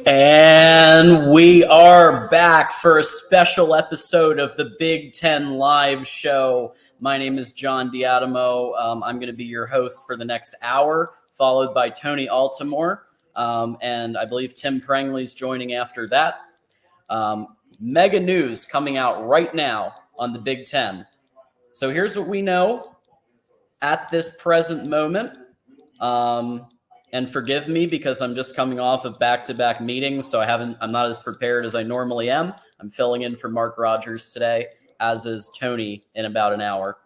And we are back for a special episode of the Big Ten Live Show. My name is John Diadamo. I'm going to be your host for the next hour, followed by Tony Altimore. And I believe Tim Prangley's joining after that. Mega news coming out right now on the Big Ten. So here's what we know at this present moment. And forgive me because I'm just coming off of back-to-back meetings, so I'm not as prepared as I normally am. I'm filling in for Mark Rogers today, as is Tony in about an hour.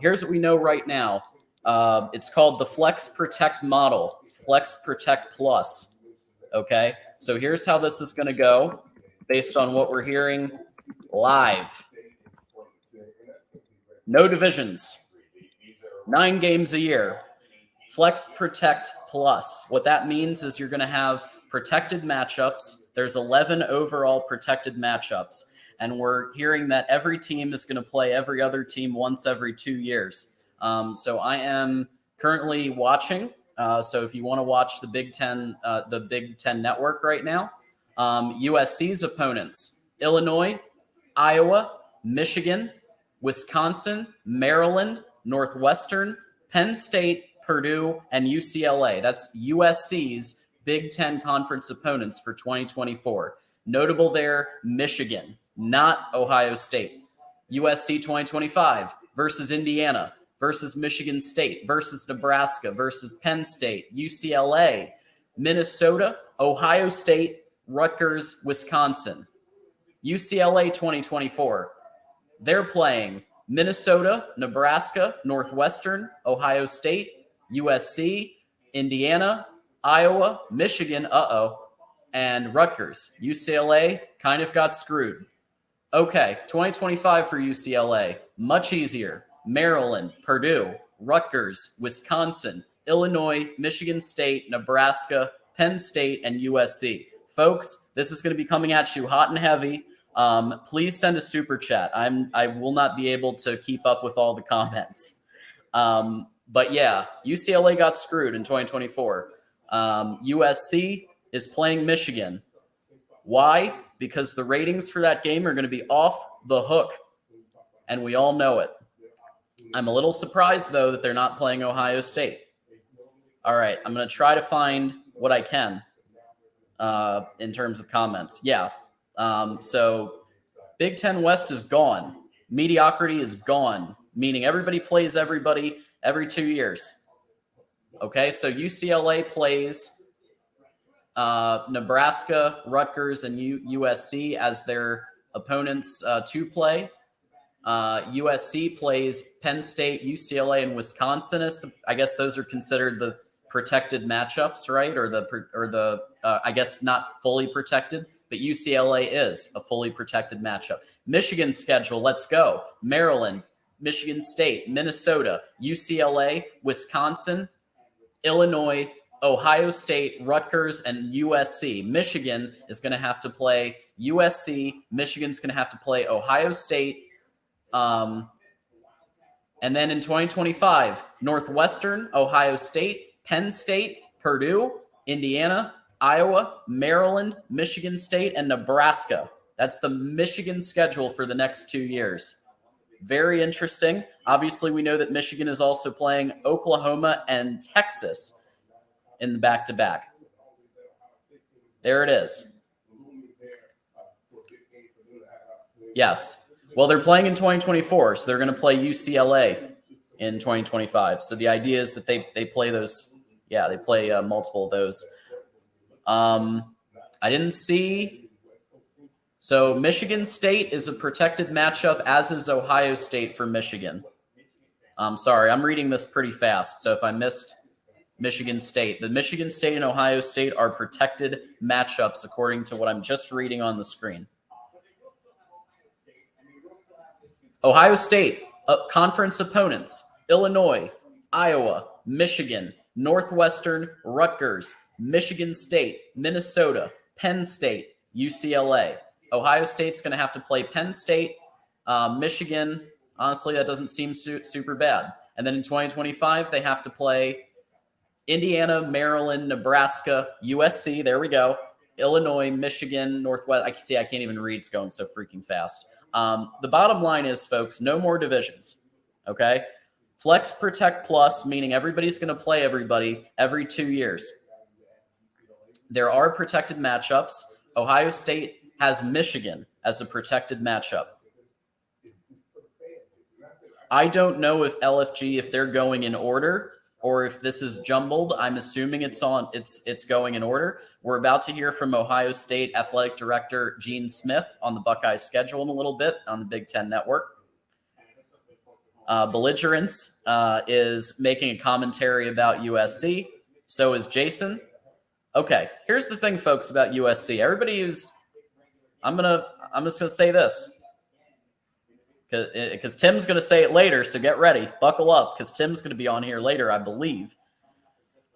Here's what we know right now. It's called the Flex Protect model, Flex Protect Plus. Okay, so here's how this is going to go based on what we're hearing live. No divisions, 9 games a year. Flex Protect Plus. What that means is you're going to have protected matchups. There's 11 overall protected matchups. And we're hearing that every team is going to play every other team once every 2 years. So I am currently watching. So if you want to watch the Big Ten network right now, USC's opponents, Illinois, Iowa, Michigan, Wisconsin, Maryland, Northwestern, Penn State, Purdue, and UCLA. That's USC's Big Ten Conference opponents for 2024. Notable there, Michigan, not Ohio State. USC 2025 versus Indiana, versus Michigan State, versus Nebraska, versus Penn State, UCLA, Minnesota, Ohio State, Rutgers, Wisconsin. UCLA 2024, they're playing Minnesota, Nebraska, Northwestern, Ohio State, USC, Indiana, Iowa, Michigan, and Rutgers. UCLA kind of got screwed. Okay, 2025 for UCLA, much easier. Maryland, Purdue, Rutgers, Wisconsin, Illinois, Michigan State, Nebraska, Penn State, and USC. Folks, this is going to be coming at you hot and heavy. Please send a super chat. I will not be able to keep up with all the comments. But yeah, UCLA got screwed in 2024. USC is playing Michigan. Why? Because the ratings for that game are going to be off the hook, and we all know it. I'm a little surprised, though, that they're not playing Ohio State. All right, I'm going to try to find what I can in terms of comments. Yeah. So Big Ten West is gone. Mediocrity is gone, meaning everybody plays everybody every 2 years. Okay, so UCLA plays Nebraska, Rutgers, and USC as their opponents to play. USC plays Penn State, UCLA, and Wisconsin. I guess those are considered the protected matchups, right? Or the I guess not fully protected, but UCLA is a fully protected matchup. Michigan's schedule, let's go. Maryland, Michigan State, Minnesota, UCLA, Wisconsin, Illinois, Ohio State, Rutgers, and USC. Michigan is going to have to play USC. Michigan's going to have to play Ohio State. And then in 2025, Northwestern, Ohio State, Penn State, Purdue, Indiana, Iowa, Maryland, Michigan State, and Nebraska. That's the Michigan schedule for the next 2 years. Very interesting. Obviously, we know that Michigan is also playing Oklahoma and Texas in the back-to-back. There it is. Yes. Well, they're playing in 2024, so they're going to play UCLA in 2025. So the idea is that they play those. Yeah, they play multiple of those. I didn't see. So Michigan State is a protected matchup, as is Ohio State for Michigan. Sorry, I'm reading this pretty fast. So if I missed Michigan State, the Michigan State and Ohio State are protected matchups according to what I'm just reading on the screen. Ohio State, conference opponents, Illinois, Iowa, Michigan, Northwestern, Rutgers, Michigan State, Minnesota, Penn State, UCLA. Ohio State's going to have to play Penn State. Michigan, honestly, that doesn't seem super bad. And then in 2025, they have to play Indiana, Maryland, Nebraska, USC, there we go, Illinois, Michigan, Northwest. I can't even read. It's going so freaking fast. The bottom line is, folks, no more divisions, okay? Flex Protect Plus, meaning everybody's going to play everybody every 2 years. There are protected matchups. Ohio State has Michigan as a protected matchup. I don't know if LFG, if they're going in order or if this is jumbled. I'm assuming it's going in order. We're about to hear from Ohio State Athletic Director Gene Smith on the Buckeyes schedule in a little bit on the Big Ten Network. Belligerence is making a commentary about USC. So is Jason. Okay, here's the thing, folks, about USC. I'm just gonna say this because Tim's gonna say it later. So get ready, buckle up, because Tim's gonna be on here later, I believe.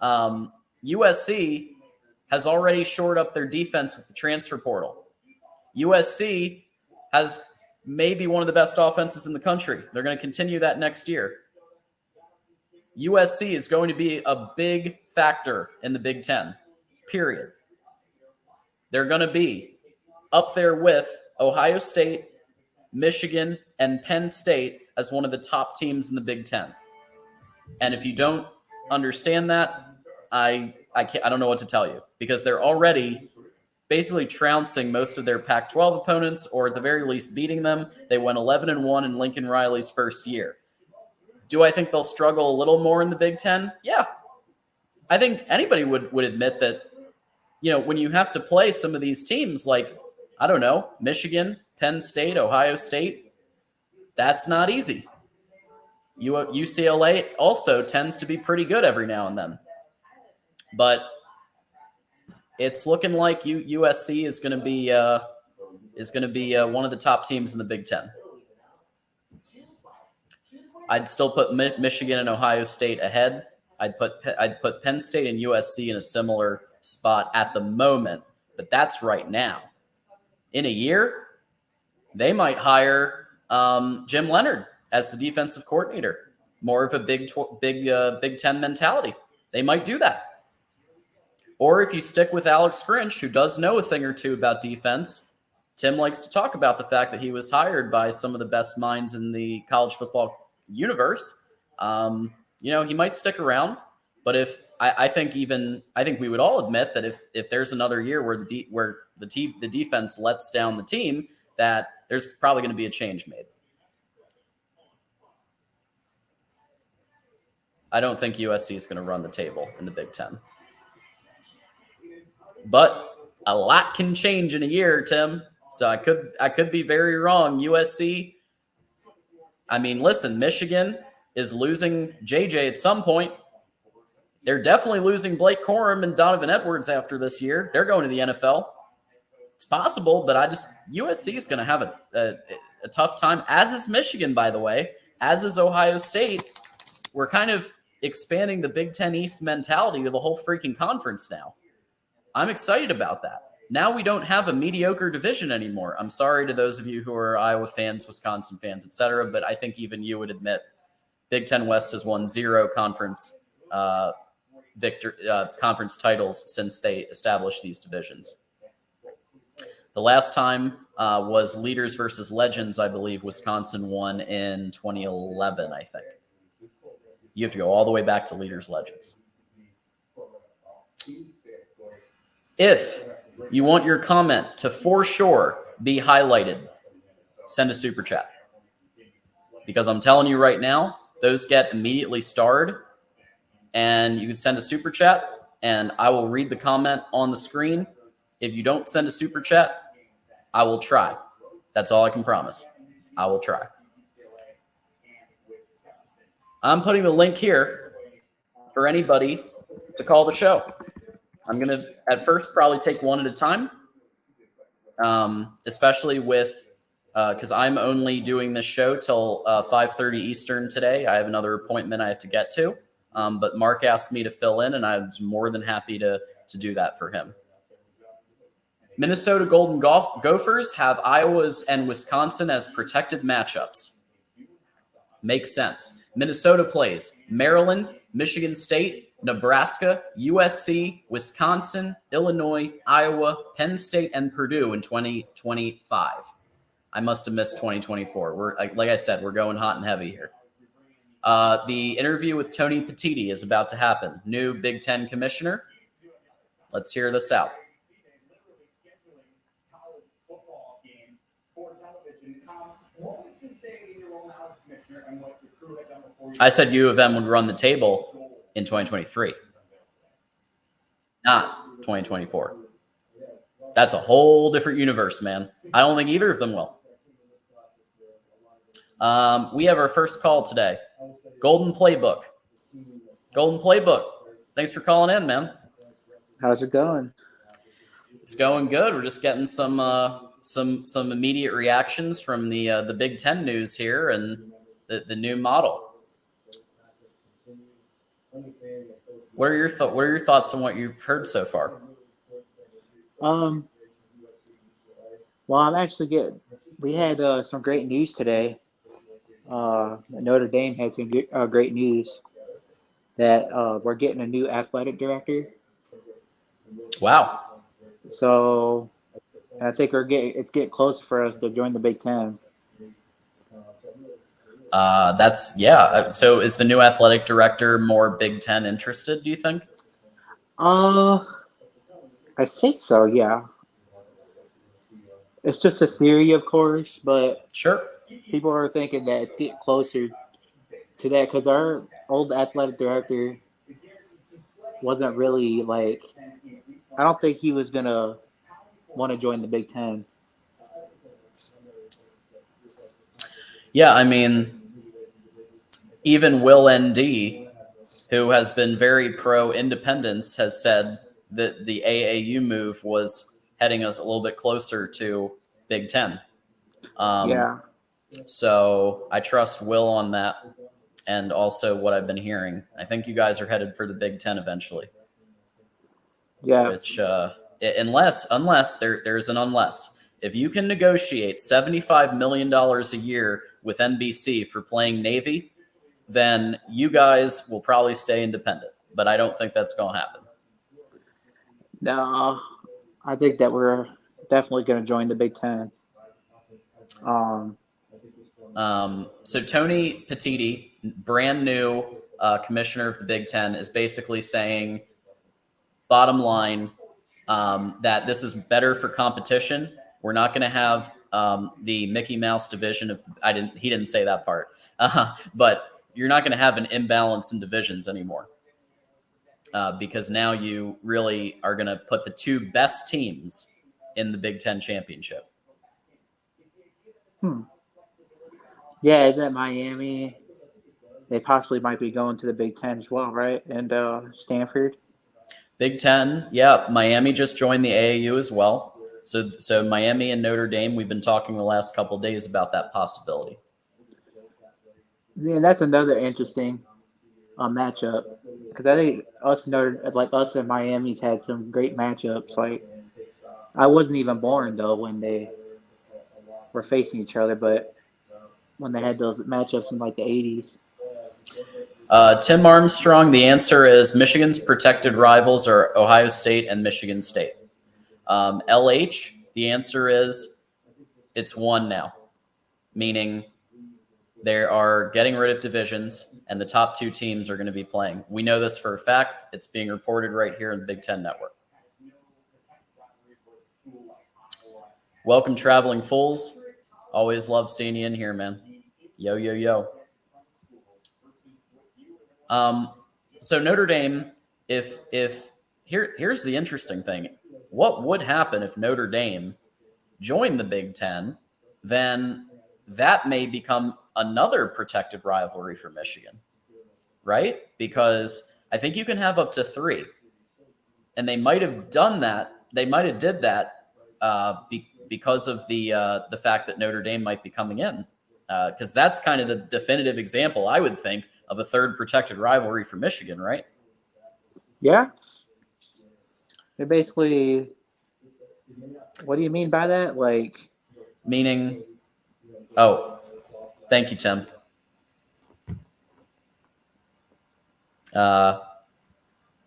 USC has already shored up their defense with the transfer portal. USC has maybe one of the best offenses in the country. They're going to continue that next year. USC is going to be a big factor in the Big Ten, period. They're going to be up there with Ohio State, Michigan, and Penn State as one of the top teams in the Big Ten. And if you don't understand that, I don't know what to tell you, because they're already basically trouncing most of their Pac-12 opponents, or at the very least beating them. They went 11-1 in Lincoln Riley's first year. Do I think they'll struggle a little more in the Big Ten? Yeah. I think anybody would admit that, when you have to play some of these teams like, I don't know, Michigan, Penn State, Ohio State, that's not easy. UCLA also tends to be pretty good every now and then. But it's looking like USC is going to be one of the top teams in the Big Ten. I'd still put Michigan and Ohio State ahead. I'd put Penn State and USC in a similar spot at the moment, but that's right now. In a year, they might hire Jim Leonard as the defensive coordinator. More of a Big Ten mentality. They might do that. Or if you stick with Alex Grinch, who does know a thing or two about defense, Tim likes to talk about the fact that he was hired by some of the best minds in the college football universe. He might stick around. But I think we would all admit that if there's another year where the defense lets down the team, that there's probably going to be a change made. I don't think USC is going to run the table in the Big Ten. But a lot can change in a year, Tim. So I could be very wrong. USC, listen, Michigan is losing JJ at some point. They're definitely losing Blake Corum and Donovan Edwards after this year. They're going to the NFL. It's possible, but USC is going to have a tough time, as is Michigan, by the way, as is Ohio State. We're kind of expanding the Big Ten East mentality to the whole freaking conference now. I'm excited about that. Now we don't have a mediocre division anymore. I'm sorry to those of you who are Iowa fans, Wisconsin fans, etc., but I think even you would admit Big Ten West has won 0 conference conference titles since they established these divisions. The last time was Leaders versus Legends, I believe. Wisconsin won in 2011, I think. You have to go all the way back to Leaders Legends. If you want your comment to for sure be highlighted, send a super chat. Because I'm telling you right now, those get immediately starred. And you can send a super chat, and I will read the comment on the screen. If you don't send a super chat, I will try. That's all I can promise. I will try. I'm putting the link here for anybody to call the show. I'm going to, at first, probably take one at a time, especially with, because I'm only doing this show till 5:30 Eastern today. I have another appointment I have to get to, but Mark asked me to fill in, and I was more than happy to do that for him. Minnesota Golden Gophers have Iowa's and Wisconsin as protected matchups. Makes sense. Minnesota plays Maryland, Michigan State, Nebraska, USC, Wisconsin, Illinois, Iowa, Penn State, and Purdue in 2025. I must have missed 2024. Like I said, we're going hot and heavy here. The interview with Tony Petitti is about to happen. New Big Ten commissioner. Let's hear this out. I said U of M would run the table in 2023, not 2024. That's a whole different universe, man. I don't think either of them will. We have our first call today. Golden Playbook. Golden Playbook. Thanks for calling in, man. How's it going? It's going good. We're just getting some immediate reactions from the Big Ten news here and the new model. What are your thoughts on what you've heard so far? Well, I'm actually we had some great news today. Notre Dame had some great news that we're getting a new athletic director. Wow. So I think it's getting close for us to join the Big Ten. So is the new athletic director more Big Ten interested, do you think? I think so, yeah. It's just a theory, of course, but sure. People are thinking that it's getting closer to that because our old athletic director wasn't really I don't think he was going to want to join the Big Ten. Yeah, I mean, even Will ND, who has been very pro-independence, has said that the AAU move was heading us a little bit closer to Big Ten. Yeah. So I trust Will on that, and also what I've been hearing. I think you guys are headed for the Big Ten eventually. Yeah. Which, unless there's an unless. If you can negotiate $75 million a year with NBC for playing Navy, then you guys will probably stay independent. But I don't think that's going to happen. No, I think that we're definitely going to join the Big Ten. So Tony Petitti, brand new commissioner of the Big Ten, is basically saying, bottom line, that this is better for competition. We're not going to have the Mickey Mouse division of. He didn't say that part, but you're not going to have an imbalance in divisions anymore, because now you really are going to put the two best teams in the Big Ten championship. Yeah, isn't Miami? They possibly might be going to the Big Ten as well, right? And Stanford. Big Ten, yeah. Miami just joined the AAU as well. So Miami and Notre Dame, we've been talking the last couple of days about that possibility. Yeah, that's another interesting matchup because I think us and Miami's had some great matchups. I wasn't even born though when they were facing each other, but when they had those matchups in the 80s. Tim Armstrong, the answer is Michigan's protected rivals are Ohio State and Michigan State. LH, the answer is it's one now, meaning they are getting rid of divisions and the top two teams are going to be playing. We know this for a fact. It's being reported right here in the Big Ten Network. Welcome, Traveling Fools. Always love seeing you in here, man. Yo, yo, yo. So Notre Dame, here's the interesting thing. What would happen if Notre Dame joined the Big Ten? Then that may become another protected rivalry for Michigan, right? Because I think you can have up to 3. And they might have done that. They might have did that because of the fact that Notre Dame might be coming in. Because that's kind of the definitive example, I would think, of a third protected rivalry for Michigan, right? Yeah. They're basically, what do you mean by that? Meaning, oh, thank you, Tim.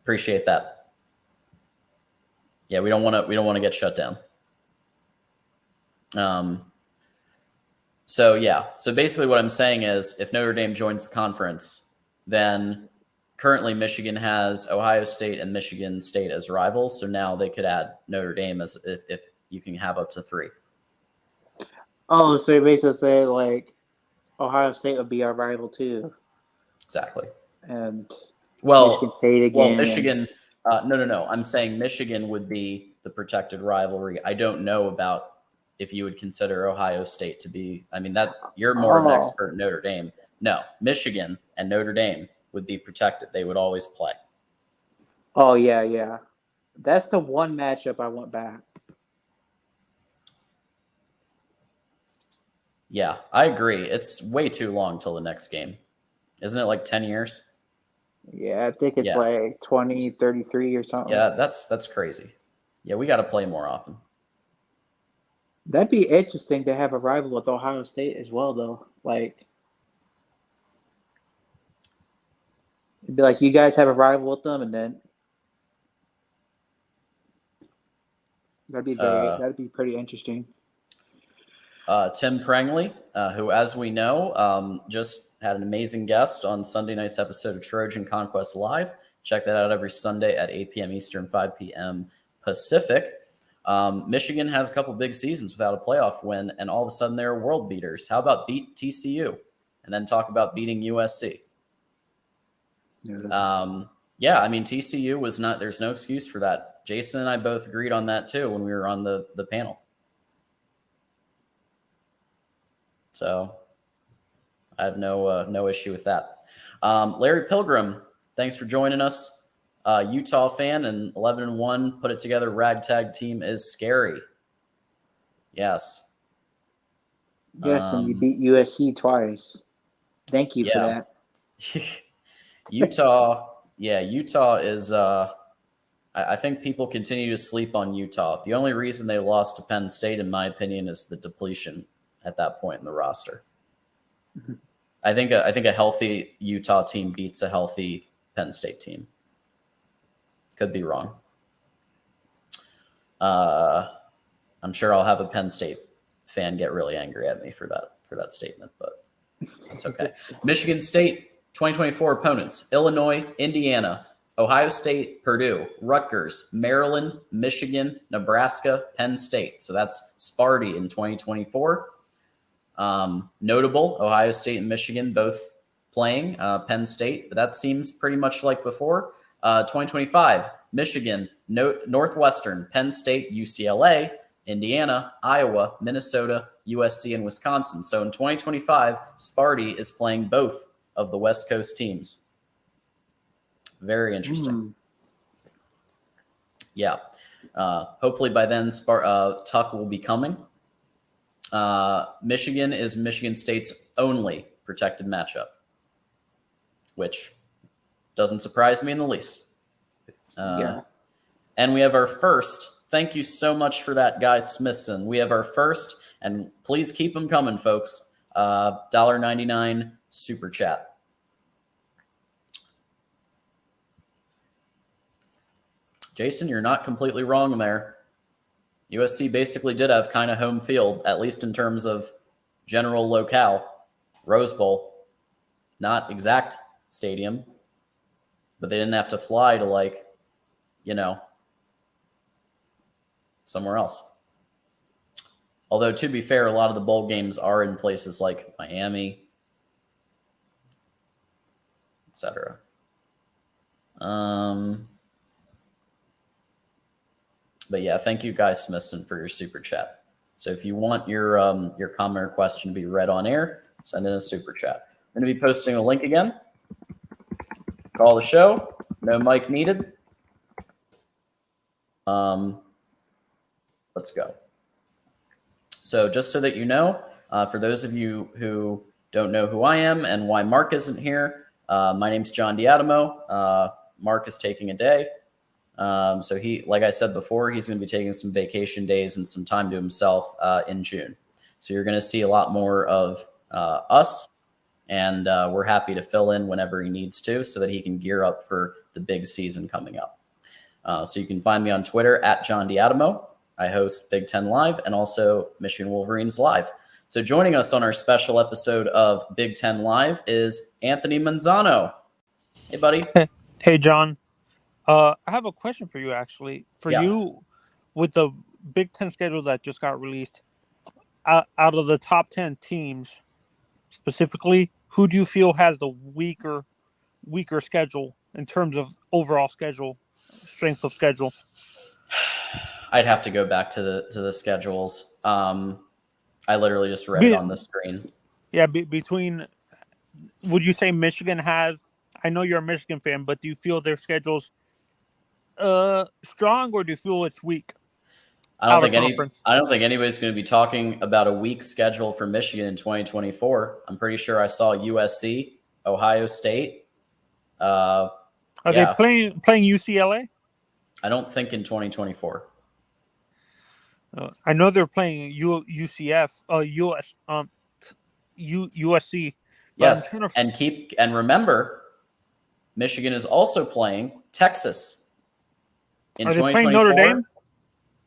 Appreciate that. Yeah, we don't want to get shut down. So basically what I'm saying is if Notre Dame joins the conference, then currently Michigan has Ohio State and Michigan State as rivals. So now they could add Notre Dame as if you can have up to 3. Oh, so you basically say like Ohio State would be our rival too. Exactly. And Michigan State again. Well, Michigan. No. I'm saying Michigan would be the protected rivalry. I don't know about if you would consider Ohio State to be. I mean, that you're more of an expert in Notre Dame. No, Michigan and Notre Dame would be protected. They would always play. Oh, yeah. That's the one matchup I want back. Yeah, I agree. It's way too long till the next game. Isn't it like 10 years? Yeah, I think it's like 2033 or something. Yeah, that's crazy. Yeah, we got to play more often. That'd be interesting to have a rival with Ohio State as well, though. Like, it'd be like you guys have a rival with them, and then that'd be pretty interesting. Tim Prangley, who, as we know, just had an amazing guest on Sunday night's episode of Trojan Conquest Live. Check that out every Sunday at 8 p.m. Eastern, 5 p.m. Pacific. Michigan has a couple big seasons without a playoff win, and all of a sudden they're world beaters. How about beat TCU and then talk about beating USC? Yeah, I mean, TCU was not – there's no excuse for that. Jason and I both agreed on that too when we were on the panel. So I have no issue with that. Larry Pilgrim, thanks for joining us. Utah fan and 11-1, put it together. Ragtag team is scary. Yes. Yes, and you beat USC twice. Thank you for that. Utah is. I think people continue to sleep on Utah. The only reason they lost to Penn State, in my opinion, is the depletion at that point in the roster. Mm-hmm. I think a healthy Utah team beats a healthy Penn State team. Could be wrong. I'm sure I'll have a Penn State fan get really angry at me for that statement, but it's okay. Michigan State 2024 opponents: Illinois, Indiana, Ohio State, Purdue, Rutgers, Maryland, Michigan, Nebraska, Penn State. So that's Sparty in 2024. Notable, Ohio State and Michigan both playing, Penn State, but that seems pretty much like before. 2025, Michigan, Northwestern, Penn State, UCLA, Indiana, Iowa, Minnesota, USC, and Wisconsin. So in 2025, Sparty is playing both of the West Coast teams. Very interesting. Yeah. Hopefully by then, Tuck will be coming. Michigan is Michigan State's only protected matchup, which doesn't surprise me in the least. And we have our first. Thank you so much for that, Guy Smithson. We have our first, and please keep them coming, folks. $1.99 super chat. Jason, you're not completely wrong there. USC basically did have kind of home field, at least in terms of general locale. Rose Bowl, not exact stadium, but they didn't have to fly to somewhere else. Although, to be fair, a lot of the bowl games are in places like Miami, etc. But yeah, thank you, Guy Smithson, for your super chat. So if you want your comment or question to be read on air, send in a super chat. I'm going to be posting a link again. Call the show. No mic needed. Let's go. So just so that you know, for those of you who don't know who I am and why Mark isn't here, my name's John Diadamo. Mark is taking a day. So he, like I said before, he's going to be taking some vacation days and some time to himself in June. So you're going to see a lot more of us and we're happy to fill in whenever he needs to so that he can gear up for the big season coming up. So you can find me on Twitter at John D'Adamo. I host Big Ten Live and also Michigan Wolverines Live. So joining us on our special episode of Big Ten Live is Anthony Manzano. Hey, buddy. Hey, John. I have a question for you, actually. For you, with the Big Ten schedule that just got released, out of the top 10 teams, specifically, who do you feel has the weaker schedule in terms of overall schedule, strength of schedule? I'd have to go back to the schedules. I literally just read it on the screen. Yeah, between, would you say Michigan has? I know you're a Michigan fan, but do you feel their schedule's strong, or do you feel it's weak? I don't think anybody's going to be talking about a weak schedule for Michigan in 2024. I'm pretty sure I saw USC, Ohio State. Are they playing UCLA? I don't think in 2024. I know they're playing USC. Yes, and remember, Michigan is also playing Texas in 2024. Are they playing Notre Dame?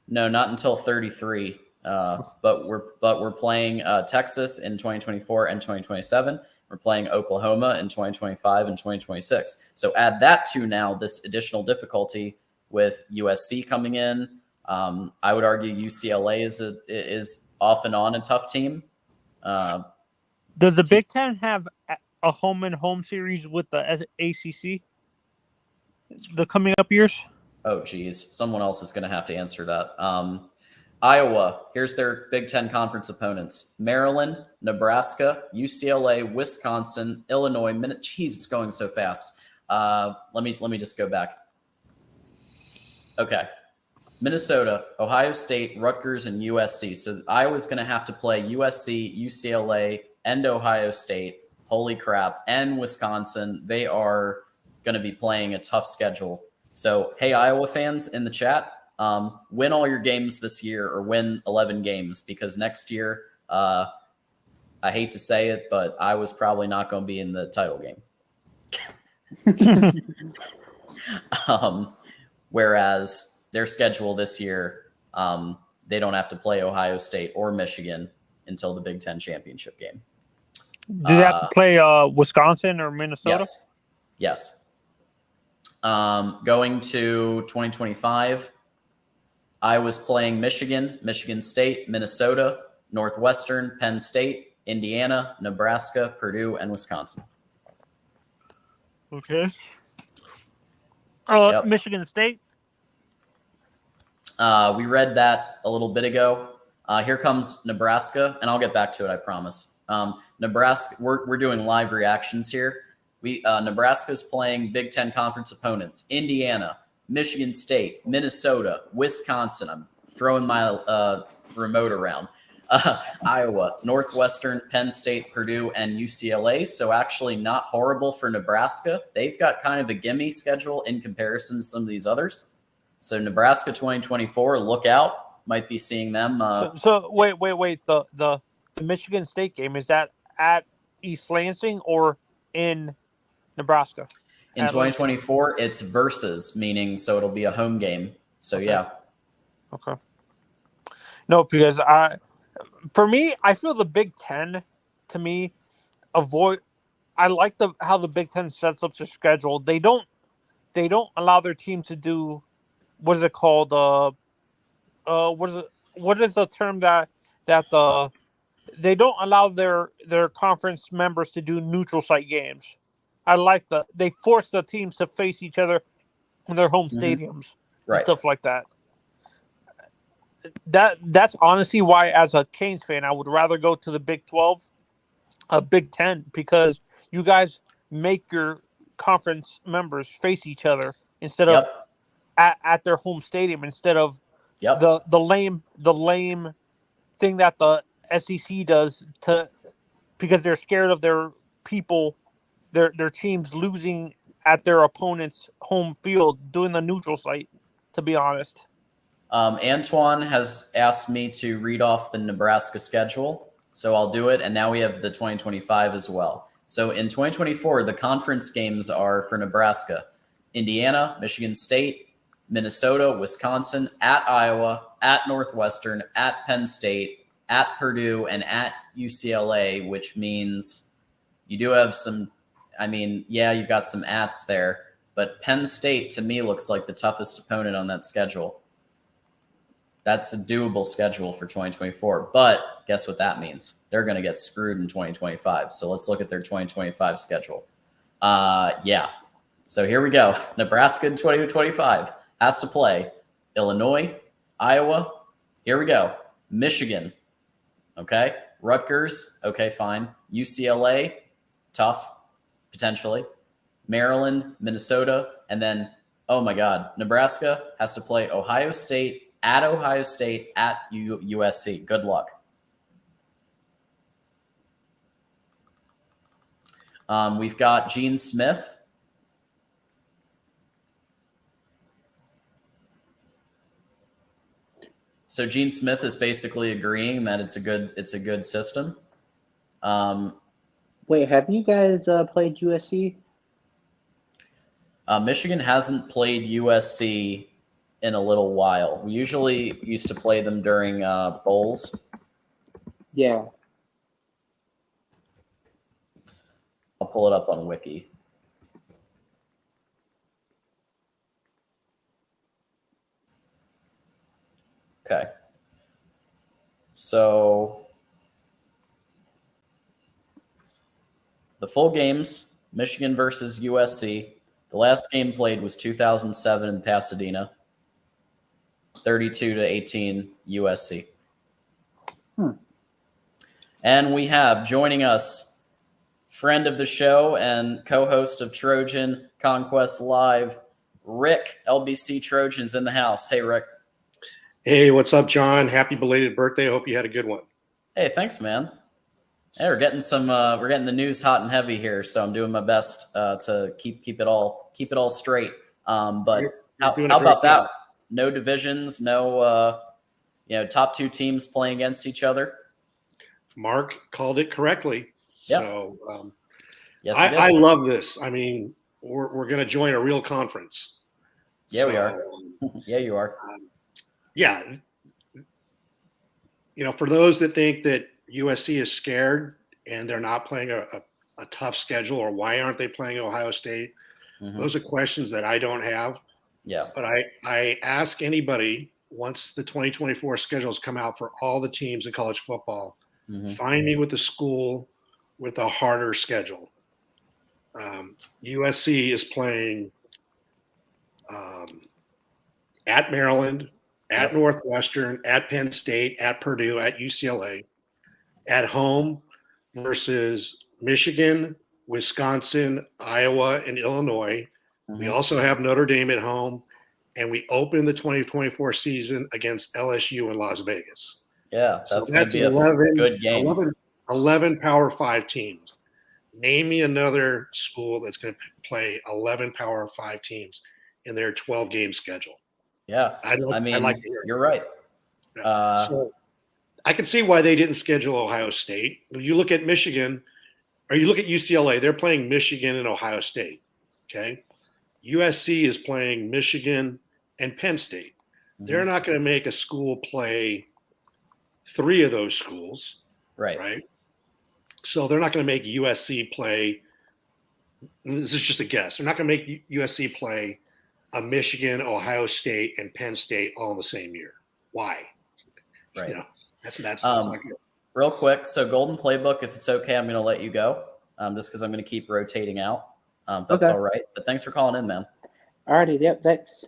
No, not until 33. But we're playing Texas in 2024 and 2027. We're playing Oklahoma in 2025 and 2026. So add that to now this additional difficulty with USC coming in. I would argue UCLA is off and on a tough team. Does the Big Ten have a home and home series with the ACC the coming up years? Oh, geez. Someone else is going to have to answer that. Iowa, here's their Big Ten conference opponents. Maryland, Nebraska, UCLA, Wisconsin, Illinois. Jeez, it's going so fast. Let me just go back. Okay. Minnesota, Ohio State, Rutgers, and USC. So Iowa's going to have to play USC, UCLA, and Ohio State. Holy crap. And Wisconsin. They are going to be playing a tough schedule. So, hey, Iowa fans in the chat, win all your games this year or win 11 games because next year, I hate to say it, but Iowa's probably not going to be in the title game. Whereas their schedule this year, they don't have to play Ohio State or Michigan until the Big Ten championship game. Do they have to play Wisconsin or Minnesota? Yes. Going to 2025, Iowa's playing Michigan, Michigan State, Minnesota, Northwestern, Penn State, Indiana, Nebraska, Purdue, and Wisconsin. Okay. Michigan State? We read that a little bit ago. Here comes Nebraska, and I'll get back to it, I promise. Nebraska, we're doing live reactions here. Nebraska's playing Big Ten conference opponents. Indiana, Michigan State, Minnesota, Wisconsin. I'm throwing my remote around. Iowa, Northwestern, Penn State, Purdue, and UCLA. So actually not horrible for Nebraska. They've got kind of a gimme schedule in comparison to some of these others. So Nebraska 2024, look out. Might be seeing them. So wait. The Michigan State game, is that at East Lansing or in Nebraska? In 2024, it's versus, meaning so it'll be a home game. So okay. Yeah. Okay. No, because for me, I feel the Big Ten, to me, I like how the Big Ten sets up their schedule. They don't allow their team to do, what is it called? What is the term that they don't allow their conference members to do neutral site games. I like they force the teams to face each other in their home stadiums and stuff like that. That's honestly why, as a Canes fan, I would rather go to the Big 12, Big 10, because you guys make your conference members face each other instead of at their home stadium, instead of the lame thing that the SEC does because they're scared of their people, their teams losing at their opponent's home field, doing the neutral site, to be honest. Antoine has asked me to read off the Nebraska schedule, so I'll do it. And now we have the 2025 as well. So in 2024, the conference games are for Nebraska, Indiana, Michigan State, Minnesota, Wisconsin, at Iowa, at Northwestern, at Penn State, at Purdue, and at UCLA, which means you do have some, you've got some ats there, but Penn State to me looks like the toughest opponent on that schedule. That's a doable schedule for 2024, but guess what that means? They're going to get screwed in 2025. So let's look at their 2025 schedule. So here we go. Nebraska in 2025 has to play Illinois, Iowa. Here we go. Michigan. Okay. Rutgers. Okay, fine. UCLA. Tough, potentially. Maryland, Minnesota. And then, oh my God, Nebraska has to play Ohio State, at USC. Good luck. We've got Gene Smith. So Gene Smith is basically agreeing that it's a good system. Wait, have you guys played USC? Michigan hasn't played USC in a little while. We usually used to play them during bowls. Yeah. I'll pull it up on Wiki. Okay. So the full games, Michigan versus USC. The last game played was 2007 in Pasadena. 32-18 USC. And we have joining us, friend of the show and co-host of Trojan Conquest Live, Rick, LBC Trojans in the house. Hey, Rick. Hey, what's up, John? Happy belated birthday. I hope you had a good one. Hey, thanks, man. Hey, we're getting the news hot and heavy here, so I'm doing my best to keep it all straight. But how about that? No divisions, no top two teams playing against each other. Mark called it correctly. Yep. So yes, I love this. I mean, we're going to join a real conference. Yeah, we are. Yeah, you are. Yeah. For those that think that USC is scared and they're not playing a tough schedule, or why aren't they playing Ohio State? Mm-hmm. Those are questions that I don't have. Yeah. But I ask anybody, once the 2024 schedules come out for all the teams in college football, mm-hmm. find me with a school with a harder schedule. USC is playing at Maryland, at Northwestern, at Penn State, at Purdue, at UCLA, at home versus Michigan, Wisconsin, Iowa, and Illinois. Mm-hmm. We also have Notre Dame at home, and we open the 2024 season against LSU in Las Vegas. Yeah, that's going to be 11, a good game. 11 Power 5 teams. Name me another school that's going to play 11 Power 5 teams in their 12-game schedule. Yeah, I'd like to hear it. You're right. So I can see why they didn't schedule Ohio State. If you look at Michigan, or you look at UCLA, they're playing Michigan and Ohio State. Okay, USC is playing Michigan and Penn State. Mm-hmm. They're not going to make a school play 3 of those schools. Right. So they're not going to make USC play. This is just a guess. They're not going to make USC play a Michigan, Ohio State, and Penn State all in the same year. Why? Right. That's not good. Real quick. So Golden Playbook, if it's okay, I'm going to let you go just because I'm going to keep rotating out. That's okay. All right. But thanks for calling in, man. Alrighty. Yep. Thanks.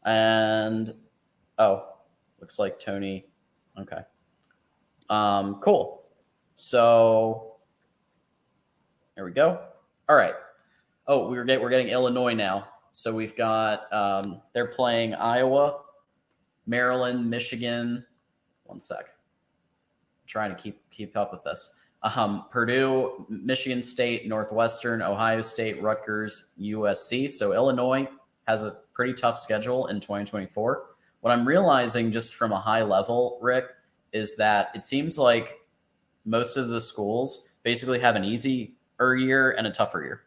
And, looks like Tony. Okay. Cool. So there we go. All right. Oh, we're getting Illinois now. So we've got they're playing Iowa, Maryland, Michigan. One sec. I'm trying to keep up with this. Purdue, Michigan State, Northwestern, Ohio State, Rutgers, USC. So Illinois has a pretty tough schedule in 2024. What I'm realizing just from a high level, Rick, is that it seems like most of the schools basically have an easy year and a tougher year.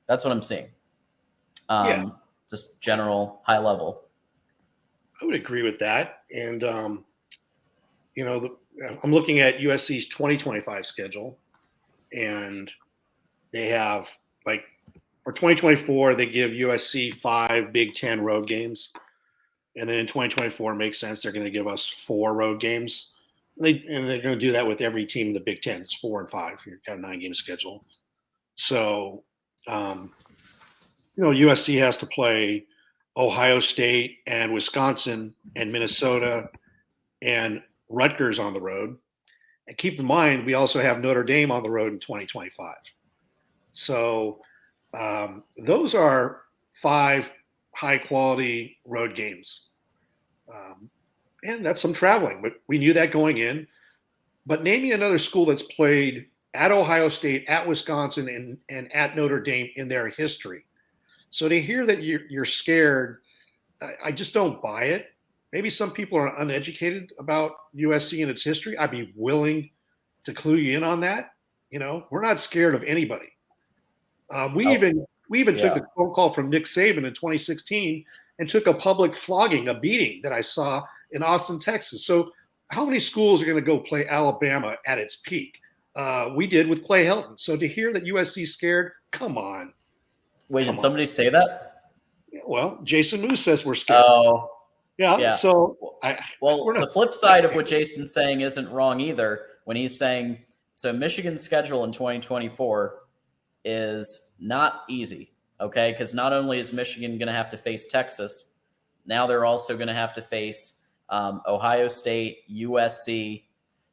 That's what I'm seeing. Yeah. Just general high level. I would agree with that. And, I'm looking at USC's 2025 schedule, and they have, like, for 2024, they give USC 5 Big Ten road games. And then in 2024, it makes sense. They're going to give us 4 road games. They're going to do that with every team in the Big Ten. It's 4 and 5. You've got a 9-game schedule. So, USC has to play Ohio State and Wisconsin and Minnesota and Rutgers on the road. And keep in mind, we also have Notre Dame on the road in 2025. So those are 5 high-quality road games. And that's some traveling, but we knew that going in. But name me another school that's played at Ohio State, at Wisconsin, and at Notre Dame in their history. So to hear that you're scared, I just don't buy it. Maybe some people are uneducated about USC and its history. I'd be willing to clue you in on that. We're not scared of anybody. We even took the phone call from Nick Saban in 2016 and took a public flogging, a beating that I saw in Austin, Texas. So how many schools are going to go play Alabama at its peak? We did with Clay Helton. So to hear that USC's scared, come on. Wait, did somebody say that? Well, Jason Moose says we're scared. Oh, yeah. So, the flip side of what Jason's saying isn't wrong either. When he's saying, so Michigan's schedule in 2024 is not easy, okay? Because not only is Michigan going to have to face Texas, now they're also going to have to face Ohio State, USC,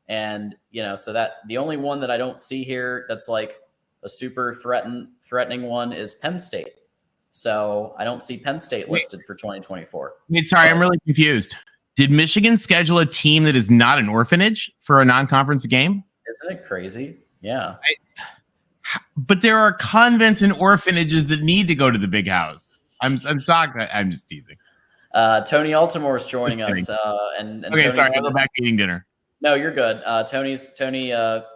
and so that the only one that I don't see here that's like a super threatening one is Penn State. So I don't see Penn State listed for 2024. Sorry, I'm really confused. Did Michigan schedule a team that is not an orphanage for a non-conference game? Isn't it crazy? Yeah. But there are convents and orphanages that need to go to the big house. I'm shocked. I'm just teasing. Tony Altimore is joining us. And okay, Tony's sorry, I'll go back to eating dinner. No, you're good. Tony,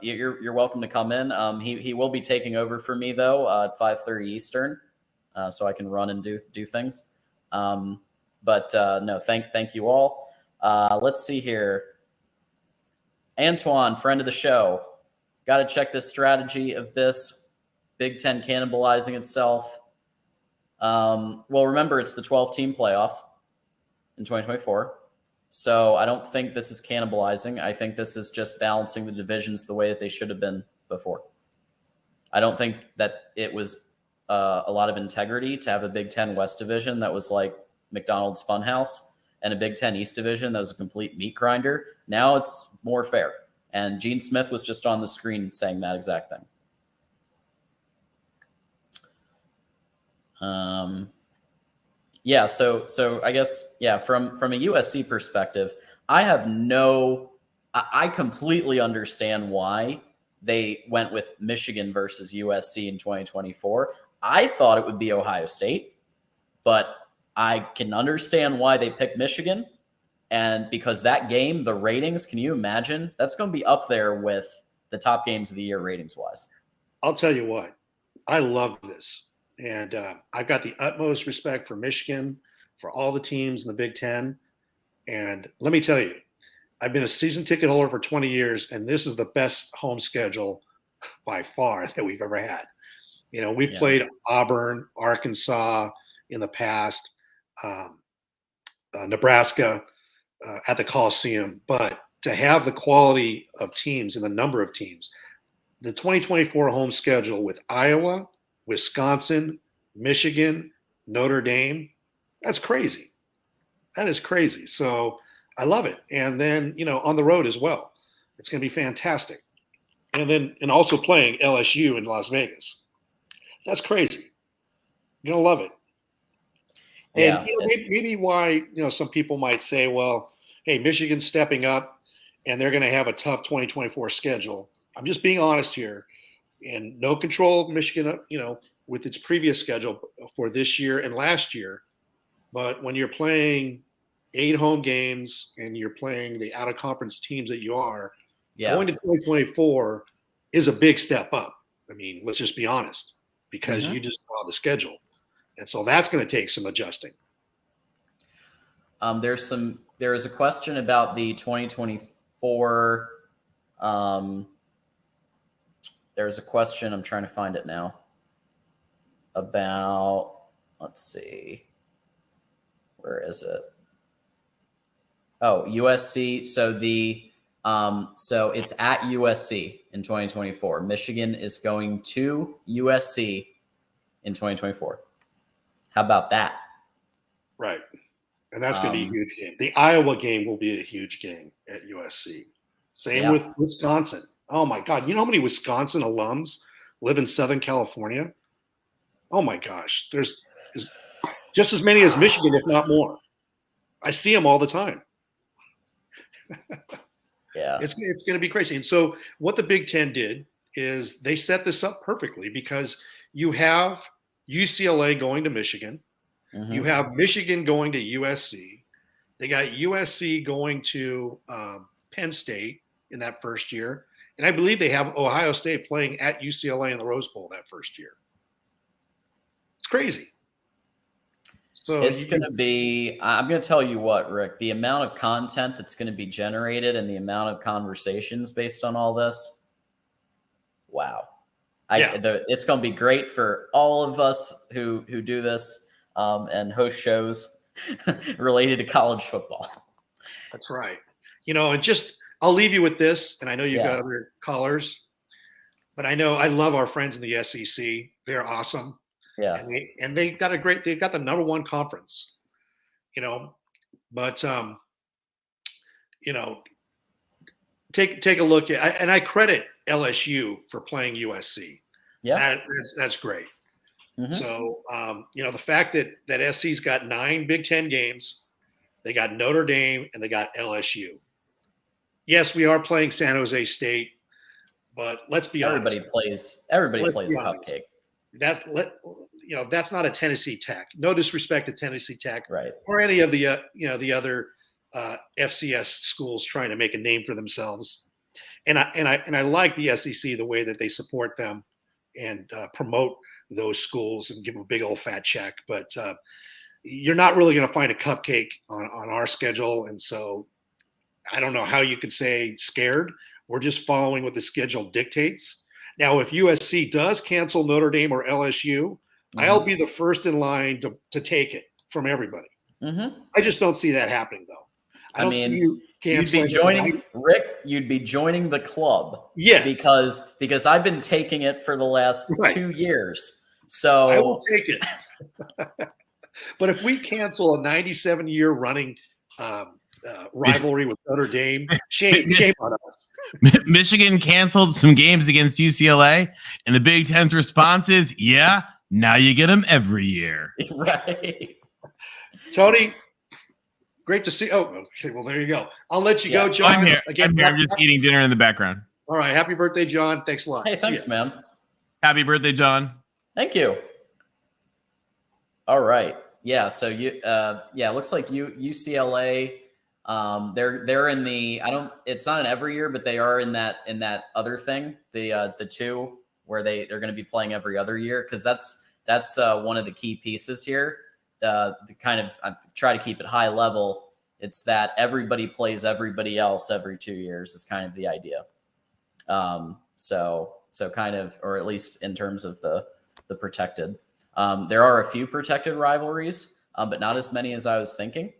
you're welcome to come in. He will be taking over for me though at 5:30 Eastern, so I can run and do things. But no, thank you all. Let's see here. Antoine, friend of the show, got to check this strategy of this Big Ten cannibalizing itself. Well, remember it's the 12-team playoff in 2024. So I don't think this is cannibalizing. I think this is just balancing the divisions the way that they should have been before. I don't think that it was a lot of integrity to have a Big Ten West division that was like McDonald's Funhouse and a Big Ten East division that was a complete meat grinder. Now it's more fair. And Gene Smith was just on the screen saying that exact thing. Yeah, so I guess, yeah, from a USC perspective, I completely understand why they went with Michigan versus USC in 2024. I thought it would be Ohio State, but I can understand why they picked Michigan. And because that game, the ratings, can you imagine? That's going to be up there with the top games of the year ratings-wise. I'll tell you what, I love this. And I've got the utmost respect for Michigan, for all the teams in the Big Ten. And let me tell you, I've been a season ticket holder for 20 years, and this is the best home schedule by far that we've ever had. We've played Auburn, Arkansas in the past, Nebraska at the Coliseum. But to have the quality of teams and the number of teams, the 2024 home schedule with Iowa, Wisconsin, Michigan, Notre Dame, that's crazy. That is crazy. So I love it. And then, on the road as well, it's going to be fantastic. And also playing LSU in Las Vegas. That's crazy. You're going to love it. And maybe why, some people might say, well, hey, Michigan's stepping up and they're going to have a tough 2024 schedule. I'm just being honest here. And no control of Michigan, with its previous schedule for this year and last year. But when you're playing 8 home games and you're playing the out-of-conference teams that you are, going to 2024 is a big step up. I mean, let's just be honest, because you just saw the schedule. And so that's going to take some adjusting. There is a question about the 2024. There's a question, I'm trying to find it now, about, let's see, where is it? Oh, USC. So it's at USC in 2024. Michigan is going to USC in 2024. How about that? Right. And that's going to be a huge game. The Iowa game will be a huge game at USC. Same with Wisconsin. Oh, my God. You know how many Wisconsin alums live in Southern California? Oh, my gosh. There's just as many as Michigan, if not more. I see them all the time. Yeah. It's going to be crazy. And so what the Big Ten did is they set this up perfectly because you have UCLA going to Michigan. You have Michigan going to USC. They got USC going to Penn State in that first year. And I believe they have Ohio State playing at UCLA in the Rose Bowl that first year. It's crazy. So it's going to be, I'm going to tell you what, Rick, the amount of content that's going to be generated and the amount of conversations based on all this. Wow. It's going to be great for all of us who do this and host shows related to college football. That's right. And just, I'll leave you with this, and I know you've got other callers, but I know I love our friends in the SEC. They're awesome. Yeah. And they've got the number one conference, but, take a look at, and I credit LSU for playing USC. Yeah. That's great. So, the fact that SC's got 9 Big Ten games, they got Notre Dame and they got LSU. Yes, we are playing San Jose State, but let's be honest. Everybody plays cupcake. That's not a Tennessee Tech. No disrespect to Tennessee Tech, right, or any of the the other FCS schools trying to make a name for themselves. And I like the SEC the way that they support them and promote those schools and give them a big old fat check. But you're not really going to find a cupcake on our schedule, and so I don't know how you could say scared. We're just following what the schedule dictates. Now, if USC does cancel Notre Dame or LSU, I'll be the first in line to take it from everybody. I just don't see that happening, though. I don't see you canceling. You'd be joining, Rick. You'd be joining the club. Yes, because I've been taking it for the last 2 years. So I will take it. But if we cancel a 97-year running rivalry with Notre Dame, shame on us. Michigan canceled some games against UCLA, and the Big Ten's response is, yeah, now you get them every year. Right. Tony, great to see. Oh, okay. Well, there you go. I'll let you go, John. I'm here. I'm just eating dinner in the background. All right. Happy birthday, John. Thanks a lot. Hey, thanks, man. Happy birthday, John. Thank you. All right. Yeah. So it looks like UCLA. They're in the, it's not an every year, but they are in that other thing, the 2 where they're going to be playing every other year. Cause that's one of the key pieces here. The kind of, I try to keep it high level. It's that everybody plays everybody else every 2 years is kind of the idea. So kind of, or at least in terms of the protected, there are a few protected rivalries, but not as many as I was thinking.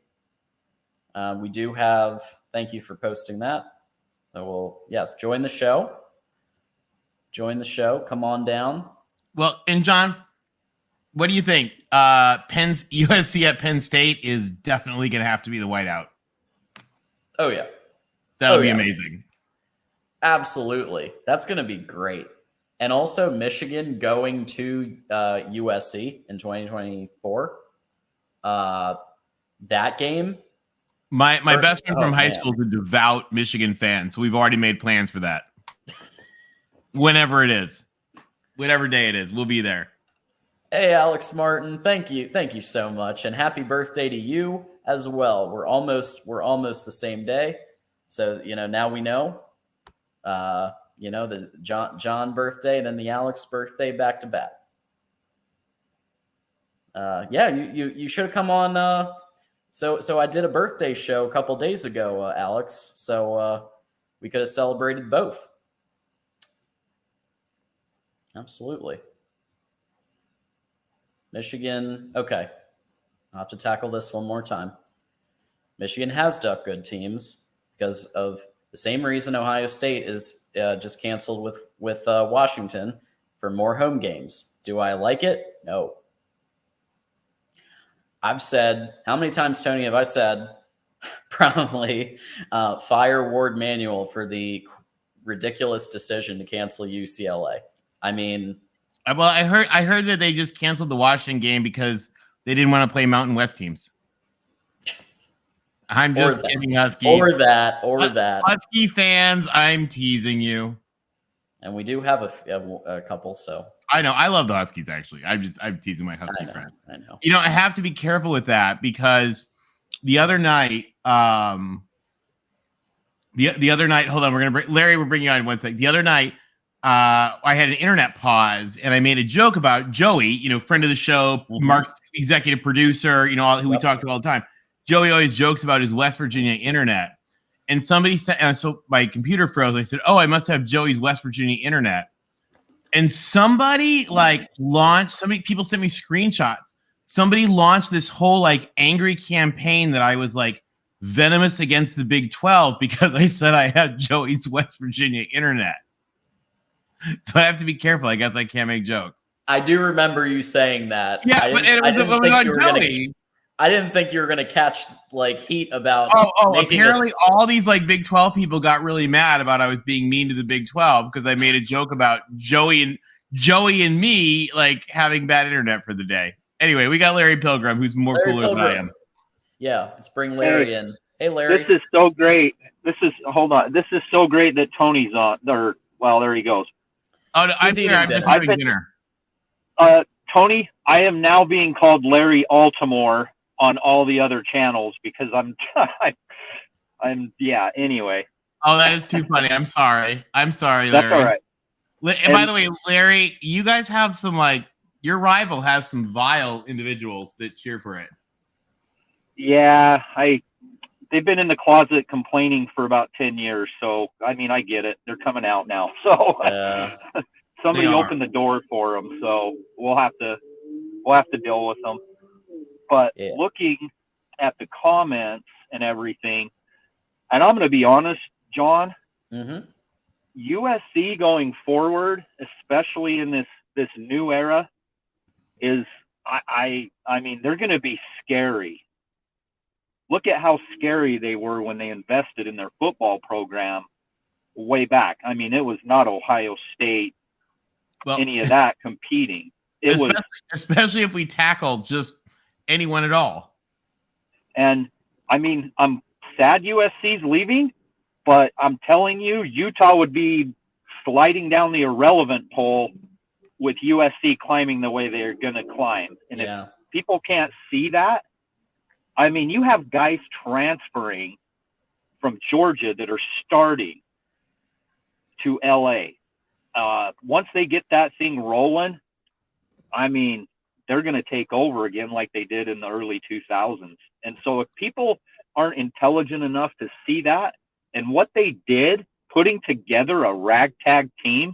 We do have, thank you for posting that. So join the show. Come on down. Well, and John, what do you think? USC at Penn State is definitely going to have to be the whiteout. Oh yeah. That'll be amazing. Absolutely. That's going to be great. And also Michigan going to USC in 2024. That game. My best friend from high school is a devout Michigan fan, so we've already made plans for that. Whenever it is. Whatever day it is, we'll be there. Hey, Alex Martin, thank you so much, and happy birthday to you as well. We're almost the same day, so now we know. the John birthday, then the Alex birthday back to back. Yeah, you should have come on. So I did a birthday show a couple days ago, Alex. So we could have celebrated both. Absolutely. Michigan. Okay, I'll have to tackle this one more time. Michigan has duck good teams because of the same reason Ohio State is just canceled with Washington for more home games. Do I like it? No. I've said, how many times, Tony, have I said probably fire Ward Manuel for the ridiculous decision to cancel UCLA? I mean, well, I heard that they just canceled the Washington game because they didn't want to play Mountain West teams. I'm just kidding, Husky. Or that. Husky fans, I'm teasing you. And we do have a couple, so. I know. I love the Huskies, actually. I'm teasing my Husky friend. I know. I have to be careful with that because the other night, the other night, hold on, Larry, we're bringing you on in 1 second. The other night, I had an internet pause and I made a joke about Joey, friend of the show, Mark's executive producer, who we talk to all the time. Joey always jokes about his West Virginia internet. And somebody said, and so my computer froze. I said, oh, I must have Joey's West Virginia internet. And somebody people sent me screenshots. Somebody launched this whole angry campaign that I was venomous against the Big 12 because I said I had Joey's West Virginia internet. So I have to be careful. I guess I can't make jokes. I do remember you saying that. Yeah, but it was on Joey. I didn't think you were going to catch heat about. Apparently all these Big 12 people got really mad about I was being mean to the Big 12 because I made a joke about Joey and me having bad internet for the day. Anyway, we got Larry Pilgrim, who's more cooler than I am. Yeah, let's bring Larry in. Hey, Larry. This is so great. This is so great that Tony's on. There he goes. Oh, no, I'm just having dinner. Tony, I am now being called Larry Altimore on all the other channels because I'm anyway. Oh, that is too funny. I'm sorry, Larry. That's all right. And by the way, Larry, you guys have some your rival has some vile individuals that cheer for it. Yeah, they've been in the closet complaining for about 10 years. So, I get it. They're coming out now. So somebody opened the door for them. So we'll have to deal with them. But looking at the comments and everything, and I'm going to be honest, John, USC going forward, especially in this new era, is they're going to be scary. Look at how scary they were when they invested in their football program way back. It was not Ohio State, any of that competing. Especially if we tackle just anyone at all. And I'm sad USC's leaving, but I'm telling you, Utah would be sliding down the irrelevant pole with USC climbing the way they're going to climb. And if people can't see that, you have guys transferring from Georgia that are starting to LA. Once they get that thing rolling, they're going to take over again like they did in the early 2000s. And so if people aren't intelligent enough to see that and what they did, putting together a ragtag team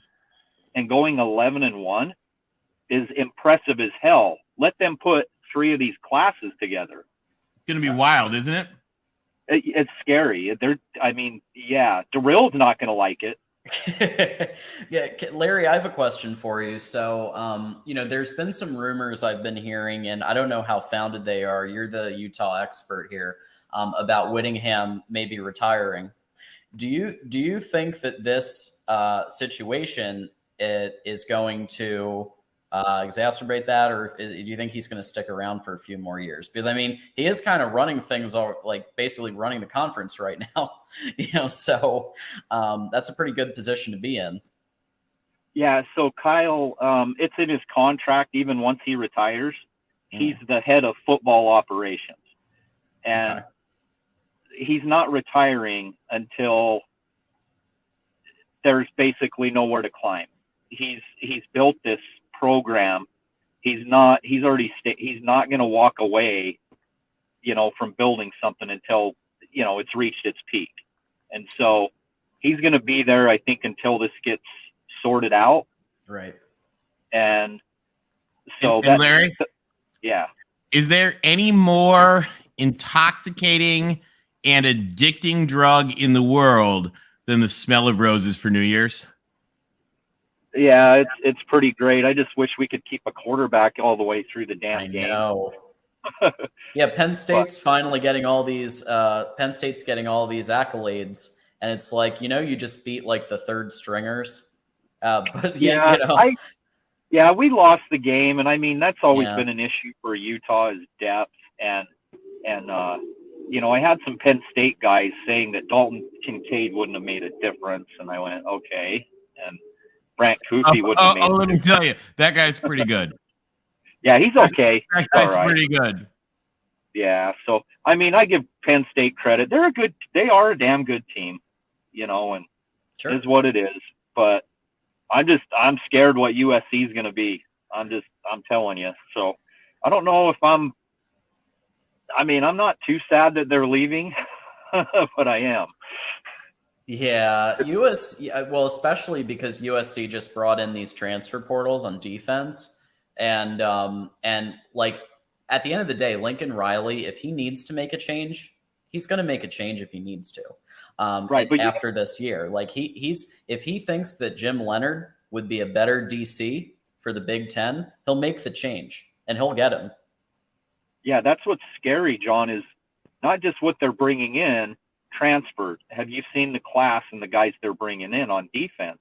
and going 11-1 is impressive as hell. Let them put 3 of these classes together. It's going to be wild, isn't it? It's scary. Darrell's not going to like it. Yeah, Larry, I have a question for you. So, there's been some rumors I've been hearing, and I don't know how founded they are. You're the Utah expert here, about Whittingham maybe retiring. Do you think that this situation is going to exacerbate that, or do you think he's going to stick around for a few more years? Because he is kind of running things, basically running the conference right now. So that's a pretty good position to be in. Yeah. So Kyle, it's in his contract. Even once he retires, he's the head of football operations, and he's not retiring until there's basically nowhere to climb. He's built this program. He's not going to walk away, from building something until, it's reached its peak. And so he's going to be there, I think, until this gets sorted out. Right. And so and Larry, yeah. is there any more intoxicating and addicting drug in the world than the smell of roses for New Year's? Yeah, it's pretty great. I just wish we could keep a quarterback all the way through the damn game. I know. Yeah, Penn State's finally getting all these. Penn State's getting all these accolades, and it's like, you just beat like the third stringers. But yeah, we lost the game, and I mean that's always Yeah. been an issue for Utah is depth, and I had some Penn State guys saying that Dalton Kincaid wouldn't have made a difference, and I went okay, and Brant Kufi wouldn't have made. Let me tell you, that guy's pretty good. Yeah, he's okay. That guy's pretty good. Yeah, so I mean, I give Penn State credit. They are a damn good team, and Sure. it is what it is. But I'm scared what USC is going to be. I'm telling you. So I don't know if I'm not too sad that they're leaving, but I am. Yeah, well, especially because USC just brought in these transfer portals on defense, and like at the end of the day, Lincoln Riley, if he needs to make a change, he's going to make a change if he needs to. Right, but after this year, like if he thinks that Jim Leonard would be a better DC for the Big Ten, he'll make the change and he'll get him. Yeah, that's what's scary, John, is not just what they're bringing in transferred. Have you seen the class and the guys they're bringing in on defense?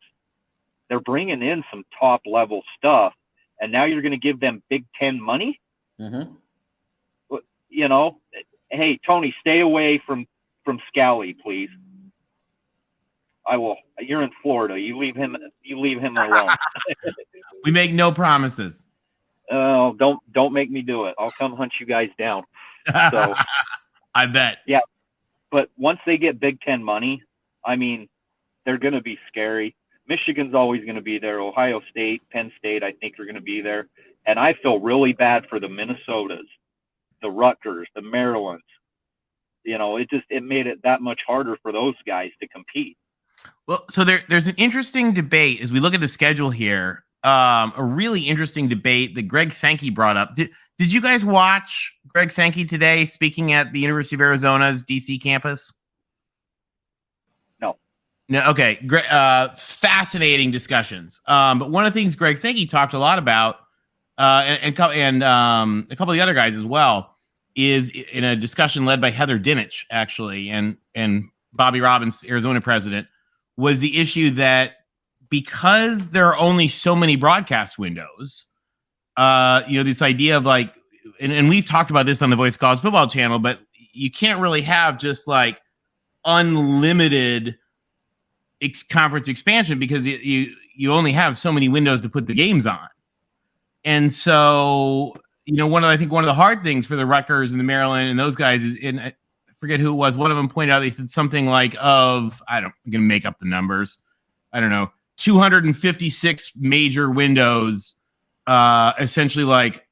They're bringing in some top level stuff, and now you're going to give them Big Ten money? Mm-hmm. Hey, Tony, stay away from Scally, please. I will. You're in Florida. You leave him alone. We make no promises. Oh, don't make me do it. I'll come hunt you guys down. So I bet. Yeah, but once they get Big Ten money, I mean, they're going to be scary. Michigan's always going to be there. Ohio State, Penn State, I think are going to be there. And I feel really bad for the Minnesotas, the Rutgers, the Marylands. It made it that much harder for those guys to compete. Well, so there's an interesting debate as we look at the schedule here. A really interesting debate that Greg Sankey brought up. Did you guys watch Greg Sankey today speaking at the University of Arizona's DC campus? No. Okay. Fascinating discussions. But one of the things Greg Sankey talked a lot about, and a couple of the other guys as well, is in a discussion led by Heather Dinich, actually, and Bobby Robbins, Arizona president, was the issue that because there are only so many broadcast windows, this idea of like, and we've talked about this on the Voice of College Football channel, but you can't really have just like unlimited conference expansion because you only have so many windows to put the games on. And so, one of the hard things for the Rutgers and the Maryland and those guys is, and I forget who it was, one of them pointed out, they said something like I'm going to make up the numbers. I don't know, 256 major windows, essentially like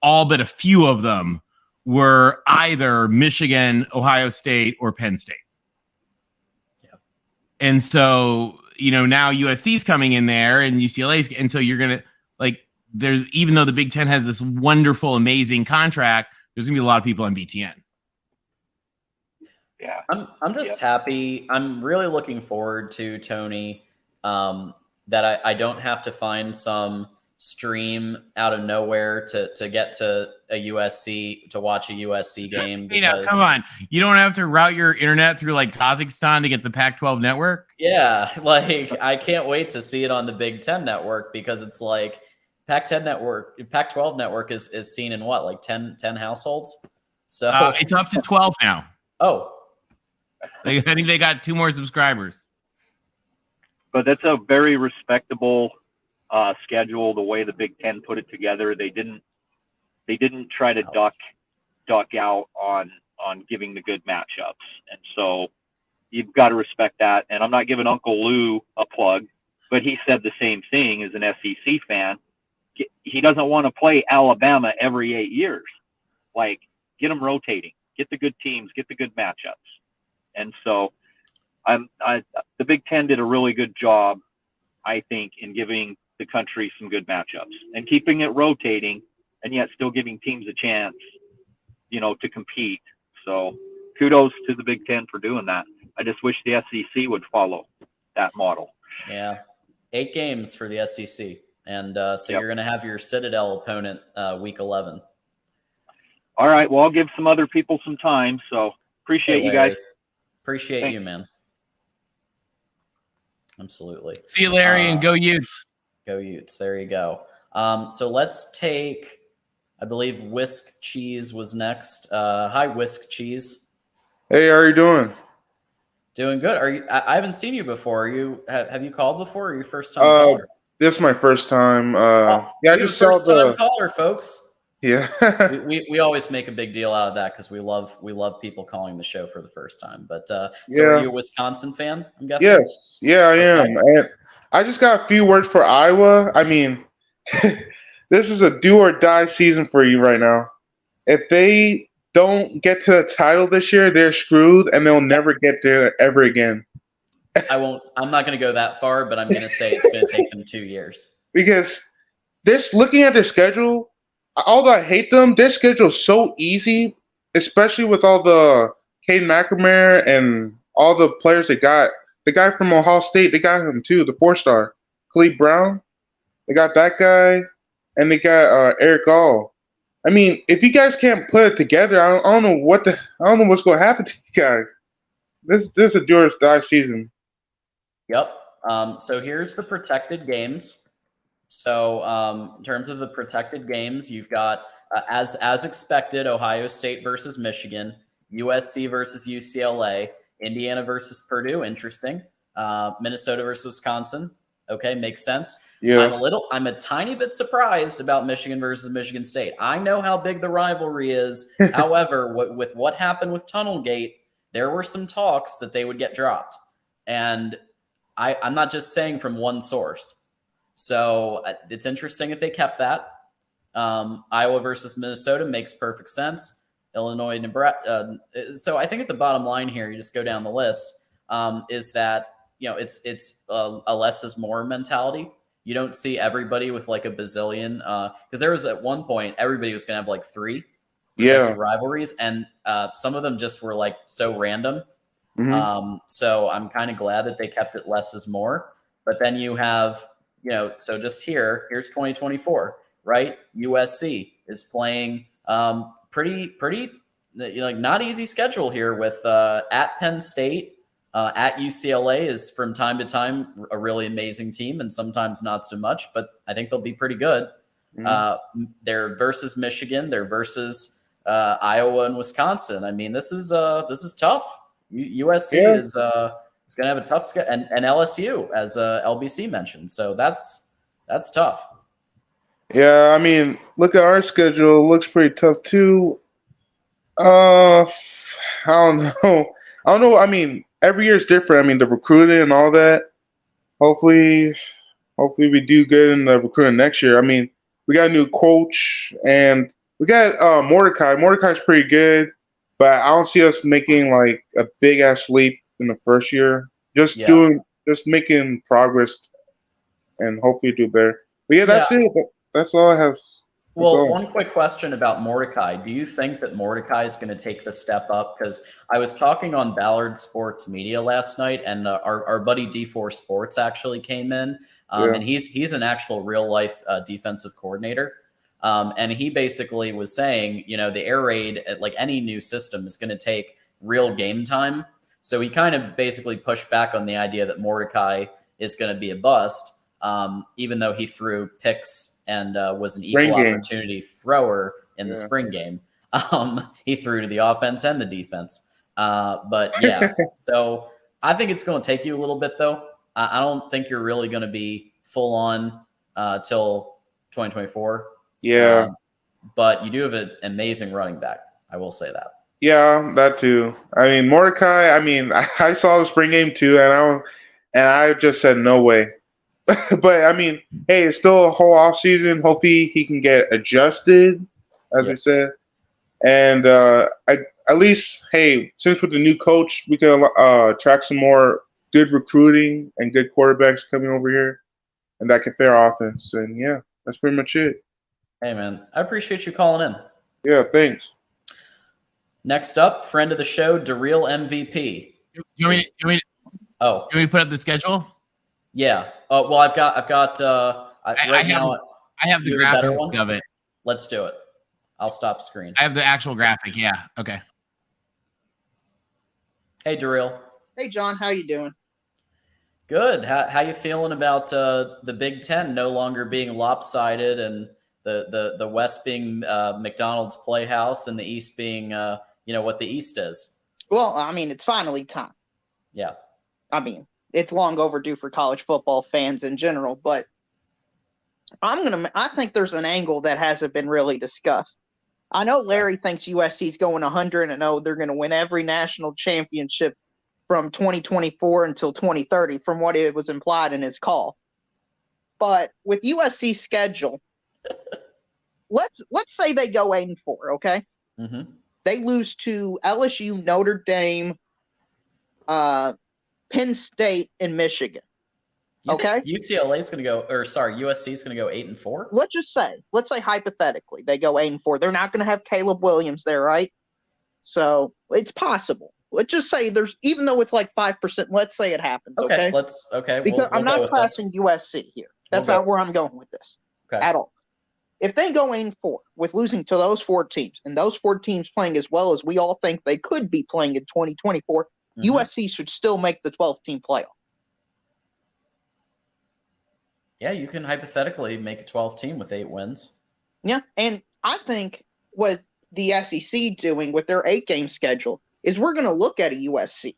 all but a few of them were either Michigan, Ohio State, or Penn State. Yeah. And so, now USC's coming in there and UCLA's, and so you're going to even though the Big Ten has this wonderful, amazing contract, there's gonna be a lot of people on BTN. Yeah. I'm just happy. I'm really looking forward to, Tony, that I don't have to find some stream out of nowhere to get to a USC to watch a USC game. Come on. You don't have to route your internet through like Kazakhstan to get the Pac-12 network. Yeah, I can't wait to see it on the Big Ten network because it's like Pac-12 network is seen in what, like 10 households? So it's up to 12 now. Oh. I think they got 2 more subscribers. But that's a very respectable schedule. The way the Big Ten put it together, they didn't try to duck out on giving the good matchups, and so you've got to respect that. And I'm not giving Uncle Lou a plug, but he said the same thing as an SEC fan. He doesn't want to play Alabama every 8 years. Like, get them rotating, get the good teams, get the good matchups. And so the Big Ten did a really good job, I think, in giving the country some good matchups and keeping it rotating, and yet still giving teams a chance, to compete. So kudos to the Big Ten for doing that. I just wish the SEC would follow that model. Yeah. 8 games for the SEC. And so Yep. you're going to have your Citadel opponent week 11. All right. Well, I'll give some other people some time. So appreciate you guys. Appreciate Thanks. you, man. Absolutely. See you, Larry, and go Utes. Go Utes. There you go. So let's take, I believe Whisk Cheese was next. Hi, Whisk Cheese. Hey, how are you doing? Doing good. Are you? I haven't seen you before. Have you called before? Or are you first time caller? This is my first time. Yeah, I just saw first time caller, folks. Yeah. we always make a big deal out of that because we love people calling the show for the first time. But so Yeah. are you a Wisconsin fan? I'm guessing. Yes. Yeah, I am. And I just got a few words for Iowa. I mean, this is a do or die season for you right now. If they don't get to the title this year, they're screwed, and they'll never get there ever again. I'm not going to go that far, but I'm going to say it's going to take them 2 years. Because this, looking at their schedule, although I hate them, their schedule is so easy, especially with all the Cade McNamara and all the players they got. The guy from Ohio State, they got him too, the 4-star, Khalid Brown. They got that guy, and they got Eric Gall. I mean, if you guys can't put it together, I don't know what's going to happen to you guys. This is a do or die season. Yep. So here's the protected games. So in terms of the protected games, you've got, as expected, Ohio State versus Michigan, USC versus UCLA, Indiana versus Purdue, interesting. Minnesota versus Wisconsin. Okay, makes sense. Yeah. I'm a tiny bit surprised about Michigan versus Michigan State. I know how big the rivalry is. However, with what happened with Tunnelgate, there were some talks that they would get dropped. And I'm not just saying from one source. So it's interesting if they kept that. Iowa versus Minnesota makes perfect sense. Illinois, Nebraska. So I think at the bottom line here, you just go down the list, is that, it's a less is more mentality. You don't see everybody with like a bazillion, because there was at one point, everybody was going to have like 3 rivalries, and some of them just were like so random. Mm-hmm. So I'm kind of glad that they kept it less is more. But then you have, so just here's 2024, right? USC is playing pretty like not easy schedule here with at Penn State, at UCLA is from time to time a really amazing team and sometimes not so much, but I think they'll be pretty good. Mm-hmm. They're versus Michigan, they're versus Iowa and Wisconsin. I mean, this is tough. USC is going to have a tough schedule, and LSU, as LBC mentioned. So that's tough. Yeah, I mean, look at our schedule. It looks pretty tough too. I don't know. I mean, every year is different. I mean, the recruiting and all that. Hopefully we do good in the recruiting next year. I mean, we got a new coach, and we got Mordecai. Mordecai's pretty good, but I don't see us making like a big ass leap in the first year. Just making progress, and hopefully do better. But that's it. That's all I have. Well, one quick question about Mordecai. Do you think that Mordecai is going to take the step up? Because I was talking on Ballard Sports Media last night, and our buddy D4 Sports actually came in, and he's an actual real life defensive coordinator. And he basically was saying, the air raid, like any new system, is going to take real game time. So he kind of basically pushed back on the idea that Mordecai is going to be a bust, even though he threw picks and was an equal opportunity thrower in the spring game. He threw to the offense and the defense. But yeah, so I think it's going to take you a little bit, though. I don't think you're really going to be full on till 2024. Yeah. But you do have an amazing running back. I will say that. Yeah, that too. I mean, Mordecai. I mean, I saw the spring game too, and I just said no way. But I mean, hey, it's still a whole off season. Hopefully, he can get adjusted, as we said, and at least, hey, since with the new coach, we can track some more good recruiting and good quarterbacks coming over here, and that can fit our offense. And yeah, that's pretty much it. Hey, man, I appreciate you calling in. Yeah, thanks. Next up, friend of the show, DeReal MVP. You want me to put up the schedule? Yeah. Oh, well, I've got. I have the graphic of it. Let's do it. I'll stop screen. I have the actual graphic. Yeah. Okay. Hey, DeReal. Hey, John. How you doing? Good. How you feeling about the Big Ten no longer being lopsided and the West being McDonald's Playhouse and the East being what the East is? Well, I mean, it's finally time. Yeah. I mean, it's long overdue for college football fans in general, but I think there's an angle that hasn't been really discussed. I know Larry thinks USC's going 100-0. They're going to win every national championship from 2024 until 2030, from what it was implied in his call. But with USC's schedule, let's say they go 8-4, okay? Mm-hmm. They lose to LSU, Notre Dame, Penn State, and Michigan. Okay, UCLA is going to go, USC is going to go 8-4. Let's say hypothetically they go 8-4. They're not going to have Caleb Williams there, right? So it's possible. Let's just say even though it's like 5%. Let's say it happens. Okay. Because I'm not classing USC here. That's not where I'm going with this at all. If they go 8-4 with losing to those 4 teams, and those 4 teams playing as well as we all think they could be playing in 2024, USC should still make the 12-team playoff. Yeah, you can hypothetically make a 12-team with 8 wins. Yeah, and I think what the SEC doing with their 8-game schedule is we're going to look at a USC.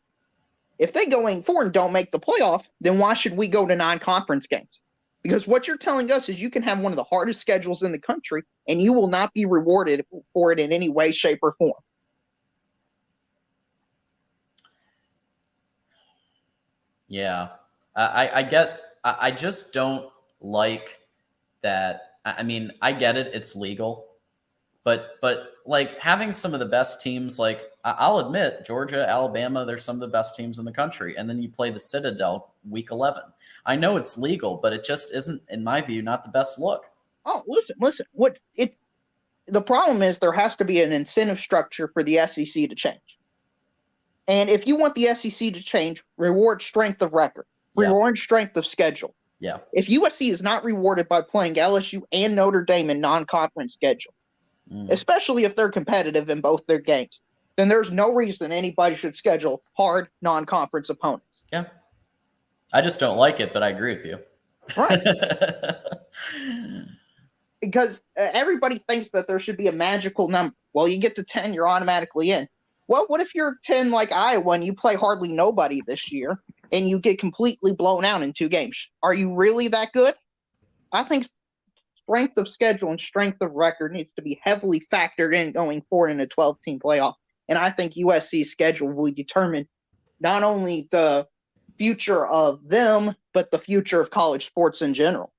If they go 8-4 and don't make the playoff, then why should we go to non-conference games? Because what you're telling us is you can have one of the hardest schedules in the country, and you will not be rewarded for it in any way, shape, or form. Yeah, I just don't like that. I mean, I get it; it's legal, but like having some of the best teams, like I'll admit, Georgia, Alabama, they're some of the best teams in the country, and then you play the Citadel week 11. I know it's legal, but it just isn't, in my view, not the best look. Oh, listen. The problem is there has to be an incentive structure for the SEC to change. And if you want the SEC to change, reward strength of record, reward strength of schedule. Yeah. If USC is not rewarded by playing LSU and Notre Dame in non-conference schedule, especially if they're competitive in both their games, then there's no reason anybody should schedule hard non-conference opponents. Yeah. I just don't like it, but I agree with you. Right. Because everybody thinks that there should be a magical number. Well, you get to 10, you're automatically in. Well, what if you're 10 like Iowa and you play hardly nobody this year and you get completely blown out in 2 games? Are you really that good? I think strength of schedule and strength of record needs to be heavily factored in going forward in a 12-team playoff. And I think USC's schedule will determine not only the future of them, but the future of college sports in general.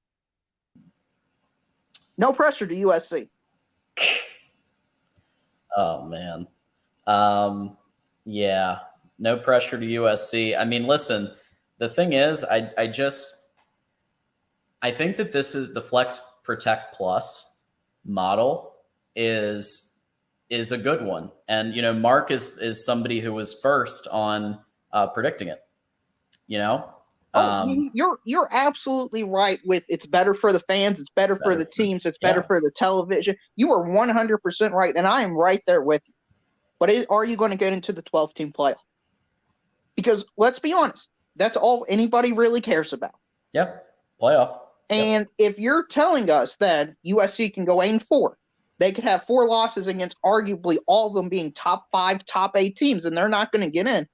No pressure to USC. Oh, man. Yeah, no pressure to USC. I mean, listen, the thing is, I think that this is the Flex Protect Plus model is a good one. And, Mark is somebody who was first on predicting it, You're absolutely right with it's better for the fans, it's better for the teams, it's better for the television. You are 100% right, and I am right there with you. But are you going to get into the 12-team playoff? Because let's be honest, that's all anybody really cares about. Yep, playoff. And if you're telling us that USC can go 8-4, they could have 4 losses against arguably all of them being top 5, top 8 teams, and they're not going to get in,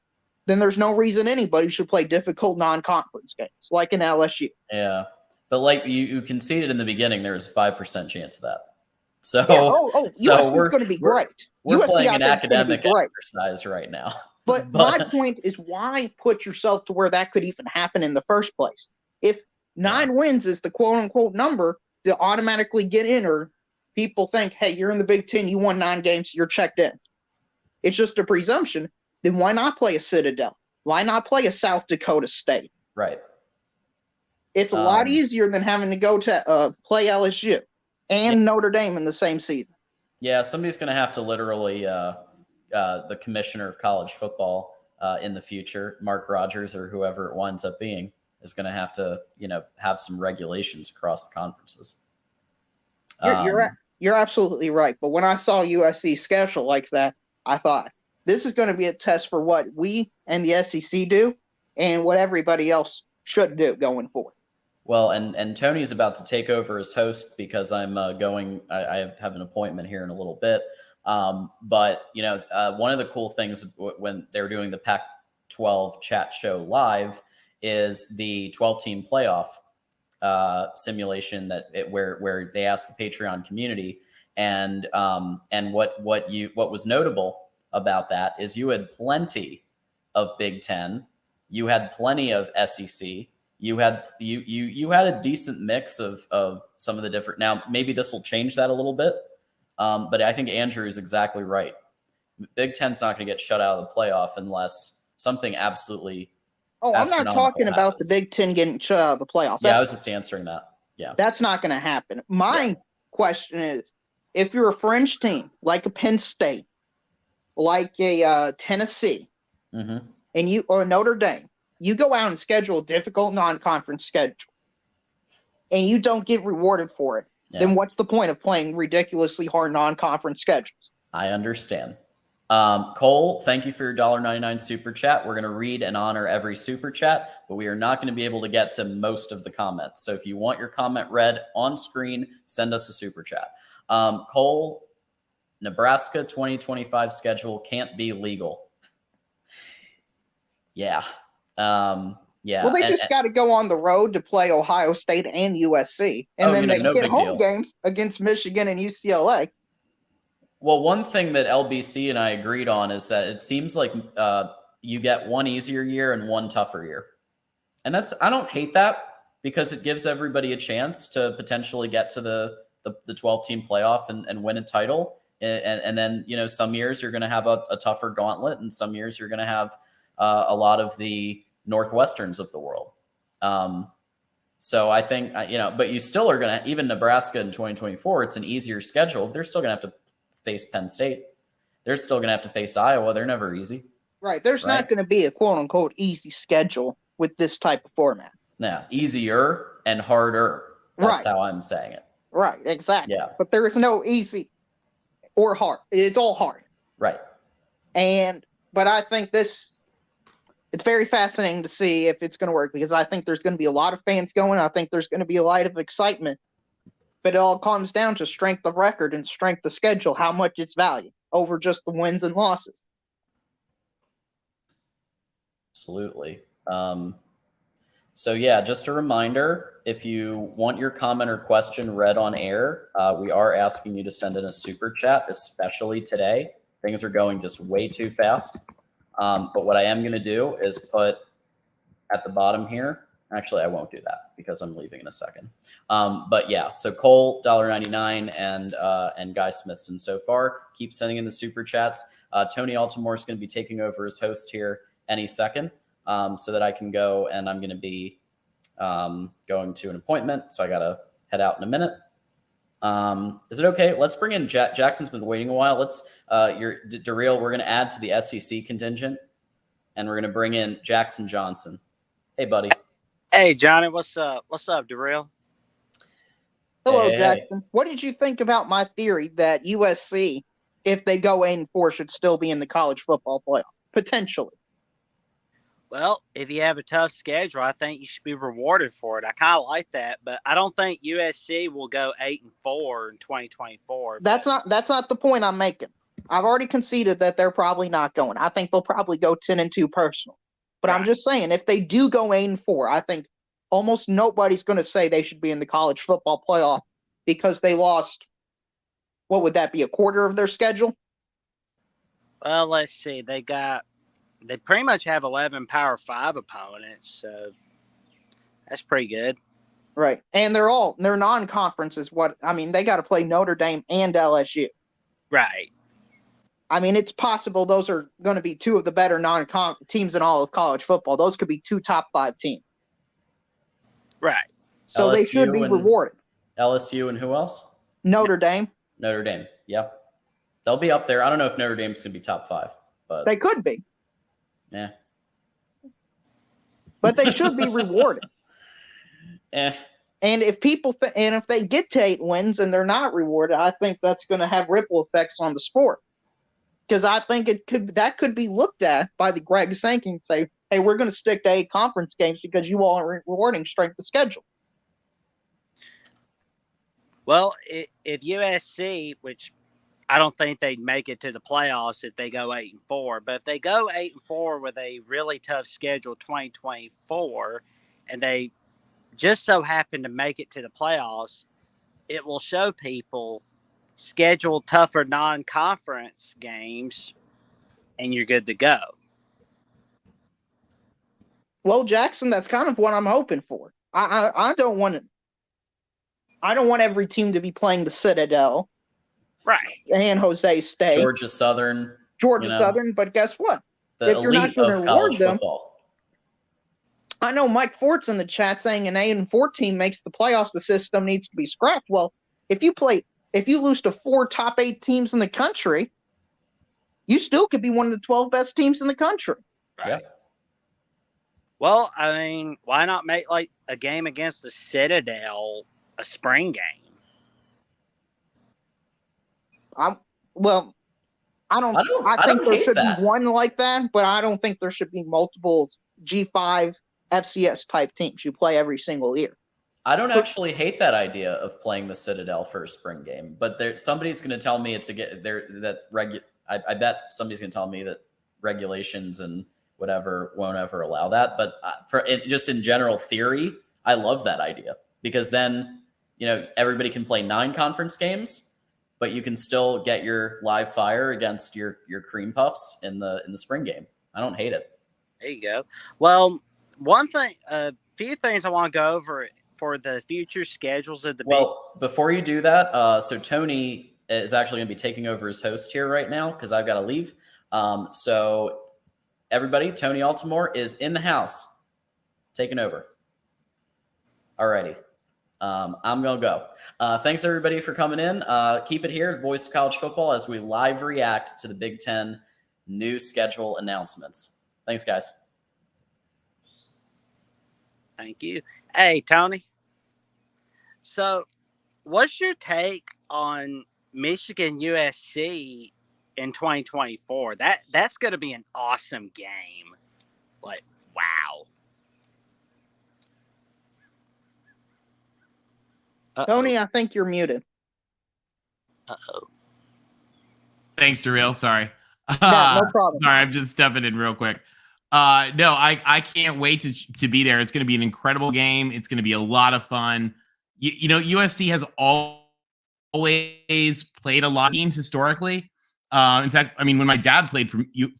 then there's no reason anybody should play difficult non-conference games like in LSU. Yeah, but like you conceded in the beginning, there was a 5% chance of that. So, USC is going to be great. We're USC, playing I an think, is gonna be academic great. exercise right now. But my point is, why put yourself to where that could even happen in the first place? If 9 wins is the quote-unquote number to automatically get in, or people think, hey, you're in the Big Ten, you won 9 games, you're checked in. It's just a presumption. Then why not play a Citadel? Why not play a South Dakota State? Right. It's a lot easier than having to go to play LSU and Notre Dame in the same season. Yeah, somebody's going to have to literally the commissioner of college football in the future, Mark Rogers or whoever it winds up being, is going to have to, have some regulations across the conferences. You're absolutely right. But when I saw USC's schedule like that, I thought this is going to be a test for what we and the SEC do and what everybody else should do going forward. Well, and Tony's about to take over as host because I'm going. I have an appointment here in a little bit. But one of the cool things when they're doing the Pac-12 chat show live is the 12-team playoff simulation where they asked the Patreon community, and what was notable about that is you had plenty of Big Ten, you had plenty of SEC. You had a decent mix of some of the different. Now maybe this will change that a little bit, but I think Andrew is exactly right. Big Ten's not going to get shut out of the playoff unless something absolutely. Oh, I'm not talking about the Big Ten getting shut out of the playoffs. Yeah, I was just answering that. Yeah, that's not going to happen. My question is, if you're a fringe team like a Penn State, like a Tennessee, and or Notre Dame. You go out and schedule a difficult non-conference schedule, and you don't get rewarded for it, then what's the point of playing ridiculously hard non-conference schedules? I understand. Cole, thank you for your $1.99 super chat. We're going to read and honor every super chat, but we are not going to be able to get to most of the comments. So if you want your comment read on screen, send us a super chat. Cole, Nebraska 2025 schedule can't be legal. Yeah. Well, they just got to go on the road to play Ohio State and USC, and then they get home games against Michigan and UCLA. Well, one thing that LBC and I agreed on is that it seems like you get one easier year and one tougher year, and I don't hate that because it gives everybody a chance to potentially get to the 12-team playoff and win a title, and then some years you're going to have a tougher gauntlet, and some years you're going to have a lot of the Northwesterns of the world. So I think, but you still are going to, even Nebraska in 2024, it's an easier schedule. They're still going to have to face Penn State. They're still going to have to face Iowa. They're never easy. Right. There's not going to be a quote unquote easy schedule with this type of format. Yeah. Easier and harder. That's how I'm saying it. Right. Exactly. Yeah. But there is no easy or hard. It's all hard. Right. But I think it's very fascinating to see if it's going to work, because I think there's going to be a lot of fans going. I think there's going to be a lot of excitement, but it all comes down to strength of record and strength of schedule, how much it's valued over just the wins and losses. Absolutely. So yeah, just a reminder, if you want your comment or question read on air, we are asking you to send in a super chat, especially today. Things are going just way too fast. But what I am going to do is put at the bottom here. Actually, I won't do that because I'm leaving in a second. But yeah, so Cole, $1.99, and Guy Smithson so far. Keep sending in the super chats. Tony Altimore is going to be taking over as host here any second, so that I can go, and I'm going to be going to an appointment, so I got to head out in a minute. Is it okay? Let's bring in Jackson's been waiting a while. Let's Darrell, we're going to add to the SEC contingent, and we're going to bring in Jackson Johnson. Hey, buddy. Hey, Johnny. What's up? What's up, Darrell? Hello, Jackson. What did you think about my theory that USC, if they go 8-4, should still be in the college football playoff potentially? Well, if you have a tough schedule, I think you should be rewarded for it. I kind of like that, but I don't think USC will go 8-4 in 2024. That's not the point I'm making. I've already conceded that they're probably not going. I think they'll probably go 10-2 personal. But I'm just saying, if they do go 8-4, I think almost nobody's going to say they should be in the college football playoff because they lost what would that be, a quarter of their schedule? Well, let's see. They pretty much have 11 Power 5 opponents, so that's pretty good. Right. And they're non-conference is what, I mean, they got to play Notre Dame and LSU. Right. I mean, it's possible those are going to be two of the better non-con teams in all of college football. Those could be 2 top 5 teams. Right. So they should be rewarded. LSU and who else? Notre Dame. Notre Dame. Yep. They'll be up there. I don't know if Notre Dame's going to be top 5, but they could be. Yeah. But they should be rewarded. And if people and if they get to 8 wins and they're not rewarded, I think that's going to have ripple effects on the sport. Because I think that could be looked at by the Greg Sankey and say, hey, we're going to stick to 8 conference games because you all are rewarding strength of schedule. Well, if USC, which I don't think they'd make it to the playoffs if they go 8-4, but if they go 8-4 with a really tough schedule 2024, and they just so happen to make it to the playoffs, it will show people schedule tougher non-conference games, and you're good to go. Well, Jackson, that's kind of what I'm hoping for. I don't want every team to be playing the Citadel, right? San Jose State, Georgia Southern, Southern. But guess what? If you're not going to reward them, I know Mike Fort's in the chat saying an 8-4 team makes the playoffs. The system needs to be scrapped. Well, if you lose to 4 top 8 teams in the country, you still could be one of the 12 best teams in the country. Right. Yeah. Well, I mean, why not make like a game against the Citadel a spring game? I think there should be one like that, but I don't think there should be multiple G5 FCS type teams you play every single year. I don't actually hate that idea of playing the Citadel for a spring game, but somebody's going to tell me I bet somebody's going to tell me that regulations and whatever won't ever allow that. But just in general theory, I love that idea because then everybody can play 9 conference games, but you can still get your live fire against your cream puffs in the spring game. I don't hate it. There you go. Well, a few things I want to go over for the future schedules of the before you do that, so Tony is actually going to be taking over as host here right now because I've got to leave. So everybody, Tony Altimore is in the house, taking over. Alrighty. I'm going to go. Thanks everybody for coming in. Keep it here, Voice of College Football, as we live react to the Big Ten new schedule announcements. Thanks, guys. Thank you. Hey, Tony. So, what's your take on Michigan USC in 2024? That's going to be an awesome game. Like, wow. Tony, I think you're muted. Thanks, Surreal. Sorry. No problem. Sorry, I'm just stepping in real quick. No, I can't wait to be there. It's going to be an incredible game. It's going to be a lot of fun. USC has always played a lot of teams historically. In fact, I mean, when my dad played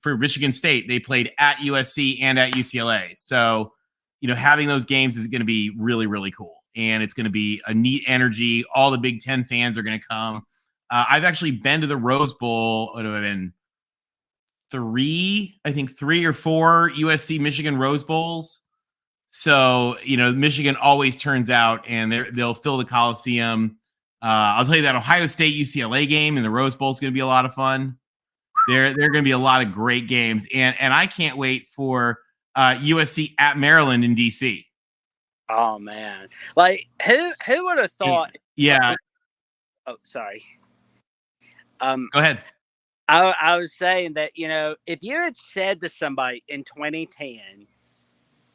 for Michigan State, they played at USC and at UCLA. So, having those games is going to be really, really cool. And it's going to be a neat energy. All the Big Ten fans are going to come. I've actually been to the Rose Bowl. What have I been? 3 or 4 USC Michigan Rose Bowls. So, Michigan always turns out and they'll fill the Coliseum. I'll tell you that Ohio State UCLA game in the Rose Bowl is going to be a lot of fun. There are going to be a lot of great games. And I can't wait for USC at Maryland in DC. Oh man. Like who would have thought Yeah. Oh, sorry. Go ahead. I was saying that, if you had said to somebody in 2010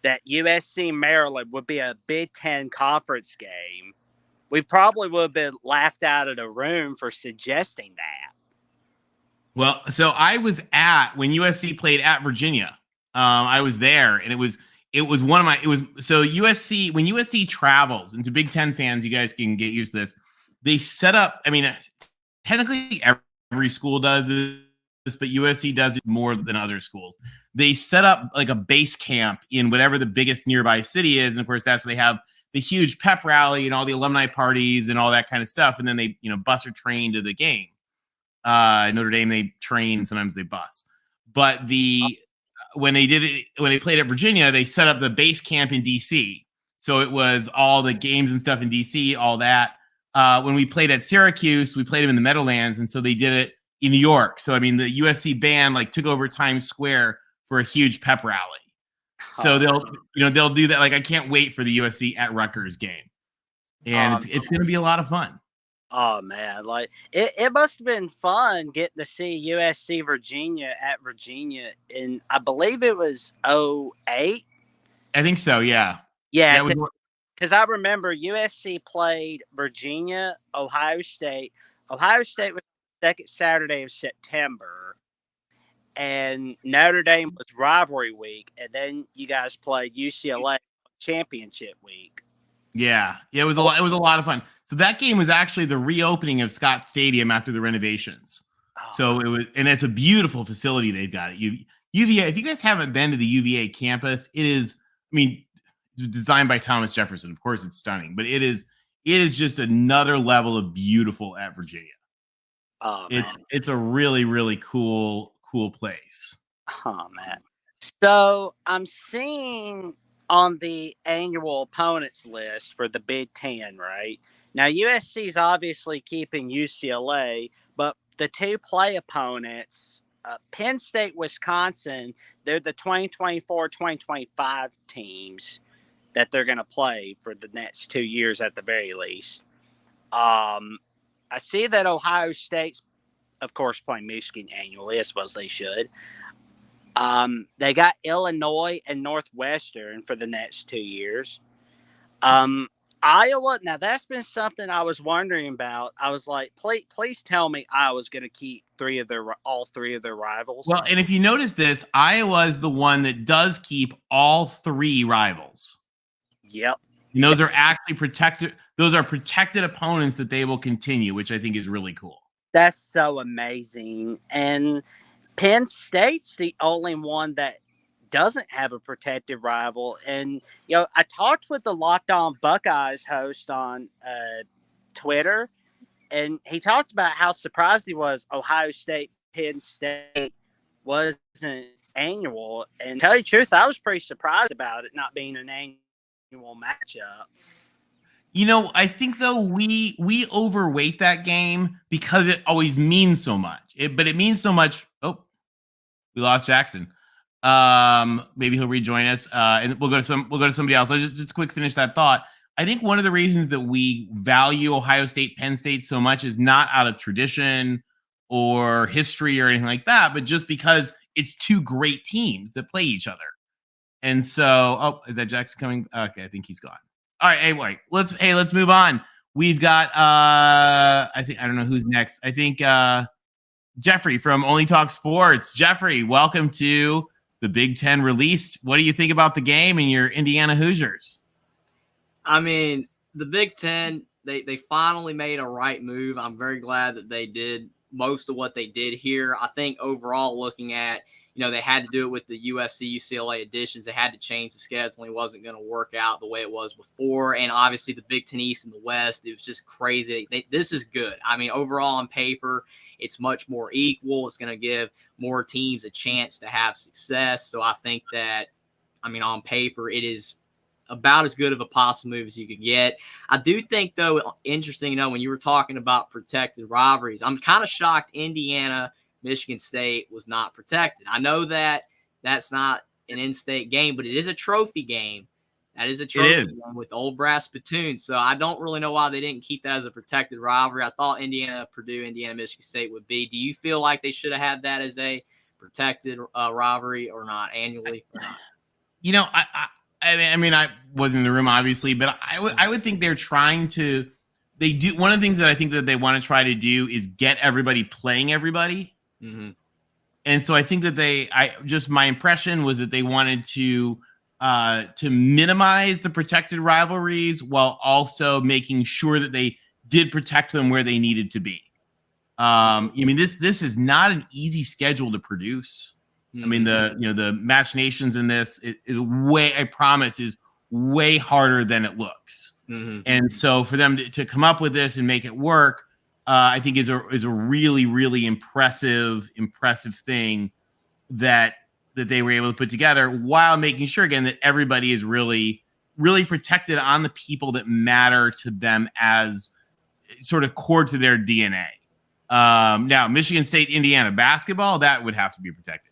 that USC Maryland would be a Big Ten conference game, we probably would have been laughed out of the room for suggesting that. Well, so I was when USC played at Virginia. I was there, and it was so USC, when USC travels, and to Big Ten fans, you guys can get used to this. They set up, technically every school does this, but USC does it more than other schools. They set up like a base camp in whatever the biggest nearby city is. And of course, that's where they have the huge pep rally and all the alumni parties and all that kind of stuff. And then they, bus or train to the game. Notre Dame, they train, sometimes they bus. But when they played at Virginia, they set up the base camp in DC. So it was all the games and stuff in DC, all that. When we played at Syracuse, we played them in the Meadowlands, and so they did it in New York. So I mean, the USC band took over Times Square for a huge pep rally. So they'll do that. I can't wait for the USC at Rutgers game, and it's going to be a lot of fun. Oh man, it must have been fun getting to see USC Virginia at Virginia in, I believe it was 2008. I think so. Yeah. Yeah. Because I remember USC played Virginia, Ohio State. Ohio State was the second Saturday of September, and Notre Dame was rivalry week, and then you guys played UCLA championship week. Yeah, it was a lot. It was a lot of fun. So that game was actually the reopening of Scott Stadium after the renovations. So it was, and it's a beautiful facility they've got at UVA. If you guys haven't been to the UVA campus, it is. I mean, designed by Thomas Jefferson. Of course, it's stunning, but it is just another level of beautiful at Virginia. Oh, it's a really, really cool place. Oh man. So I'm seeing on the annual opponents list for the Big Ten, right? Now USC is obviously keeping UCLA, but the two play opponents, Penn State, Wisconsin, they're the 2024-2025 teams that they're going to play for the next 2 years at the very least. I see that Ohio State's, of course, playing Michigan annually. I suppose they should. They got Illinois and Northwestern for the next 2 years. Iowa, now that's been something I was wondering about. I was like, please tell me Iowa's going to keep all three of their rivals. Well, and if you notice this, Iowa is the one that does keep all three rivals. Yep. And those are actually protected. Those are protected opponents that they will continue, which I think is really cool. That's so amazing. And Penn State's the only one that doesn't have a protected rival. And, I talked with the Locked On Buckeyes host on Twitter, and he talked about how surprised he was Ohio State, Penn State wasn't annual. And to tell you the truth, I was pretty surprised about it not being an annual matchup. I think though we overweight that game because it always means so much. But it means so much. Oh, we lost Jackson. Maybe he'll rejoin us. And we'll go to somebody else. Let's just quick finish that thought. I think one of the reasons that we value Ohio State, Penn State so much is not out of tradition or history or anything like that, but just because it's two great teams that play each other. And so, is that Jackson coming? Okay, I think he's gone. All right, anyway, let's move on. We've got I don't know who's next. I think Jeffrey from Only Talk Sports. Jeffrey, welcome to the Big Ten release. What do you think about the game and your Indiana Hoosiers? I mean, the Big Ten, they finally made a right move. I'm very glad that they did most of what they did here. I think overall, looking at, they had to do it with the USC, UCLA additions. They had to change the scheduling. It wasn't going to work out the way it was before. And obviously the Big Ten East and the West, it was just crazy. This is good. I mean, overall on paper, it's much more equal. It's going to give more teams a chance to have success. So I think that, on paper, it is about as good of a possible move as you could get. I do think, though, interesting, when you were talking about protected rivalries, I'm kind of shocked Indiana Michigan State was not protected. I know that that's not an in-state game, but it is a trophy game. That is a trophy game with old brass spittoons. So I don't really know why they didn't keep that as a protected rivalry. I thought Indiana, Purdue, Indiana, Michigan State would be. Do you feel like they should have had that as a protected rivalry or not annually? Or not? I wasn't in the room obviously, but I would think they're trying to. They do one of the things that I think that they want to try to do is get everybody playing everybody. Mm-hmm. And so I think that my impression was that they wanted to minimize the protected rivalries while also making sure that they did protect them where they needed to be. I mean, this is not an easy schedule to produce. I mean, the machinations in this is way, I promise, is way harder than it looks. And so for them to come up with this and make it work, I think is a really, really impressive thing that they were able to put together, while making sure again that everybody is really, really protected on the people that matter to them as sort of core to their DNA. Now, Michigan State, Indiana basketball, that would have to be protected.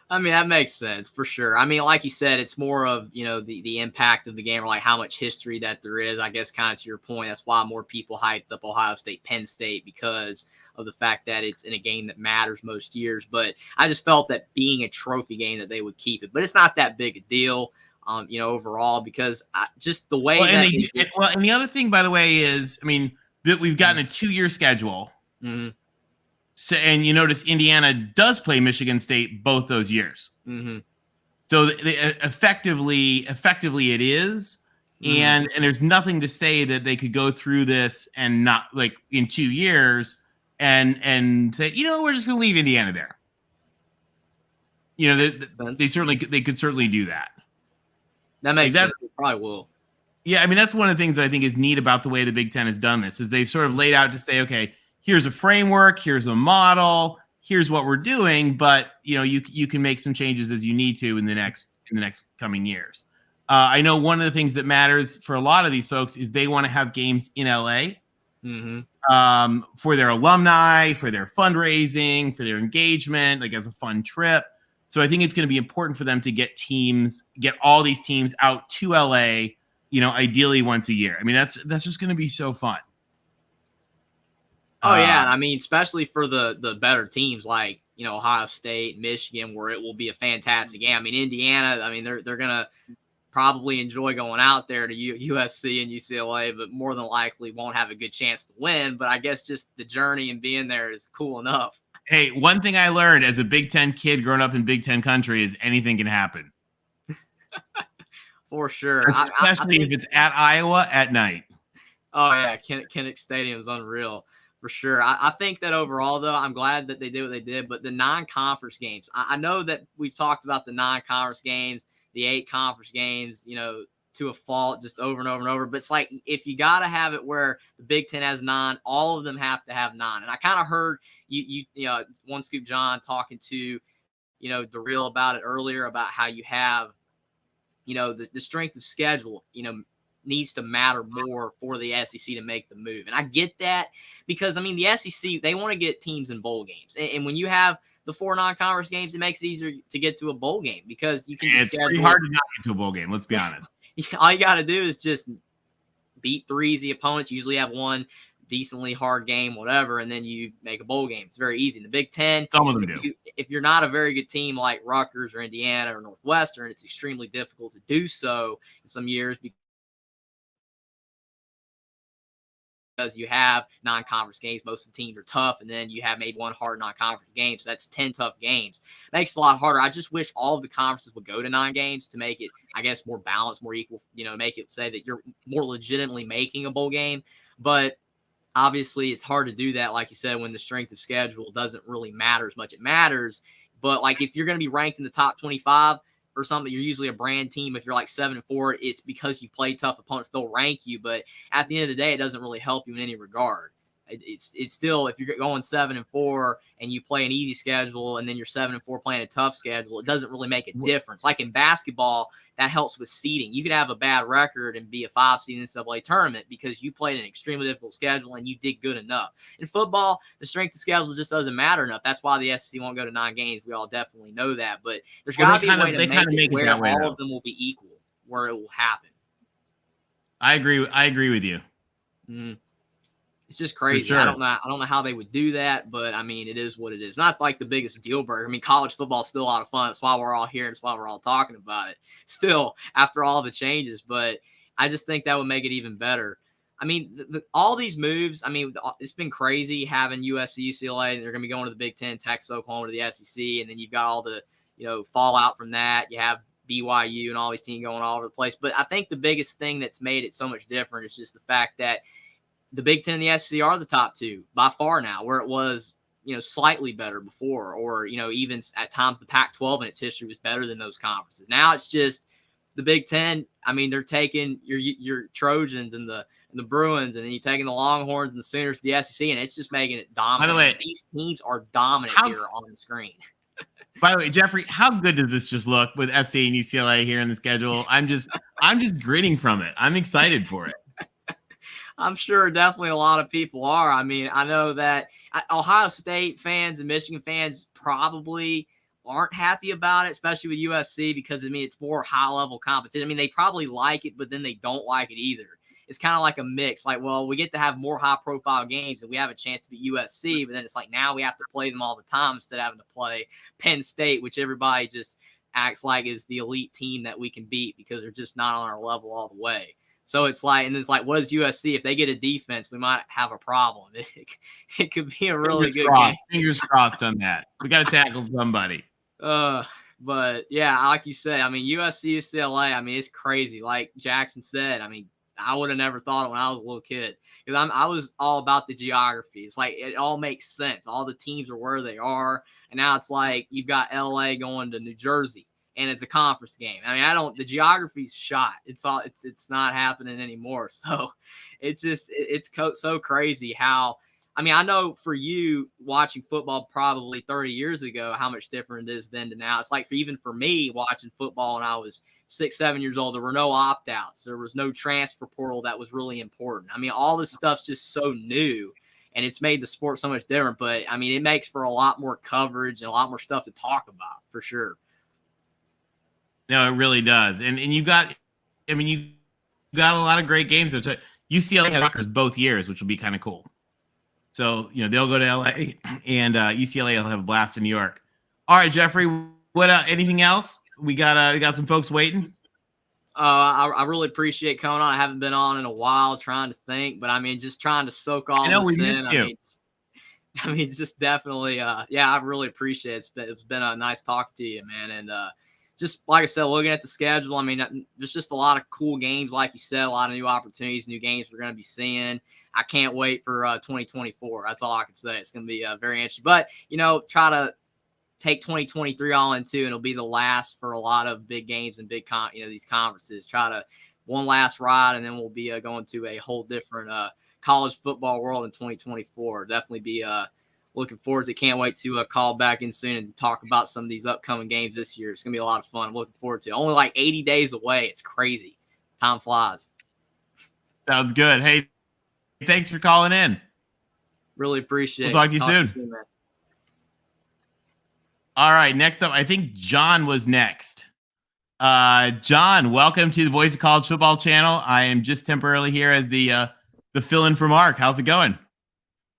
I mean, that makes sense for sure. I mean, like you said, it's more of, the impact of the game, or like how much history that there is. I guess kind of to your point, that's why more people hyped up Ohio State, Penn State, because of the fact that it's in a game that matters most years. But I just felt that being a trophy game that they would keep it. But it's not that big a deal, overall, because just the way and the other thing, by the way, is, I mean, that we've gotten a 2-year schedule. So, and you notice Indiana does play Michigan State both those years. So effectively it is, and there's nothing to say that they could go through this and not, like, in 2 years and say, we're just going to leave Indiana there. They could certainly do that. That makes sense. They probably will. Yeah, I mean, that's one of the things that I think is neat about the way the Big Ten has done this, is they've sort of laid out to say, okay, here's a framework, here's a model, here's what we're doing, but you can make some changes as you need to in the next coming years. I know one of the things that matters for a lot of these folks is they want to have games in LA for their alumni, for their fundraising, for their engagement, like as a fun trip. So I think it's going to be important for them to get all these teams out to LA, ideally once a year. I mean, that's just going to be so fun. Oh yeah, I mean, especially for the better teams like Ohio State, Michigan, where it will be a fantastic game. I mean, Indiana, I mean, they're gonna probably enjoy going out there to USC and UCLA, but more than likely won't have a good chance to win. But I guess just the journey and being there is cool enough. Hey, one thing I learned as a Big Ten kid growing up in Big Ten country is anything can happen. For sure, especially if it's at Iowa at night. Oh yeah, Kinnick Stadium is unreal. For sure. I think that overall, though, I'm glad that they did what they did. But the non-conference games, I know that we've talked about the non-conference games, the 8 conference games, to a fault, just over and over and over. But it's like, if you got to have it where the Big Ten has 9, all of them have to have 9. And I kind of heard you One Scoop John talking to, DeReal about it earlier, about how you have, the strength of schedule, needs to matter more for the SEC to make the move. And I get that, because, I mean, the SEC, they want to get teams in bowl games. And when you have the 4 non-conference games, it makes it easier to get to a bowl game, because you can it's pretty hard to not get to a bowl game, let's be honest. All you got to do is just beat 3 easy opponents, usually have 1 decently hard game, whatever, and then you make a bowl game. It's very easy. In the Big Ten, some of them do. If you're not a very good team like Rutgers or Indiana or Northwestern, it's extremely difficult to do so in some years, because you have non-conference games. Most of the teams are tough, and then you have maybe 1 hard non-conference game, so that's 10 tough games. Makes it a lot harder. I just wish all of the conferences would go to 9 games to make it, I guess, more balanced, more equal, make it say that you're more legitimately making a bowl game. But obviously it's hard to do that, like you said, when the strength of schedule doesn't really matter as much. It matters, but like if you're going to be ranked in the top 25 or something, you're usually a brand team. If you're like 7-4, it's because you've played tough opponents. They'll rank you, but at the end of the day, it doesn't really help you in any regard. It's still, if you're going 7-4 and you play an easy schedule and then you're 7-4 playing a tough schedule, it doesn't really make a difference. Like in basketball, that helps with seeding. You could have a bad record and be a 5 seed in the NCAA tournament because you played an extremely difficult schedule and you did good enough. In football, the strength of schedule just doesn't matter enough. That's why the SEC won't go to 9 games. We all definitely know that. But there's got to be a way to make it where all of them will be equal, where it will happen. I agree with you. Mm-hmm. It's just crazy. Sure. I don't know how they would do that, but I mean, it is what it is. Not like the biggest deal breaker. I mean, college football is still a lot of fun. That's why we're all here. That's why we're all talking about it still after all the changes. But I just think that would make it even better. I mean, all these moves, I mean, it's been crazy having USC, UCLA, and they're going to be going to the Big Ten, Texas, Oklahoma, to the SEC. And then you've got all the, fallout from that. You have BYU and all these teams going all over the place. But I think the biggest thing that's made it so much different is just the fact that the Big Ten and the SEC are the top two by far now, where it was, slightly better before, or, even at times the Pac-12 in its history was better than those conferences. Now it's just the Big Ten. I mean, they're taking your Trojans and the Bruins, and then you're taking the Longhorns and the Sooners to the SEC, and it's just making it dominant. By the way, these teams are dominant here on the screen. By the way, Jeffrey, how good does this just look with SC and UCLA here in the schedule? I'm just grinning from it. I'm excited for it. I'm sure definitely a lot of people are. I mean, I know that Ohio State fans and Michigan fans probably aren't happy about it, especially with USC, because, it's more high-level competition. I mean, they probably like it, but then they don't like it either. It's kind of like a mix. Like, well, we get to have more high-profile games, and we have a chance to beat USC, but then it's like now we have to play them all the time instead of having to play Penn State, which everybody just acts like is the elite team that we can beat because they're just not on our level all the way. So it's like, what is USC? If they get a defense, we might have a problem. It could be a really good game. Fingers crossed on that. We got to tackle somebody. But yeah, like you said, USC, UCLA, it's crazy. Like Jackson said, I would have never thought it when I was a little kid, because I was all about the geography. It's like it all makes sense. All the teams are where they are, and now it's like you've got LA going to New Jersey, and it's a conference game. The geography's shot. It's not happening anymore. So it's so crazy how. I know for you watching football probably 30 years ago, how much different it is then to now. It's like even for me watching football when I was 6, 7 years old, there were no opt-outs. There was no transfer portal that was really important. All this stuff's just so new, and it's made the sport so much different. But, it makes for a lot more coverage and a lot more stuff to talk about, for sure. No, it really does. And you got a lot of great games. UCLA has Rutgers both years, which will be kind of cool. So, they'll go to LA, and UCLA will have a blast in New York. All right, Jeffrey, what anything else? We got some folks waiting. I really appreciate coming on. I haven't been on in a while, trying to think, but just trying to soak all this in. It's just definitely, I really appreciate it. It's been a nice talk to you, man. And just like I said, looking at the schedule, there's just a lot of cool games, like you said, a lot of new opportunities, new games we're going to be seeing. I can't wait for 2024. That's all I can say. It's going to be very interesting. But, try to take 2023 all into, and it'll be the last for a lot of big games and big, these conferences. Try to one last ride, and then we'll be going to a whole different college football world in 2024. Definitely be looking forward to it. Can't wait to call back in soon and talk about some of these upcoming games this year. It's going to be a lot of fun. I'm looking forward to it. Only like 80 days away. It's crazy. Time flies. Sounds good. Hey, thanks for calling in. Really appreciate it. We'll talk to you soon. Man. All right. Next up, I think John was next. John, welcome to the Voice of College Football channel. I am just temporarily here as the fill-in for Mark. How's it going?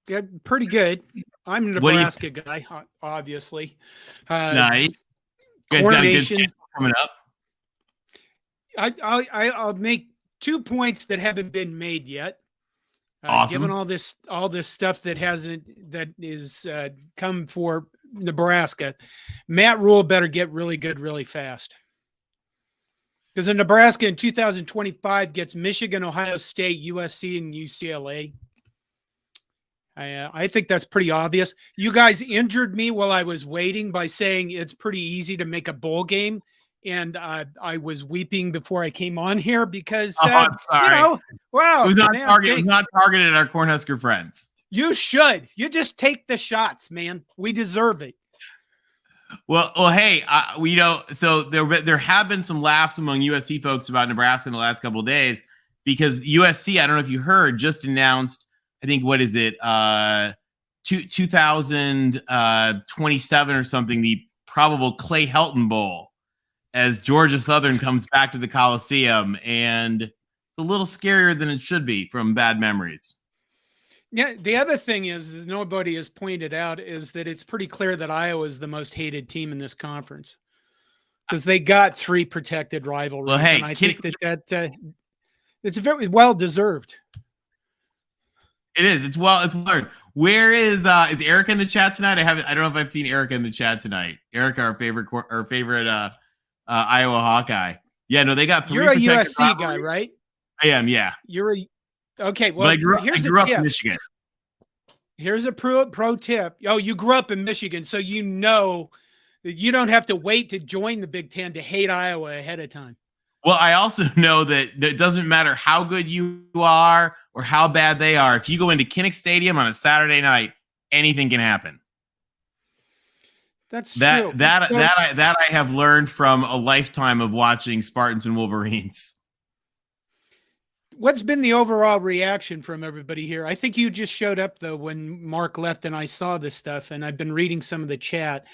Good, pretty good. I'm a Nebraska guy, obviously. Nice. You guys got a good schedule coming up. I'll make 2 points that haven't been made yet. Awesome. Given all this stuff that is come for Nebraska, Matt Rule better get really good really fast. Because in Nebraska in 2025 gets Michigan, Ohio State, USC, and UCLA. I think that's pretty obvious. You guys injured me while I was waiting by saying it's pretty easy to make a bowl game. And I was weeping before I came on here because, I'm sorry. wow. It was not targeted at our Cornhusker friends. You should. You just take the shots, man. We deserve it. Well, hey, so there have been some laughs among USC folks about Nebraska in the last couple of days because USC, I don't know if you heard, just announced, I think, what is it, 2027 or something, the probable Clay Helton Bowl as Georgia Southern comes back to the Coliseum, and it's a little scarier than it should be from bad memories. Yeah, the other thing is nobody has pointed out is that it's pretty clear that Iowa is the most hated team in this conference because they got 3 protected rivalries. Well, hey, and I think that it's very well deserved. It is. It's learned. Where is Erica in the chat tonight? I don't know if I've seen Erica in the chat tonight. Erica, our favorite Iowa Hawkeye. Yeah, no, they got 3. You're a USC guy, right? I am. Yeah. You're Okay, But well, I grew up tip. in Michigan. Here's a pro tip. Oh, you grew up in Michigan, so you know that you don't have to wait to join the Big Ten to hate Iowa ahead of time. Well, I also know that it doesn't matter how good you are or how bad they are. If you go into Kinnick Stadium on a Saturday night, anything can happen. That's That true. that I have learned from a lifetime of watching Spartans and Wolverines. What's been the overall reaction from everybody here? I think you just showed up though when Mark left and I saw this stuff, and I've been reading some of the chat.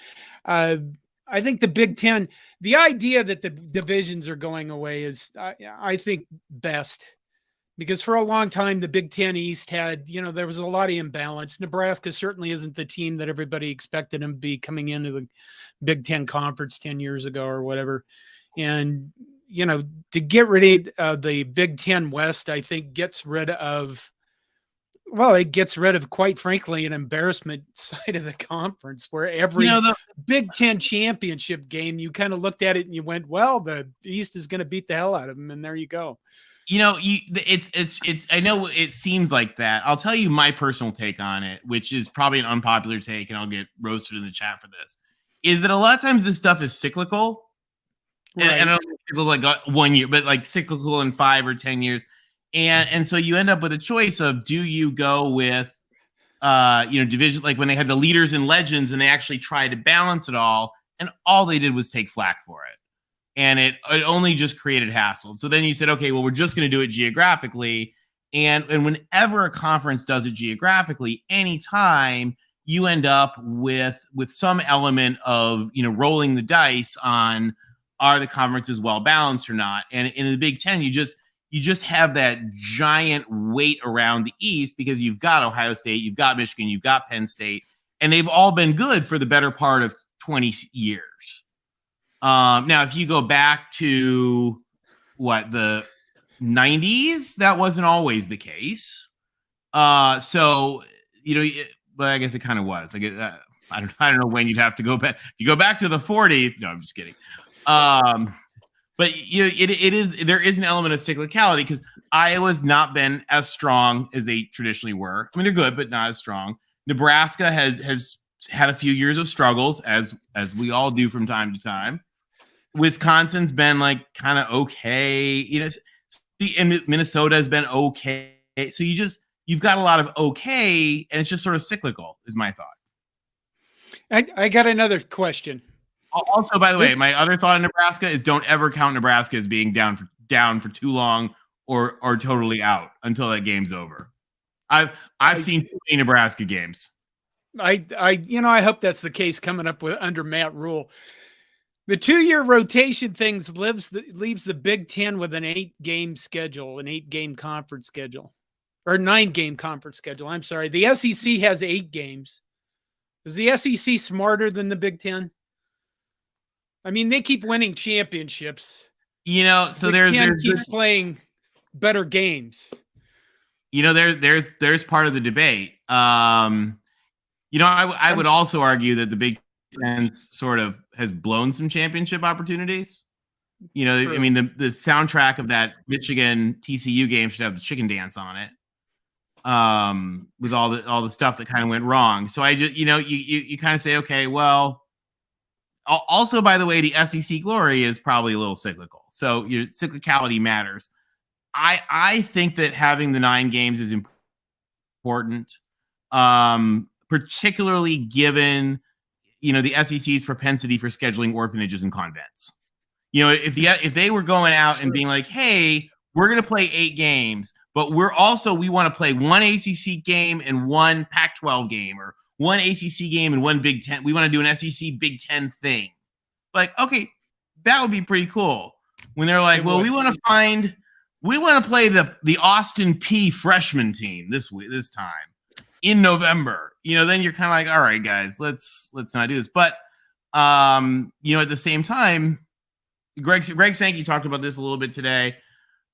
I think the Big Ten, the idea that the divisions are going away is, I think, best, because for a long time the Big Ten East had, there was a lot of imbalance. Nebraska certainly isn't the team that everybody expected them to be coming into the Big Ten Conference 10 years ago or whatever. And to get rid of the Big Ten West, I think gets rid of, quite frankly, an embarrassment side of the conference, where every Big Ten championship game, you kind of looked at it and you went, well, the East is going to beat the hell out of them. And there you go. It's I know it seems like that. I'll tell you my personal take on it, which is probably an unpopular take, and I'll get roasted in the chat for this, is that a lot of times this stuff is cyclical. Right. And I don't think cyclical like 1 year, but like cyclical in 5 or 10 years. And so you end up with a choice of, do you go with division, like when they had the leaders and legends and they actually tried to balance it all, and all they did was take flack for it. And it only just created hassle. So then you said, okay, well, we're just going to do it geographically. And whenever a conference does it geographically, anytime you end up with some element of, rolling the dice on, are the conferences well balanced or not? And in the Big Ten, you just have that giant weight around the East, because you've got Ohio State, you've got Michigan, you've got Penn State, and they've all been good for the better part of 20 years. Now, if you go back to the 90s, that wasn't always the case. But I guess it kind of was. Like, I don't know when you'd have to go back. If you go back to the 40s, no, I'm just kidding. But there is an element of cyclicality, because Iowa's not been as strong as they traditionally were. I mean, they're good, but not as strong. Nebraska has had a few years of struggles, as we all do from time to time. Wisconsin's been like kind of okay, and Minnesota has been okay. So you've got a lot of okay, and it's just sort of cyclical, is my thought. I got another question. Also, by the way, my other thought on Nebraska is, don't ever count Nebraska as being down for too long or totally out until that game's over. I've seen too many Nebraska games. I hope that's the case coming up under Matt Rule. The 2-year rotation things leaves the Big Ten with an 8-game schedule, an 8-game conference schedule, or 9-game conference schedule. I'm sorry. The SEC has 8 games. Is the SEC smarter than the Big Ten? I mean, they keep winning championships. So Big Ten keeps playing better games. There's part of the debate. I would also argue that the Big Ten sort of has blown some championship opportunities. True. I mean, the soundtrack of that Michigan TCU game should have the chicken dance on it, with all the stuff that kind of went wrong. So I just, you kind of say, okay, well. Also, by the way, the SEC glory is probably a little cyclical. So your cyclicality matters. I think that having the 9 games is important, particularly given, the SEC's propensity for scheduling orphanages and convents. If they were going out and being like, hey, we're going to play 8 games, but we want to play 1 ACC game and 1 Pac-12 game, or 1 ACC game and 1 Big Ten. We want to do an SEC Big Ten thing. Like, okay, that would be pretty cool. When they're like, well, we want to play the Austin P freshman team this time in November. Then you're kind of like, all right, guys, let's not do this. But at the same time, Greg Sankey talked about this a little bit today.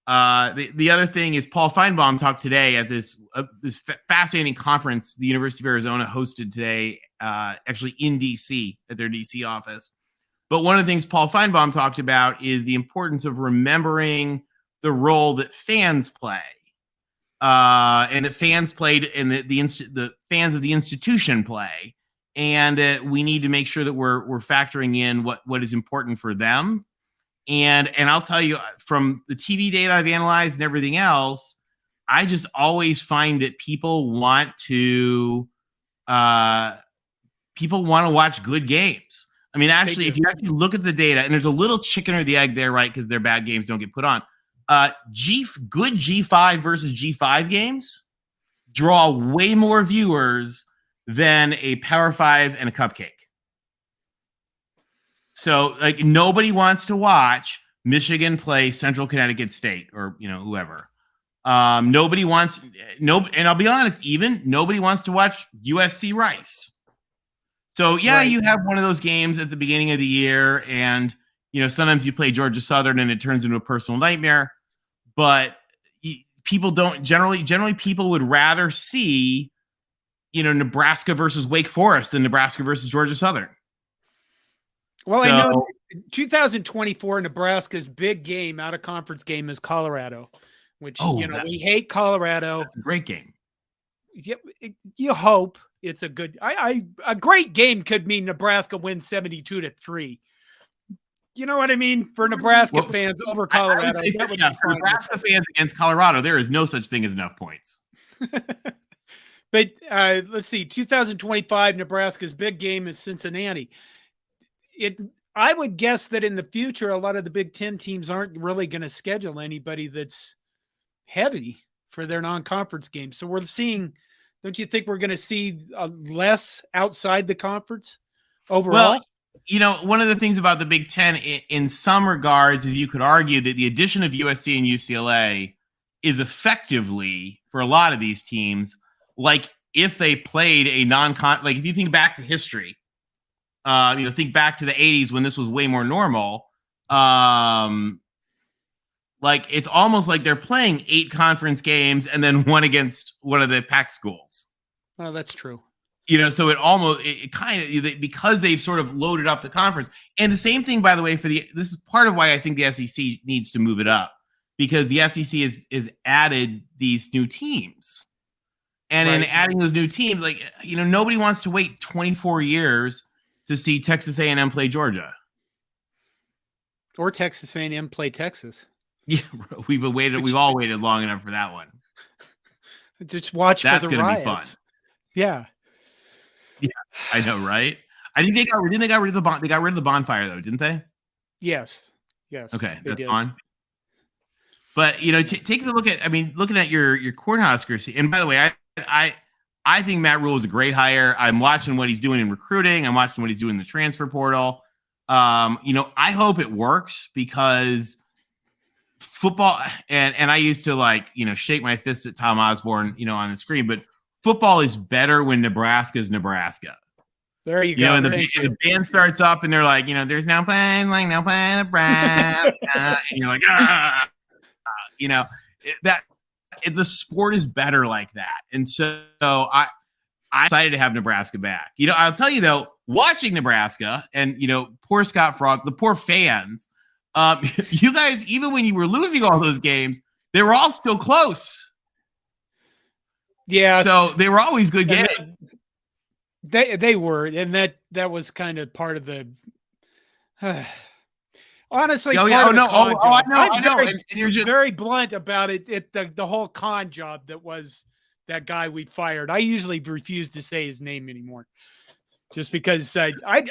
The other thing is, Paul Feinbaum talked today at this fascinating conference the University of Arizona hosted today, actually in DC, at their DC office. But one of the things Paul Feinbaum talked about is the importance of remembering the role that fans play. and the fans played, and the fans of the institution play, and we need to make sure that we're factoring in what is important for them. And I'll tell you, from the TV data I've analyzed and everything else, I just always find that people want to watch good games. I mean, actually, if you actually look at the data, and there's a little chicken or the egg there, right? Because their bad games don't get put on. Good G5 versus G5 games draw way more viewers than a Power 5 and a Cupcake. So, like, nobody wants to watch Michigan play Central Connecticut State or, whoever. Nobody wants and I'll be honest, even nobody wants to watch USC Rice. So yeah, right. You have one of those games at the beginning of the year, and sometimes you play Georgia Southern and it turns into a personal nightmare. But people don't generally people would rather see Nebraska versus Wake Forest than Nebraska versus Georgia Southern. Well, I know 2024 Nebraska's big game, out of conference game, is Colorado, which we hate Colorado. That's a great game. You hope it's a good. A great game could mean Nebraska wins 72-3. You know what I mean? For Nebraska fans over Colorado, for Nebraska fans against Colorado, there is no such thing as enough points. But let's see, 2025 Nebraska's big game is Cincinnati. I would guess that in the future, a lot of the Big Ten teams aren't really going to schedule anybody that's heavy for their non-conference games. So we're seeing, don't you think we're going to see less outside the conference overall? Well, one of the things about the Big Ten in some regards is you could argue that the addition of USC and UCLA is effectively, for a lot of these teams, like if they played a non-con, like if you think back to history, think back to the 80s when this was way more normal. Like it's almost like they're playing 8 conference games and then one against one of the Pac schools. Oh, that's true. So it kind of, because they've sort of loaded up the conference. And the same thing, by the way, this is part of why I think the SEC needs to move it up, because the SEC is added these new teams. And in adding those new teams, like, nobody wants to wait 24 years to see Texas A&M play Georgia. Or Texas A&M play Texas. Yeah, we've all waited long enough for that one. Just watch That's for the gonna riots. Be fun. Yeah. Yeah, I know, right? I think they got rid of the they got rid of the bonfire though, didn't they? Yes. Okay, that's fine. But taking a look at, looking at your Cornhuskers, and by the way, I think Matt Rule is a great hire. I'm watching what he's doing in recruiting. I'm watching what he's doing in the transfer portal. I hope it works, because football, and I used to shake my fist at Tom Osborne, on the screen, but football is better when Nebraska is Nebraska. There you go. And the band starts up and they're like, there's no playing Nebraska. And you're like, the sport is better like that. And so I'm excited to have Nebraska back. I'll tell you though, watching Nebraska and, poor Scott Frost, the poor fans, you guys, even when you were losing all those games, they were all still close. Yeah. So they were always good games. They were, and that was kind of part of the honestly. I know. And you're just very blunt about it. The whole con job that was that guy we fired. I usually refuse to say his name anymore, just because I've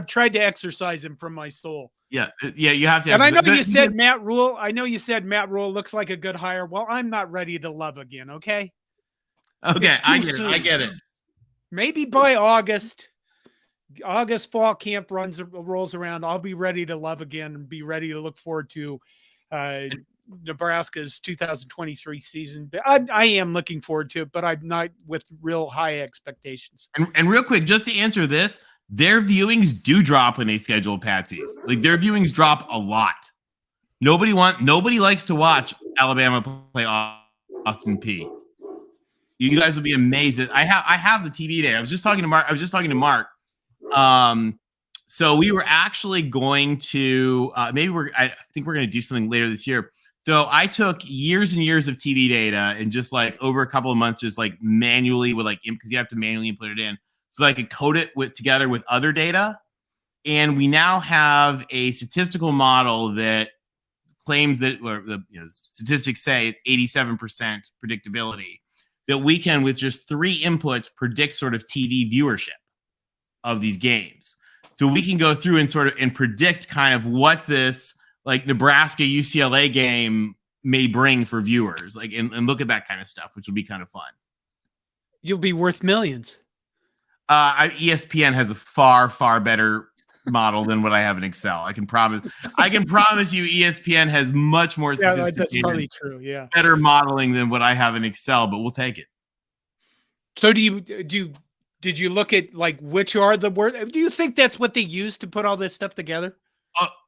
tried to exercise him from my soul. Yeah, you have to. And I know you said Matt Rule. I know you said Matt Rule looks like a good hire. Well, I'm not ready to love again. Okay. Okay, I get it. Maybe by August fall camp rolls around, I'll be ready to love again and be ready to look forward to Nebraska's 2023 season. But I am looking forward to it, but I'm not with real high expectations. And real quick, just to answer this, their viewings do drop when they schedule Patsies. Like their viewings drop a lot. Nobody likes to watch Alabama play Austin Peay. You guys would be amazed. I have the TV day. I was just talking to Mark. So we were actually going to I think we're going to do something later this year. So I took years and years of TV data and just like over a couple of months, just like manually with like, because you have to manually input it in, so that I could code it together with other data. And we now have a statistical model that claims that, or the statistics say it's 87% predictability, that we can, with just 3 inputs, predict sort of TV viewership of these games. So we can go through and predict kind of what this like Nebraska UCLA game may bring for viewers, like and look at that kind of stuff, which will be kind of fun. You'll be worth millions. ESPN has a far better model than what I have in Excel. I can promise you ESPN has much more sophisticated, that's probably true. Yeah. Better modeling than what I have in Excel, but we'll take it. So did you look at like which are the words? Do you think that's what they use to put all this stuff together?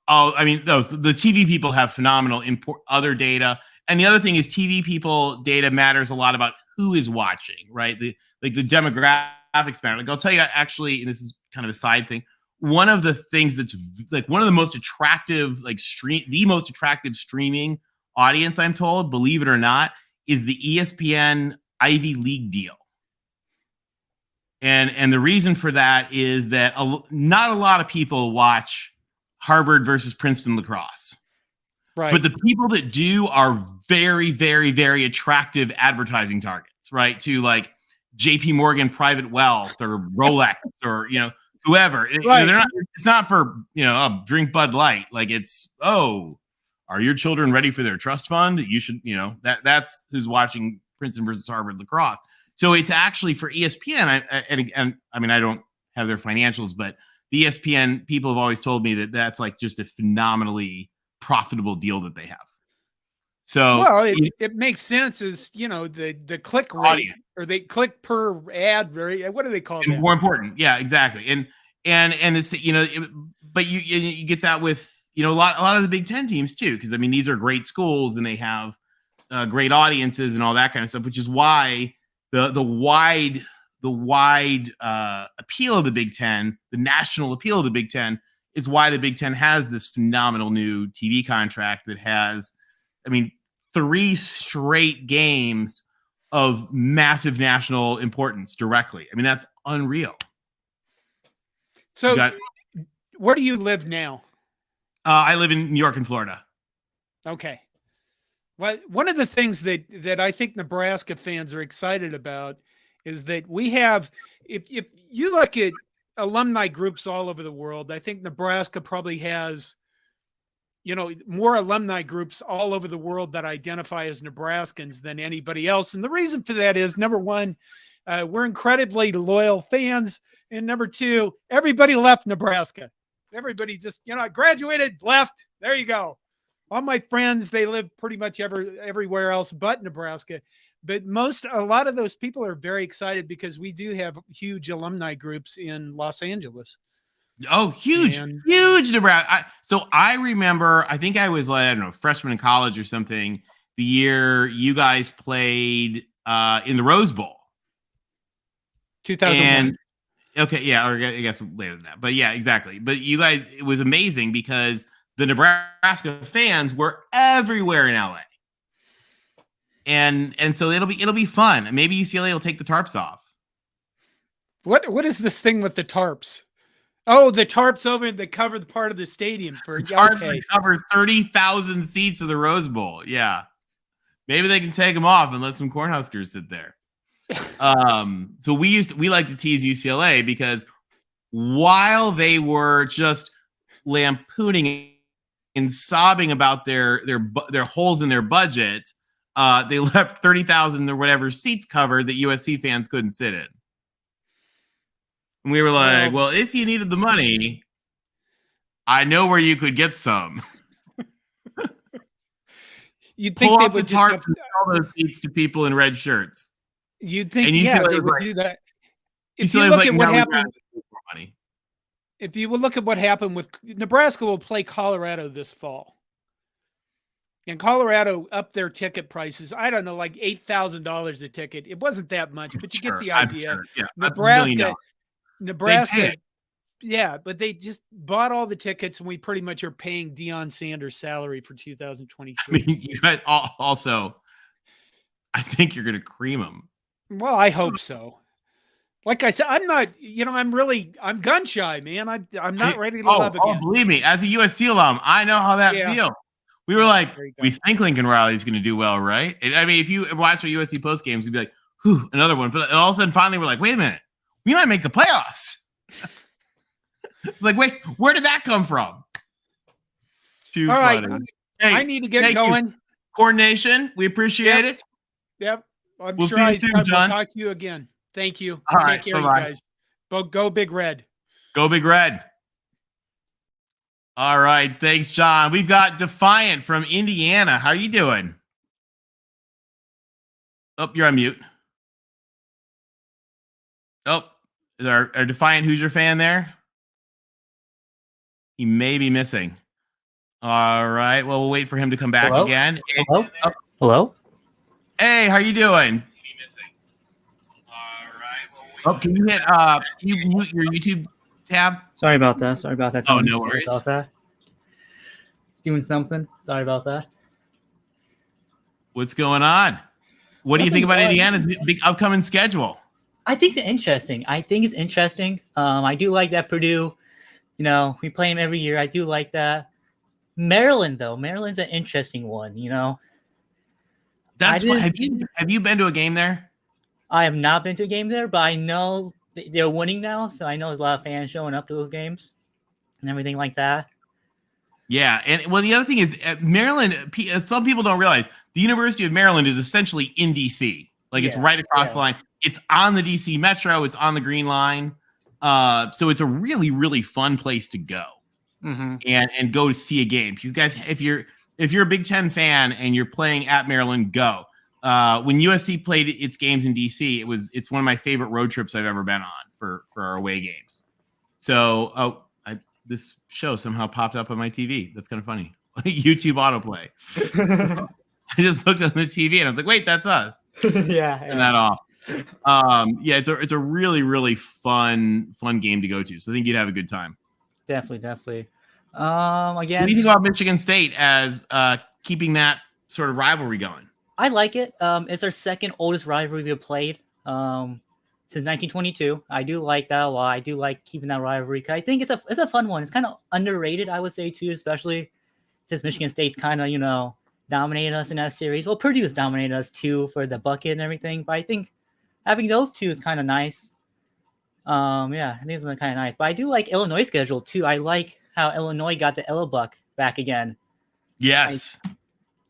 I mean, the TV people have phenomenal other data. And the other thing is TV people data matters a lot about who is watching, right? The demographics matter. Like I'll tell you actually, and this is kind of a side thing. One of the things that's like one of the most attractive, the most attractive streaming audience, I'm told, believe it or not, is the ESPN Ivy League deal. And the reason for that is that not a lot of people watch Harvard versus Princeton lacrosse. Right. But the people that do are very, very, very attractive advertising targets, right? To like JP Morgan Private Wealth or Rolex or, whoever. Right. They're not, it's not for, drink Bud Light. Like it's, are your children ready for their trust fund? You should, that's who's watching Princeton versus Harvard lacrosse. So it's actually for ESPN. And I mean, I don't have their financials, but the ESPN people have always told me that that's like just a phenomenally profitable deal that they have. So well, it makes sense as the click rate audience, or they click per ad. What do they call that? More important, yeah, exactly. And it's but you get that with a lot of the Big Ten teams too, because I mean these are great schools and they have great audiences and all that kind of stuff, which is why the wide appeal of the Big Ten, the national appeal of the Big Ten, is why the Big Ten has this phenomenal new TV contract that has, 3 straight games of massive national importance directly. I mean, that's unreal. So where do you live now? I live in New York and Florida. Okay. Well, one of the things that I think Nebraska fans are excited about is that we have, if you look at alumni groups all over the world, I think Nebraska probably has, more alumni groups all over the world that identify as Nebraskans than anybody else. And the reason for that is, number one, we're incredibly loyal fans. And number two, everybody left Nebraska. Everybody just, graduated, left. There you go. All my friends, they live pretty much everywhere else but Nebraska. But a lot of those people are very excited because we do have huge alumni groups in Los Angeles. Oh, huge Nebraska. So I remember, I think I was like, I don't know, freshman in college or something, the year you guys played in the Rose Bowl. 2001. Okay, yeah, or I guess later than that. But yeah, exactly. But you guys, it was amazing because the Nebraska fans were everywhere in LA. And so it'll be fun. Maybe UCLA will take the tarps off. What is this thing with the tarps? Oh, the tarps over that cover the part of the stadium for tarps that cover 30,000 seats of the Rose Bowl. Yeah. Maybe they can take them off and let some Cornhuskers sit there. So we like to tease UCLA because while they were just lampooning and sobbing about their holes in their budget, they left 30,000 or whatever seats covered that USC fans couldn't sit in. And we were like, well, if you needed the money, I know where you could get some. You'd think they would just sell those seats to people in red shirts. You'd think, they would do that. If you look at what happened with Nebraska, will play Colorado this fall. And Colorado upped their ticket prices. I don't know, like $8,000 a ticket. It wasn't that much, but you get the idea. Sure. Yeah, Nebraska Yeah, but they just bought all the tickets, and we pretty much are paying Deion Sanders' salary for I 2023. mean, you guys also, I think you're going to cream them. Well, I hope so. Like I said, I'm not. I'm gun shy, man. I'm not ready to love again. Believe me, as a USC alum, I know how that feels. We were like, we think Lincoln Riley is going to do well, right? I mean, if you watch our USC post games, we'd be like, whew, another one. And all of a sudden, finally, we're like, wait a minute, we might make the playoffs. It's like, wait, where did that come from? Too all funny. right, Hey, I need to get going. You. Coordination, we appreciate it. Yep, I'm we'll sure see you soon, John. We'll talk to you again. Thank you. All Take right, care, you guys. Go Big Red. Go Big Red. All right, thanks, John. We've got Defiant from Indiana. How are you doing? Oh, you're on mute. Oh, is our Defiant Hoosier fan there? He may be missing. All right. Well, we'll wait for him to come back again. Hello? Hello? Hey, how you doing? Oh, can you mute your YouTube tab? Sorry about that. Oh, no worries. About that. Doing something. Sorry about that. What's going on? What do you think about Indiana's big upcoming schedule? I think it's interesting. I do like that Purdue, we play them every year. I do like that. Maryland, though. Maryland's an interesting one, That's have you been to a game there? I have not been to a game there, but I know they're winning now, so I know there's a lot of fans showing up to those games and everything like that. Yeah, and well, the other thing is Maryland. Some people don't realize the University of Maryland is essentially in DC. Like it's right across the line. It's on the DC Metro. It's on the Green Line. So it's a really, really fun place to go and go to see a game. If you're a Big Ten fan and you're playing at Maryland, go. When USC played its games in DC, it's one of my favorite road trips I've ever been on for our away games. So, this show somehow popped up on my TV. That's kind of funny. YouTube autoplay. I just looked on the TV and I was like, wait, that's us. Yeah. Turn that off. It's a really, really fun game to go to. So I think you'd have a good time. Definitely. Again, what do you think about Michigan State as keeping that sort of rivalry going? I like it. It's our second oldest rivalry we've played since 1922. I do like that a lot. I do like keeping that rivalry. I think it's a fun one. It's kind of underrated, I would say, too, especially since Michigan State's kind of, dominated us in that series. Well, Purdue's dominated us, too, for the bucket and everything. But I think having those two is kind of nice. I think it's kind of nice. But I do like Illinois' schedule, too. I like how Illinois got the Ella Buck back again. Yes.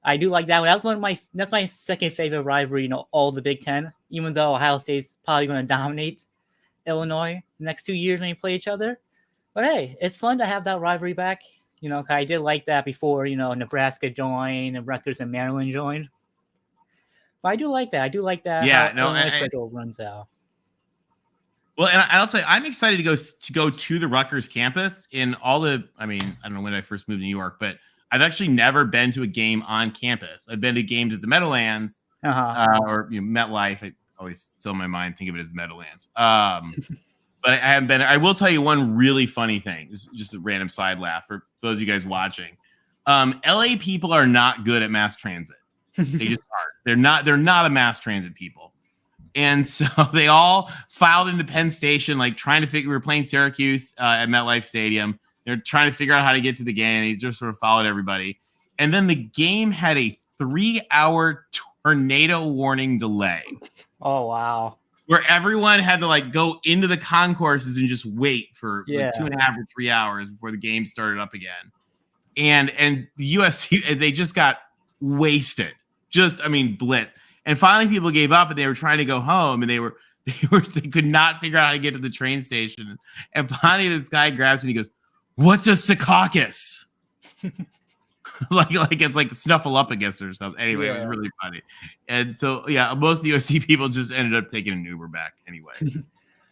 I do like that one. That's my second favorite rivalry, all the Big Ten, even though Ohio State's probably going to dominate Illinois the next 2 years when we play each other. But hey, it's fun to have that rivalry back. I did like that before, Nebraska joined and Rutgers and Maryland joined. But I do like that. Yeah, Illinois schedule runs out. Well, and I'll tell you, I'm excited to go to the Rutgers campus in all the. I mean, I don't know when I first moved to New York, but I've actually never been to a game on campus. I've been to games at the Meadowlands or MetLife. I always still in my mind think of it as Meadowlands. But I haven't been. I will tell you one really funny thing. This is just a random side laugh for those of you guys watching. LA people are not good at mass transit. They just aren't. They're not a mass transit people. And so they all filed into Penn Station, like trying to figure. We were playing Syracuse at MetLife Stadium. They're trying to figure out how to get to the game. He just sort of followed everybody. And then the game had a 3-hour tornado warning delay. Oh, wow. Where everyone had to go into the concourses and just wait for 2.5 or 3 hours before the game started up again. And the USC, they just got wasted. Blitz. And finally people gave up and they were trying to go home and they could not figure out how to get to the train station. And finally this guy grabs me and he goes, "What's a Secaucus?" like it's like Snuffleupagus or something. Anyway, It was really funny. And so, most of the USC people just ended up taking an Uber back anyway.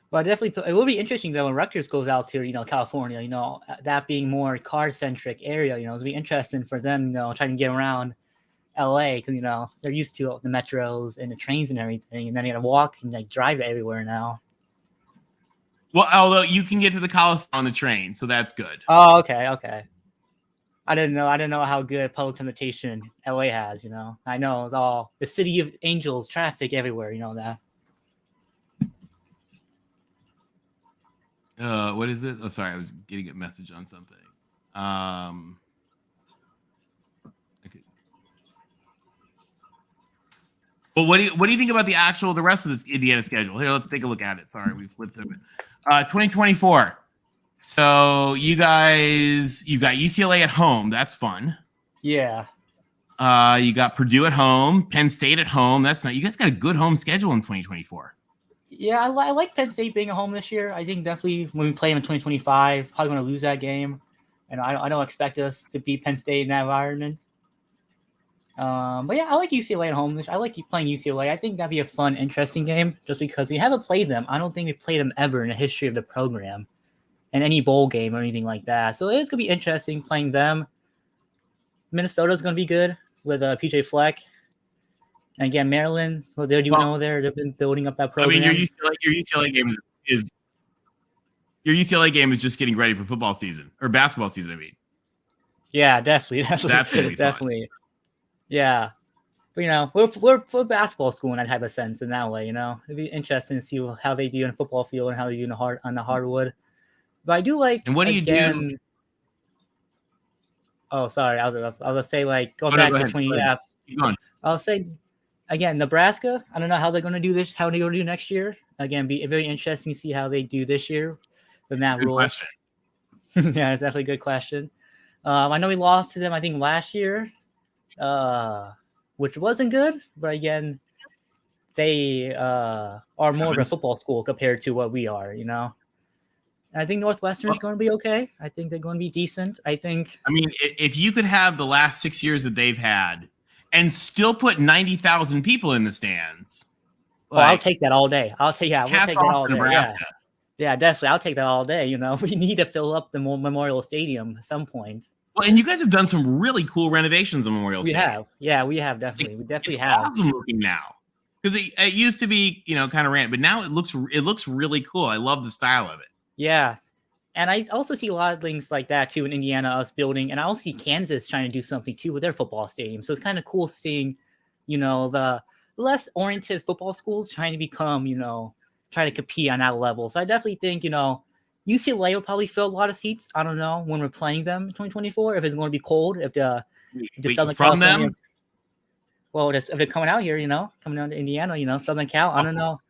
Well, definitely, it will be interesting though when Rutgers goes out to California. That being more car-centric area. It'll be interesting for them. Trying to get around LA because they're used to the metros and the trains and everything, and then you got to walk and drive everywhere now. Well, although you can get to the Coliseum on the train, so that's good. Oh, okay. I didn't know how good public transportation LA has. I know it's all the city of angels, traffic everywhere. You know that. What is this? Oh, sorry, I was getting a message on something. Okay. Well, what do you think about the rest of this Indiana schedule? Here, let's take a look at it. Sorry, we flipped through it. 2024. So you've got UCLA at home. That's fun. Yeah. You got Purdue at home, Penn State at home. That's not. You guys got a good home schedule in 2024. Yeah, I like Penn State being at home this year. I think definitely when we play them in 2025, probably going to lose that game, and I don't expect us to beat Penn State in that environment. But yeah, I like UCLA at home. I like playing UCLA. I think that'd be a fun, interesting game just because we haven't played them. I don't think we played them ever in the history of the program, in any bowl game or anything like that. So it's gonna be interesting playing them. Minnesota's gonna be good with PJ Fleck. And again, Maryland, what they're doing over there, they've been building up that program. I mean, your UCLA game is just getting ready for football season or basketball season. I mean, yeah, definitely. That's gonna be definitely. Yeah, but we're a basketball school in that type of sense. In that way, it'd be interesting to see how they do in a football field and how they do on the hardwood. But I do like. And what do you do? Oh, sorry. I'll say going back to 20. Yeah, keep going. I'll say. Again, Nebraska, I don't know how they're going to do this, how they're going to do next year. Again, be very interesting to see how they do this year with Matt Rule. Question. Yeah, it's definitely a good question. I know we lost to them, I think, last year, which wasn't good. But again, they are more of a football school compared to what we are, I think Northwestern's going to be okay. I think they're going to be decent. I mean, if you could have the last 6 years that they've had, and still put 90,000 people in the stands. I'll take that all day. We'll take that all day. Yeah, definitely. I'll take that all day. We need to fill up the Memorial Stadium at some point. Well, and you guys have done some really cool renovations on Memorial Stadium. We have. Yeah, we have definitely. We definitely it's have. Awesome looking now. Because it used to be, kind of random, but now it looks really cool. I love the style of it. Yeah. And I also see a lot of things like that too in Indiana, us building, and I also see Kansas trying to do something too with their football stadium. So it's kind of cool seeing, the less oriented football schools trying to become, try to compete on that level. So I definitely think, UCLA will probably fill a lot of seats. I don't know when we're playing them in 2024, if it's going to be cold, if the Southern California, well, if they're coming out here, coming down to Indiana, Southern Cal, I don't know.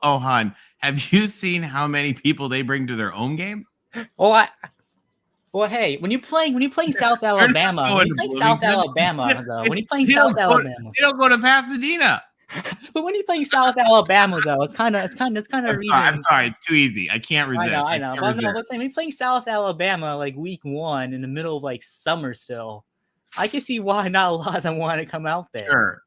Oh, hon, have you seen how many people they bring to their home games? Well, hey, when you're playing South Alabama, though, when you're playing South Alabama, they don't go to Pasadena. But when you're playing South Alabama, though, it's kind of I'm sorry, it's too easy. I can't resist. I know. But when you're playing South Alabama like week 1 in the middle of summer still, I can see why not a lot of them want to come out there. Sure.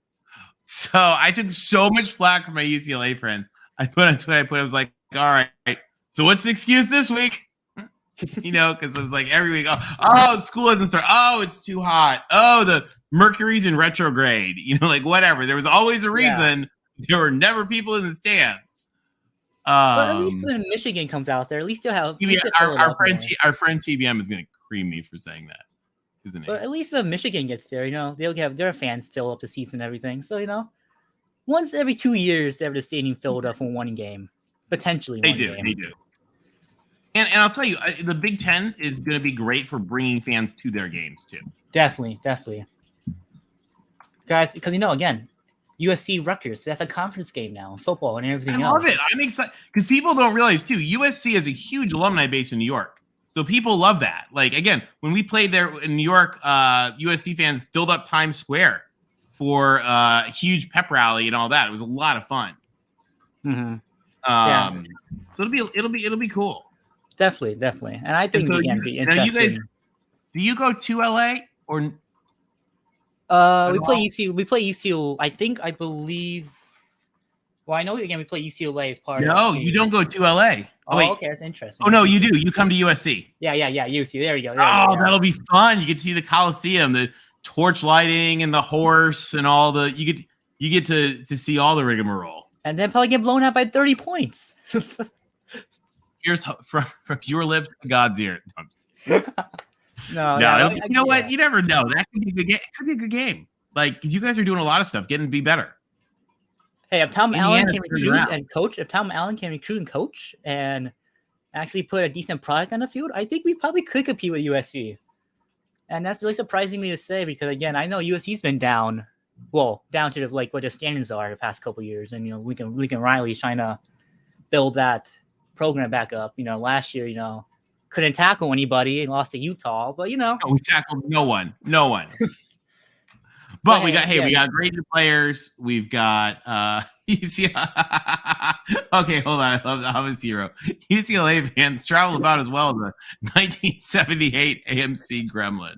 So I took so much flack from my UCLA friends. I put on Twitter. I was like, all right. So what's the excuse this week? Because it was like every week. Oh, school doesn't start. Oh, it's too hot. Oh, the Mercury's in retrograde. Whatever. There was always a reason. Yeah. There were never people in the stands. But at least when Michigan comes out there, at least you'll have. Our friend TBM is going to cream me for saying that. Isn't it? But at least when Michigan gets there, they'll have their fans fill up the seats and everything. So once every 2 years, they have the stadium filled up for one game, potentially. They do. And I'll tell you, the Big Ten is going to be great for bringing fans to their games too. Definitely, guys. Because again, USC Rutgers, that's a conference game now, football and everything else. I love it. I'm excited because people don't realize too. USC has a huge alumni base in New York, so people love that. Again, when we played there in New York, USC fans filled up Times Square for a huge pep rally and all that. It was a lot of fun. Mm-hmm. So it'll be cool. Definitely. And I think again be interesting. You guys, do you go to LA or we play UCLA. I believe. Well, I know again we play UCLA as part of. No, you don't go to LA. Oh, wait. Okay, that's interesting. Oh no, you do. You come to USC. Yeah, UC. There you go. That'll be fun. You get to see the Coliseum, the torch lighting, and the horse, and all the you get to see all the rigmarole. And then probably get blown out by 30 points. from your lips to God's ear. No, You know what? You never know. That could be a good game. It could be a good game. Like, because you guys are doing a lot of stuff, getting to be better. Hey, if Tom Allen Indiana can turned recruit around. and coach, and actually put a decent product on the field, I think we probably could compete with USC. And that's really surprising me to say because, again, I know USC's been down to like what the standards are the past couple of years, and Lincoln Riley's trying to build that program back up. Last year, couldn't tackle anybody and lost to Utah, but we tackled no one. But we got we got great new players. We've got you see okay, hold on. I'm his hero. UCLA fans travel about as well as a 1978 AMC Gremlin.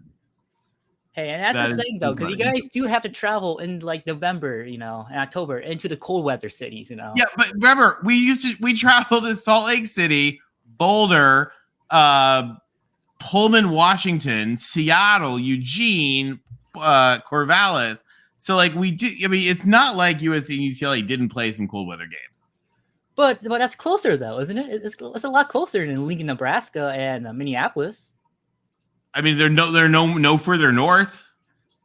Hey, and that's the thing though, because you guys do have to travel in like November, and October into the cold weather cities, Yeah, but remember, we traveled to Salt Lake City, Boulder, Pullman, Washington, Seattle, Eugene, Corvallis. So like we do. I mean, it's not like USC and UCLA didn't play some cold weather games. But that's closer though, isn't it? It's a lot closer than Lincoln, Nebraska, and Minneapolis. I mean, they're no further north.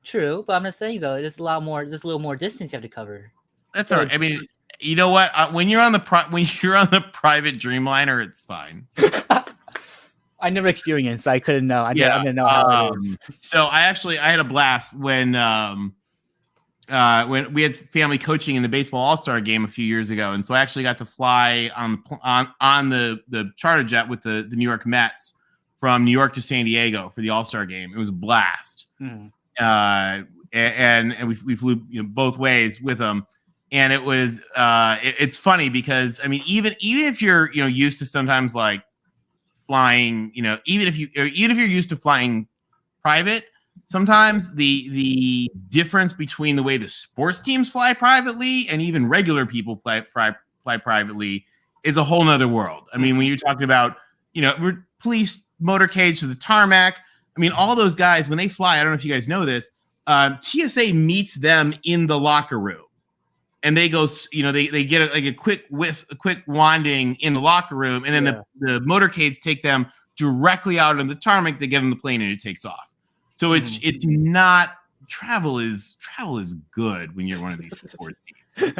True, but I'm just saying though, there's a little more distance you have to cover. That's all right. I mean, you know what? When you're on the private Dreamliner, it's fine. I never experienced, so I couldn't know. I didn't know how it is. So I had a blast when we had family coaching in the baseball all-star game a few years ago, and so I actually got to fly on the charter jet with the New York Mets from New York to San Diego for the all-star game. It was a blast. And we flew both ways with them, and it was it's funny because I mean even if you're used to sometimes like flying, even if you're used to flying private, sometimes the difference between the way the sports teams fly privately and even regular people fly privately is a whole nother world. I mean, when you're talking about police motorcades to the tarmac, I mean, all those guys when they fly, I don't know if you guys know this, TSA meets them in the locker room. And they go, they get a quick wanding in the locker room, and then the motorcades take them directly out on the tarmac. They get on the plane, and it takes off. So it's not travel is good when you're one of these sports teams.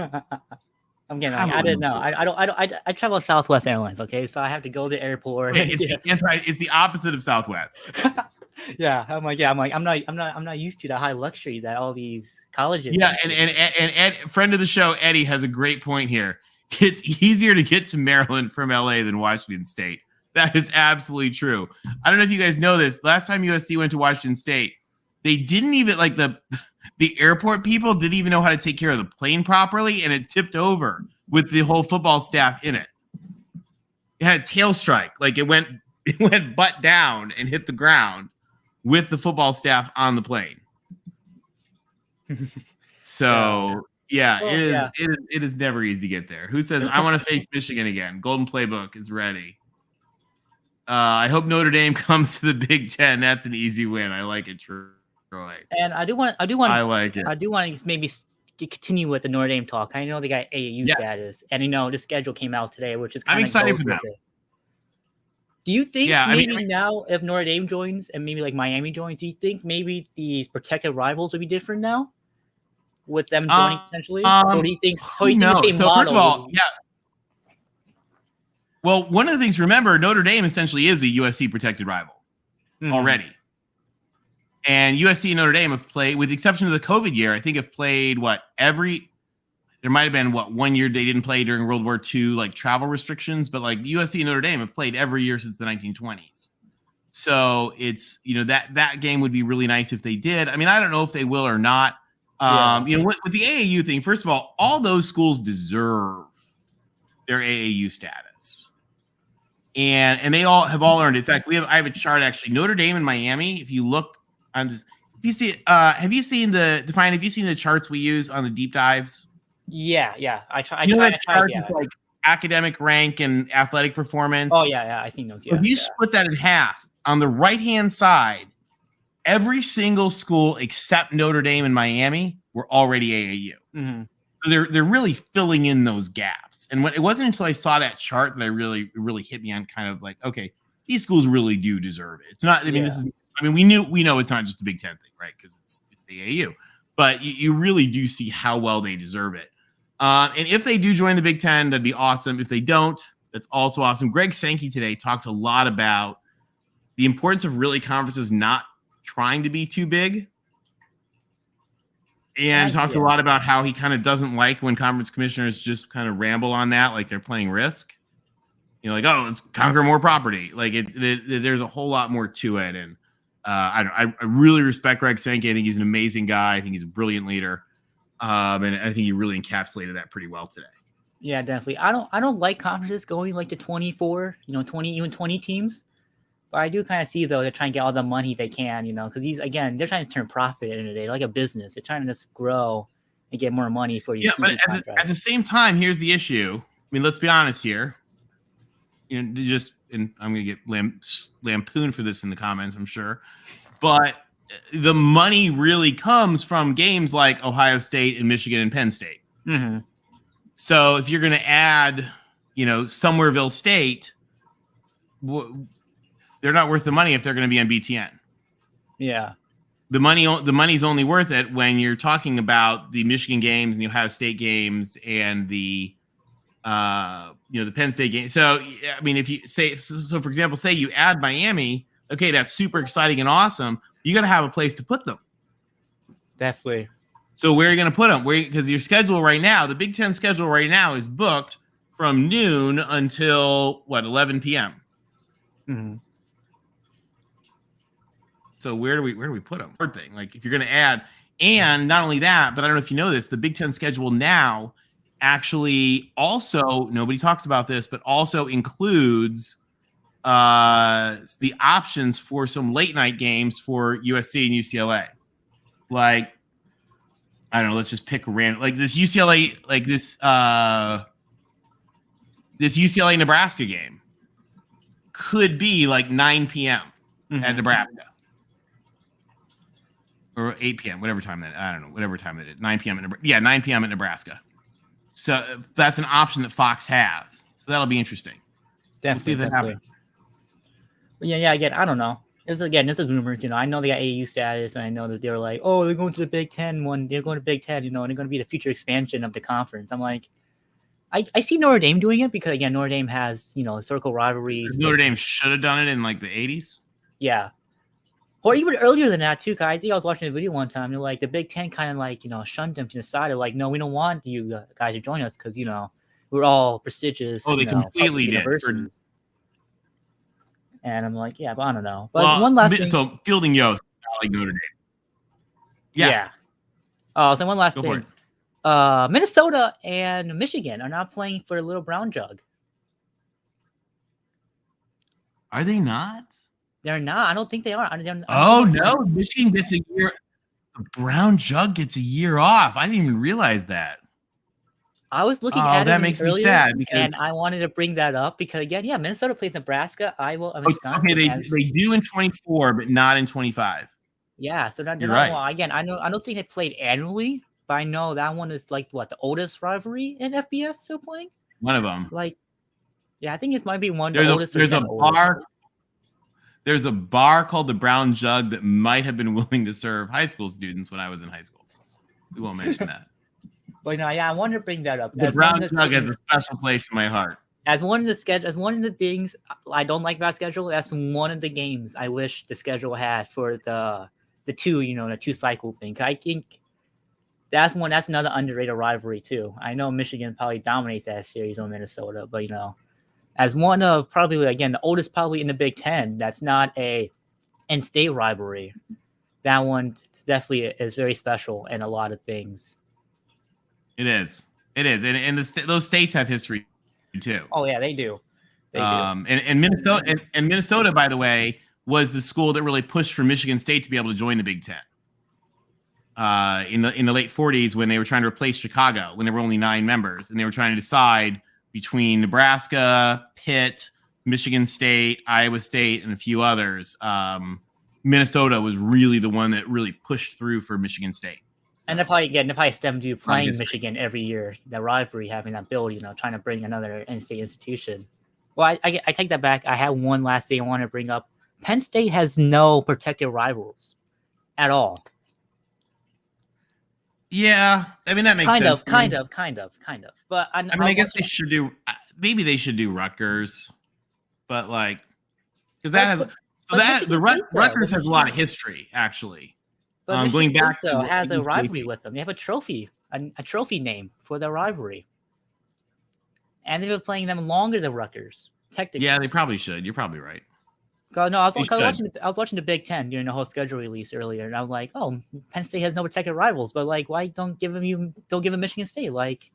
I'm getting. I didn't know. I travel with Southwest Airlines. Okay, so I have to go to the airport. It's the opposite of Southwest. Yeah, I'm not used to the high luxury that all these colleges. Yeah, and Ed, friend of the show, Eddie, has a great point here. It's easier to get to Maryland from LA than Washington State. That is absolutely true. I don't know if you guys know this. Last time USC went to Washington State, they didn't even like the airport people didn't even know how to take care of the plane properly, and it tipped over with the whole football staff in it. It had a tail strike, like it went butt down and hit the ground with the football staff on the plane. So it is never easy to get there. Who says I want to face Michigan again? Golden Playbook is ready. I hope Notre Dame comes to the Big Ten. That's an easy win. I like it, Troy. And I do want. I like it. I do want to maybe continue with the Notre Dame talk. I know they got AAU status, and the schedule came out today, which is I'm excited for them. Do you think now, if Notre Dame joins and maybe like Miami joins, do you think maybe these protected rivals will be different now with them joining potentially? Or do you think? No. So first of all, well, one of the things, remember, Notre Dame essentially is a USC protected rival already. And USC and Notre Dame have played, with the exception of the COVID year, I think have played there might have been 1 year they didn't play during World War II, like travel restrictions, but like USC and Notre Dame have played every year since the 1920s. So it's, that game would be really nice if they did. I mean, I don't know if they will or not. With the AAU thing, first of all those schools deserve their AAU status. And they all have earned it. In fact, I have a chart actually. Notre Dame and Miami, if you look on this, have you seen the charts we use on the deep dives? Yeah. I try like academic rank and athletic performance. Oh yeah, I seen those. Yeah. If you split that in half, on the right-hand side, every single school except Notre Dame and Miami were already AAU. Mm-hmm. So they're really filling in those gaps. conference. And it wasn't until I saw that chart that it really hit me on kind of like, okay, these schools really do deserve it. It's not, I mean, we know it's not just a Big Ten thing, right? Because it's the AAU, but you really do see how well they deserve it. And if they do join the Big Ten, that'd be awesome. If they don't, that's also awesome. Greg Sankey today talked a lot about the importance of really conferences not trying to be too big. And talked a lot about how he kind of doesn't like when conference commissioners just kind of ramble on that, like they're playing Risk. Like, oh, let's conquer more property. Like there's a whole lot more to it. And I really respect Greg Sankey. I think he's an amazing guy. I think he's a brilliant leader. And I think he really encapsulated that pretty well today. Yeah, definitely. I don't like conferences going like to 24, 20 teams. But I do kind of see, though, they're trying to get all the money they can, because they're trying to turn profit in the day, like a business. They're trying to just grow and get more money for you. Yeah, but at the same time, here's the issue. I mean, let's be honest here. And I'm going to get lampooned for this in the comments, I'm sure. But the money really comes from games like Ohio State and Michigan and Penn State. Mm-hmm. So if you're going to add, Somerville State, they're not worth the money if they're going to be on BTN. Yeah. The money's only worth it when you're talking about the Michigan games and the Ohio State games and the Penn State game. So, I mean, if you for example, say you add Miami, okay, that's super exciting and awesome. You got to have a place to put them. Definitely. So where are you going to put them? Because your schedule right now, the Big Ten schedule right now is booked from noon until 11 p.m. Mm-hmm. So where do we put them? Third thing, like if you're going to add, and not only that, but I don't know if you know this, the Big Ten schedule now actually also, nobody talks about this, but also includes the options for some late night games for USC and UCLA. Like, I don't know, let's just pick a random, like this UCLA, like this UCLA Nebraska game could be like 9 p.m. at Nebraska. Or 8 p.m., whatever time that, I don't know, whatever time that is. 9 p.m. at Nebraska. Yeah, 9 p.m. at Nebraska. So that's an option that Fox has. So that'll be interesting. Definitely. We'll see if that happens. Yeah, again, I don't know. This is rumors, I know they got AAU status, and I know that they're like, oh, they're going to the Big Ten one. They're going to Big Ten, and they're going to be the future expansion of the conference. I'm like, I see Notre Dame doing it because, again, Notre Dame has, historical rivalries. Notre Dame should have done it in like the 80s. Yeah. Or even earlier than that, too, guys. I think I was watching a video one time. They're like, the Big Ten kind of like, shunned them to the side. They're like, no, we don't want you guys to join us because, we're all prestigious. Oh, they completely did. And I'm like, yeah, but I don't know. But one last thing. So Fielding Yost, not like Notre Dame. Yeah. Oh, so one last thing. Minnesota and Michigan are not playing for the Little Brown Jug. Are they not? They're not. I don't think they are. No. Michigan gets a year. The Brown Jug gets a year off. I didn't even realize that. I was looking at it that makes me sad because and I wanted to bring that up because again, Minnesota plays Nebraska, Iowa, and Wisconsin. Okay, they do in 24, but not in 25. Yeah, so you're right. Well, again, I don't think they played annually, but I know that one is like the oldest rivalry in FBS still playing. One of them. I think it might be one. There's a bar. There's a bar called the Brown Jug that might have been willing to serve high school students when I was in high school. We won't mention that. But I wanted to bring that up. The Brown Jug has a special place in my heart. As one of the things I don't like about schedule, that's one of the games I wish the schedule had for the two, the 2 cycle thing. I think that's another underrated rivalry too. I know Michigan probably dominates that series on Minnesota, but as one of probably again the oldest probably in the Big Ten, that's not a in-state rivalry. That one definitely is very special in a lot of things. It is, and those states have history too. Oh yeah, they do. And Minnesota, by the way, was the school that really pushed for Michigan State to be able to join the Big Ten. In the late 40s, when they were trying to replace Chicago, when there were only 9 members, and they were trying to decide between Nebraska, Pitt, Michigan State, Iowa State, and a few others. Minnesota was really the one that really pushed through for Michigan State. And they're probably stemmed to playing history. Michigan every year. That rivalry, having that build, trying to bring another in-state institution. Well, I take that back. I have one last thing I want to bring up. Penn State has no protected rivals at all. Yeah, I mean that makes sense. Kind of. But I guess they should do. Maybe they should do Rutgers, but like, because that has Rutgers has a lot of history actually. But going back to has a East rivalry State. with them. They have a trophy name for their rivalry, and they've been playing them longer than Rutgers. Technically, Yeah, they probably should. You're probably right. No, I was watching the Big Ten during the whole schedule release earlier, and I'm like, oh, Penn State has no protected rivals, but like, why don't give them Michigan State, like,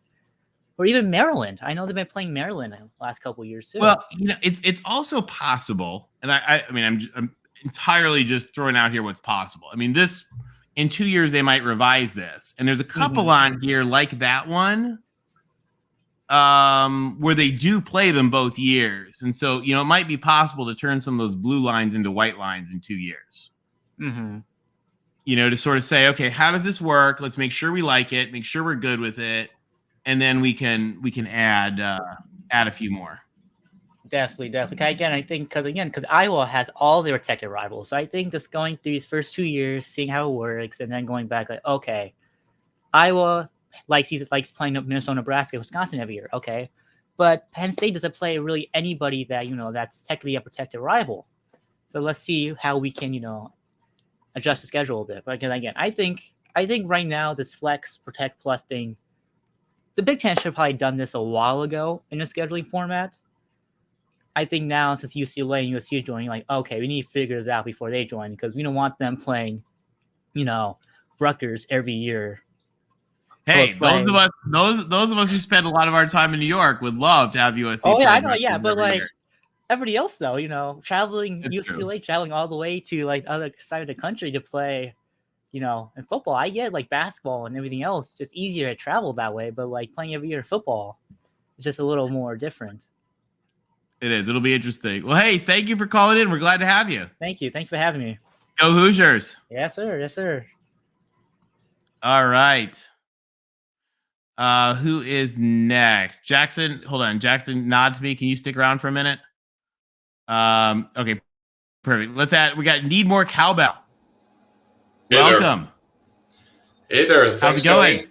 or even Maryland? I know they've been playing Maryland the last couple of years too. Well, it's also possible, and I mean, I'm entirely just throwing out here what's possible. I mean, this in 2 years they might revise this, and there's a couple on here like that one, where they do play them both years, and so it might be possible to turn some of those blue lines into white lines in 2 years. Mm-hmm. To sort of say, okay, how does this work? Let's make sure we like it, make sure we're good with it, and then we can add a few more. Definitely. Again, I think because Iowa has all their protected rivals, so I think just going through these first 2 years, seeing how it works, and then going back, like, okay, Iowa likes playing Minnesota, Nebraska, Wisconsin every year, okay, but Penn State doesn't play really anybody that that's technically a protected rival. So let's see how we can adjust the schedule a bit. But again, I think right now this flex protect plus thing, the Big Ten should have probably done this a while ago in a scheduling format. I think now, since UCLA and USC are joining, like, okay, we need to figure this out before they join, because we don't want them playing, Rutgers every year. Hey, those of us who spend a lot of our time in New York would love to have USC. Oh yeah, I know, Rutgers yeah, but like year. everybody else though, traveling It's UCLA, true. traveling all the way to like the other side of the country to play, in football. I get like basketball and everything else. It's easier to travel that way, but like playing every year football, it's just a little more different. It is. It'll be interesting. Well, hey, thank you for calling in. We're glad to have you. Thank you. Thanks for having me. Go Hoosiers. Yes, sir. Yes, sir. All right. Who is next? Jackson, hold on. Jackson, nod to me. Can you stick around for a minute? Okay, perfect. We got Need More Cowbell. Hey Welcome. There. Hey there. How's Thanks, it going? Cody.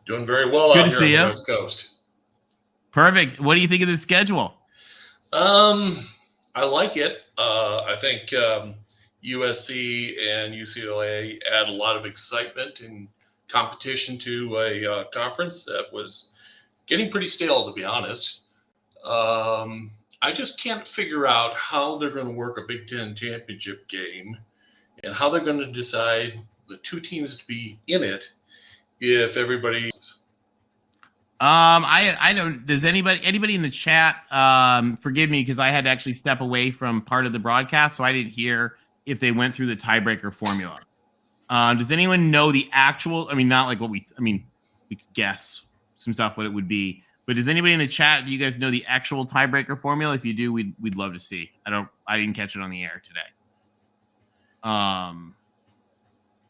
Doing very well Good out to here see on you. the West Coast. Perfect. What do you think of this schedule? I like it. I think USC and UCLA add a lot of excitement and competition to a conference that was getting pretty stale, to be honest. I just can't figure out how they're going to work a Big Ten championship game and how they're going to decide the two teams to be in it if everybody. I don't. Does anybody in the chat? Forgive me because I had to actually step away from part of the broadcast, so I didn't hear if they went through the tiebreaker formula. Does anyone know the actual? I mean, not like what we. I mean, we could guess some stuff what it would be. But does anybody in the chat? Do you guys know the actual tiebreaker formula? If you do, we'd love to see. I didn't catch it on the air today.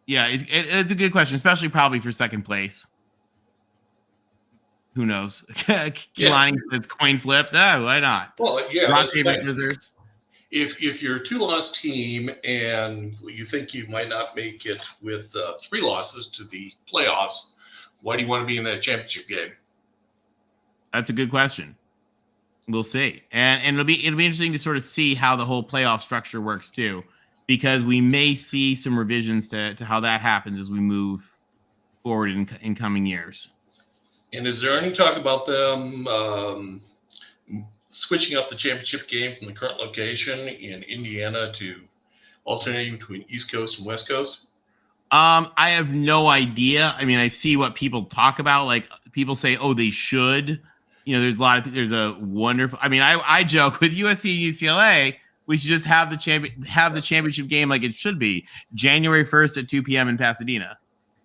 Yeah, it's a good question, especially probably for second place. Who knows? Keelani says coin flips. Oh, why not? Well, yeah. Rock favorite scissors. If you're a 2-loss team and you think you might not make it with 3 losses to the playoffs, why do you want to be in that championship game? That's a good question. We'll see, and it'll be interesting to sort of see how the whole playoff structure works too, because we may see some revisions to how that happens as we move forward in coming years. And is there any talk about them switching up the championship game from the current location in Indiana to alternating between East Coast and West Coast? I have no idea. I mean, I see what people talk about. Like people say, "Oh, they should." There's a wonderful. I mean, I joke with USC and UCLA. We should just have the championship game like it should be, January 1st at 2 p.m. in Pasadena.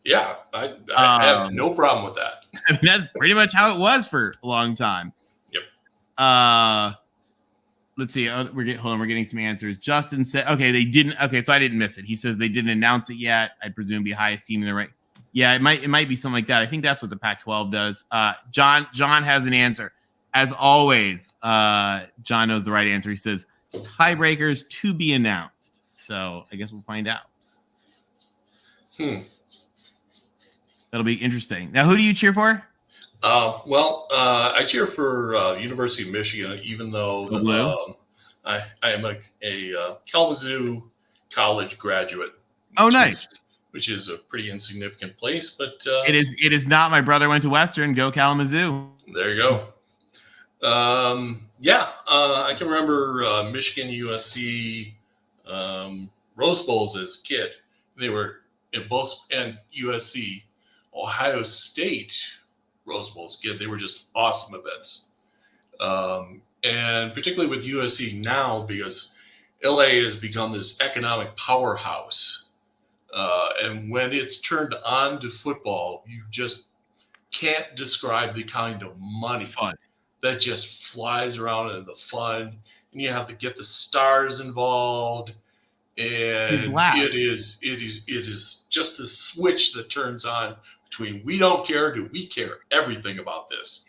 Yeah, I have no problem with that. I mean, that's pretty much how it was for a long time. Yep. Let's see. We're getting some answers. Justin said, okay, they didn't. Okay, so I didn't miss it. He says they didn't announce it yet. I presume be highest team in the right. Yeah, it might be something like that. I think that's what the Pac-12 does. John has an answer. As always, John knows the right answer. He says tiebreakers to be announced. So I guess we'll find out. That'll be interesting. Now, who do you cheer for? I cheer for University of Michigan, even though I am a Kalamazoo College graduate. Oh, nice. Which is a pretty insignificant place, but it is not. My brother went to Western. Go Kalamazoo. There you go. I can remember Michigan, USC, Rose Bowls as a kid. They were in both, and USC, Ohio State Rose Bowls. Kid, they were just awesome events. And particularly with USC now, because LA has become this economic powerhouse. And when it's turned on to football, you just can't describe the kind of money that just flies around and the fun. And you have to get the stars involved. And it is just the switch that turns on between we don't care to we care everything about this.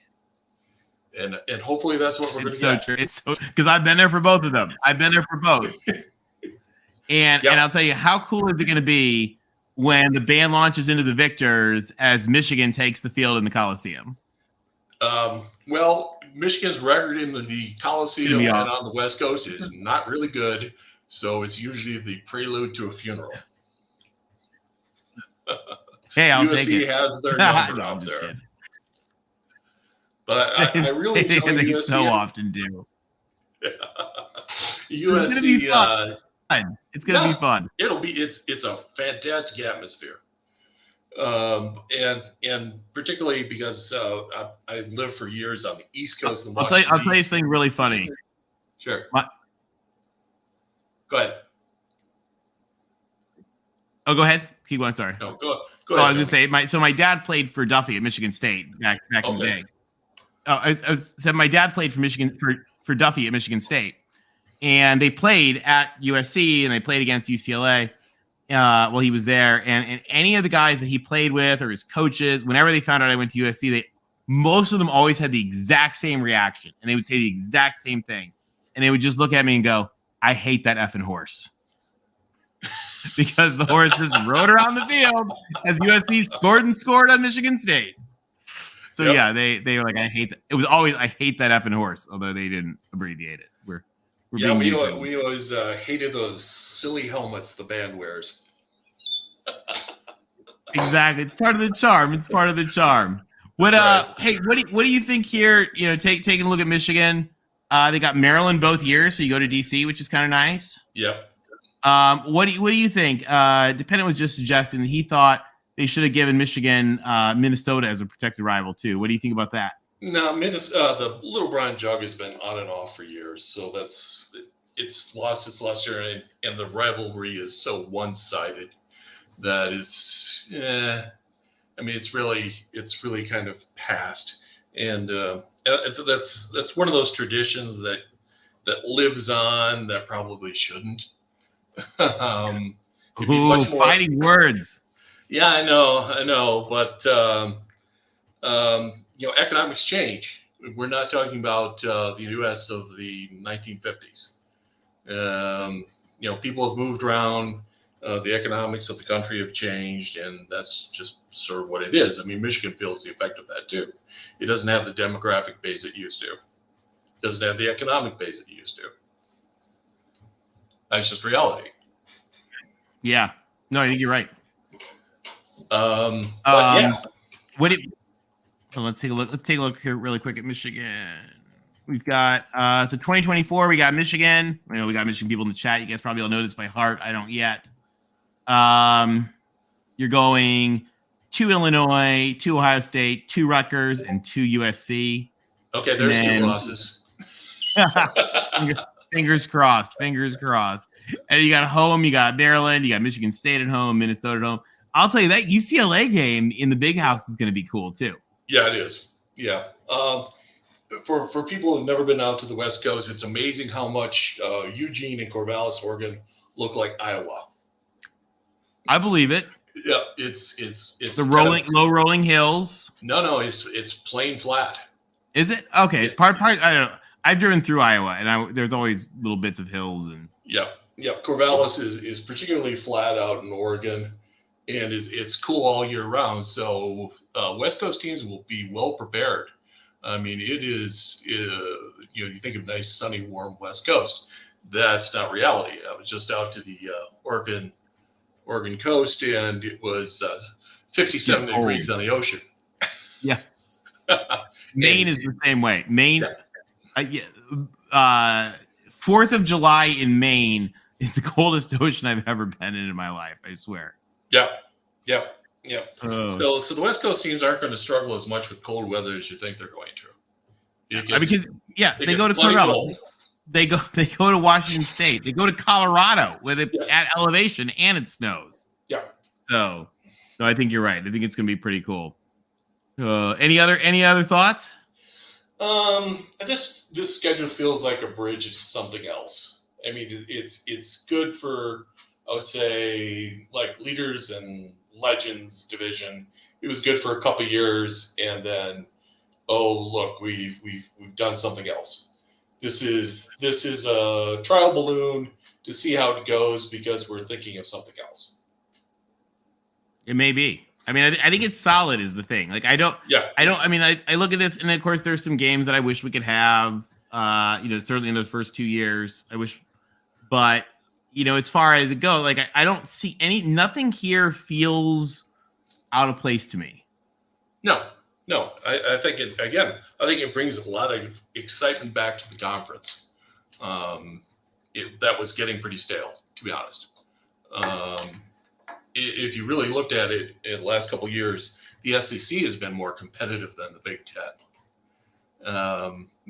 And hopefully that's what we're going to get. True. It's so because I've been there for both of them. I've been there for both. And I'll tell you, how cool is it going to be when the band launches into the victors as Michigan takes the field in the Coliseum? Michigan's record in the Coliseum and on the West Coast is not really good. So it's usually the prelude to a funeral. Hey, I'll USC take it. has their number out there. Kidding. But I really enjoy they USC. so often do. USC. It's going to be fun. It's going to be fun. It's a fantastic atmosphere. And particularly because I lived for years on the East Coast. I'll tell you something really funny. Sure. Go ahead. Oh, go ahead. Keep going. Sorry. No, go ahead. I was going to say my dad played for Duffy at Michigan State back in the day. Oh, I said my dad played for Michigan for Duffy at Michigan State, and they played at USC and they played against UCLA while he was there. And any of the guys that he played with or his coaches, whenever they found out I went to USC, most of them always had the exact same reaction, and they would say the exact same thing, and they would just look at me and go, "I hate that effing horse." Because the horse just rode around the field as USC scored on Michigan State. So they were like, I hate that. It was always I hate that effing horse, although they didn't abbreviate it. We always hated those silly helmets the band wears. Exactly, it's part of the charm. It's part of the charm. What Hey, what do you think here? You know, taking a look at Michigan. They got Maryland both years, so you go to DC, which is kind of nice. Yep. What do you think? Dependent was just suggesting that he thought they should have given Michigan Minnesota as a protected rival too. What do you think about that? No, the Little Brown Jug has been on and off for years, so it's lost its luster, and the rivalry is so one-sided that it's it's really kind of past, and that's one of those traditions that lives on that probably shouldn't. Fighting words. Yeah, I know, but economics change. We're not talking about the U.S. of the 1950s. People have moved around. The economics of the country have changed, and that's just sort of what it is. I mean, Michigan feels the effect of that too. It doesn't have the demographic base it used to. It doesn't have the economic base it used to. That's just reality. Yeah. No, I think you're right. Let's take a look. Let's take a look here really quick at Michigan. We've got 2024. We got Michigan. I know we got Michigan people in the chat. You guys probably all know this by heart. I don't yet. You're going 2 Illinois, 2 Ohio State, 2 Rutgers, and 2 USC. Okay, there's 2 losses. Fingers crossed. Fingers crossed. And you got home. You got Maryland. You got Michigan State at home. Minnesota at home. I'll tell you that UCLA game in the Big House is going to be cool too. Yeah, it is. Yeah. For people who've never been out to the West Coast, it's amazing how much Eugene and Corvallis, Oregon look like Iowa. I believe it. Yeah, it's The low rolling hills. No, it's plain flat. Is it? Okay. Yeah. Part I don't know. I've driven through Iowa, and there's always little bits of hills and. Yeah. Corvallis is particularly flat out in Oregon, and it's cool all year round. So West Coast teams will be well prepared. I mean, it is. You think of nice, sunny, warm West Coast. That's not reality. I was just out to the Oregon coast, and it was 57 degrees on the ocean. Yeah. Maine is the same way. Maine, 4th of July in Maine is the coldest ocean I've ever been in my life. I swear. Yeah. Oh. So the West Coast teams aren't going to struggle as much with cold weather as you think they're going to. Because they go to Corvallis. They go to Washington State. They go to Colorado with it at elevation and it snows. Yeah. So I think you're right. I think it's going to be pretty cool. Any other thoughts? This schedule feels like a bridge to something else. I mean, it's good for, I would say, like leaders and legends division. It was good for a couple years, and then, oh look, we've done something else. This is a trial balloon to see how it goes because we're thinking of something else. It may be. I mean, I think it's solid is the thing. Like, I look at this, and of course there's some games that I wish we could have, certainly in those first 2 years, I wish, but as far as it goes, like, I don't see nothing here feels out of place to me. No, I think it brings a lot of excitement back to the conference. That was getting pretty stale, to be honest. If you really looked at it in the last couple of years, the SEC has been more competitive than the Big Ten.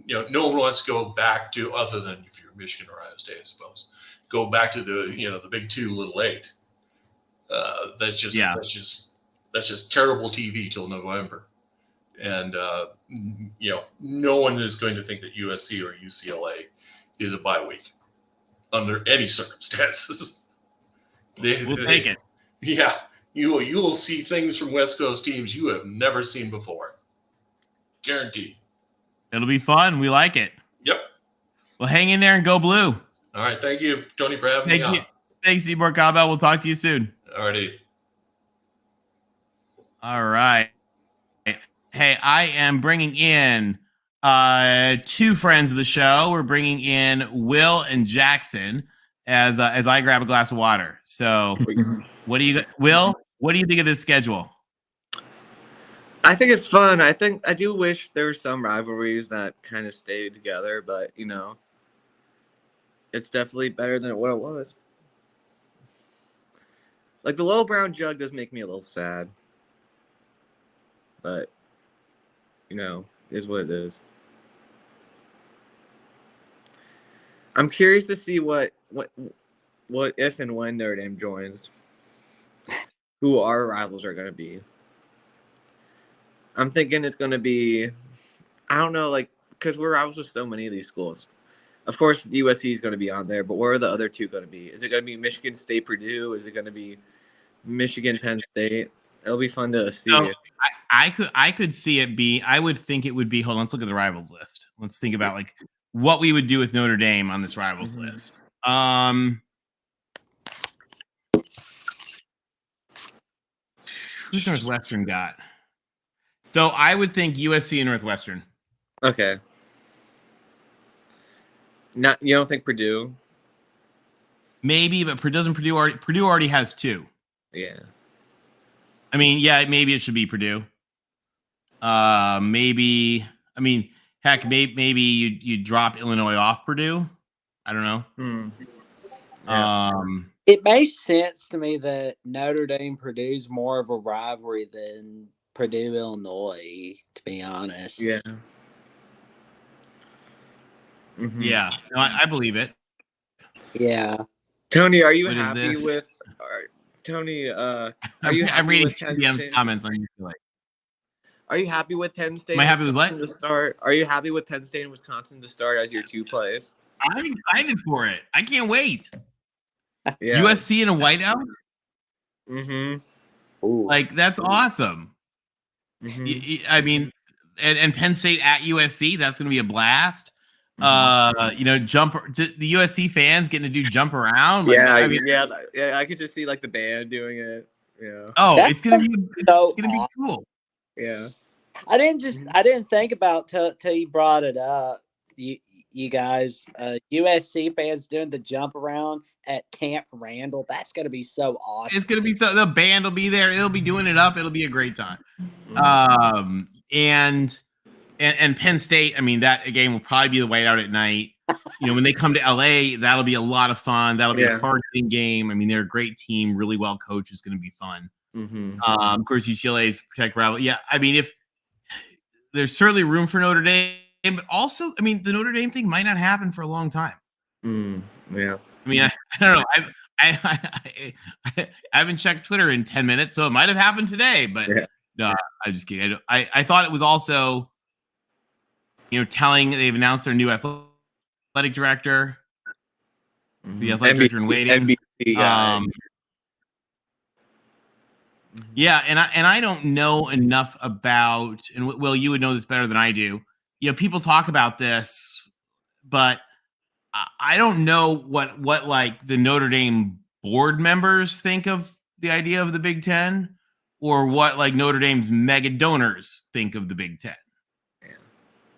No one wants to go back to, other than if you're Michigan or Ohio State, I suppose, go back to the Big Two, Little Eight. That's just terrible TV till November. And no one is going to think that USC or UCLA is a bye week under any circumstances. We'll take it. Yeah, you will see things from West Coast teams you have never seen before. Guaranteed. It'll be fun. We like it. Yep. Well, hang in there and go blue. All right. Thank you, Tony, for having me on. Thanks, Seymour Cowbell. We'll talk to you soon. Alrighty. All right. Hey, I am bringing in two friends of the show. We're bringing in Will and Jackson as I grab a glass of water. So, Will? What do you think of this schedule? I think it's fun. I do wish there were some rivalries that kind of stayed together, but it's definitely better than what it was. Like the Little Brown Jug does make me a little sad, but is what it is. I'm curious to see what if and when Notre Dame joins, who our rivals are going to be. I'm thinking it's going to be, I don't know, because we're rivals with so many of these schools. Of course, USC is going to be on there, but where are the other two going to be? Is it going to be Michigan State, Purdue? Is it going to be Michigan, Penn State? It'll be fun to see. So, I could see it be. I would think it would be. Hold on, let's look at the rivals list. Let's think about what we would do with Notre Dame on this rivals list. Who's Northwestern got? So I would think USC and Northwestern. Okay. You don't think Purdue? Maybe, but Purdue already has two. Yeah. I mean, yeah, maybe it should be Purdue. Maybe. I mean, heck, maybe you drop Illinois off Purdue. I don't know. Yeah. It makes sense to me that Notre Dame Purdue's more of a rivalry than Purdue Illinois, to be honest. Yeah. Mm-hmm. Yeah, no, I believe it. Yeah. Tony, are you What is happy this? with Tony? I'm reading TBM's comments on YouTube. Are you happy with Penn State? Am I happy with what? To start? Are you happy with Penn State and Wisconsin to start as your two plays? I'm excited for it. I can't wait. Yeah. USC in a whiteout. Mm-hmm. Ooh. Like that's awesome. Mhm. I mean, and Penn State at USC, that's going to be a blast. You know, the USC fans getting to do jump around. Like, Yeah, I mean, yeah, I could just see like the band doing it. Yeah. oh, That's it's gonna be so cool. Yeah. I didn't think about till you brought it up. You guys, USC fans doing the jump around at Camp Randall. That's gonna be so awesome. It's gonna be the band will be there. It'll be doing it up. It'll be a great time. And Penn State. I mean, that game will probably be the whiteout at night. You know, when they come to LA, that'll be a lot of fun. That'll be a hard-hitting game. I mean, they're a great team, really well coached. It's going to be fun. Of course, UCLA's protect rival. Yeah, I mean, if there's certainly room for Notre Dame, but also, I mean, the Notre Dame thing might not happen for a long time. Yeah. I mean, I don't know. I haven't checked Twitter in 10 minutes, so it might have happened today. But no, I'm just kidding. I thought it was also, you know, telling they've announced their new athletic director, the athletic director in waiting. NBC guy. Yeah, and I don't know enough about, and Will, you would know this better than I do. You know, people talk about this, but I don't know what like the Notre Dame board members think of the idea of the Big Ten, or what like Notre Dame's mega donors think of the Big Ten.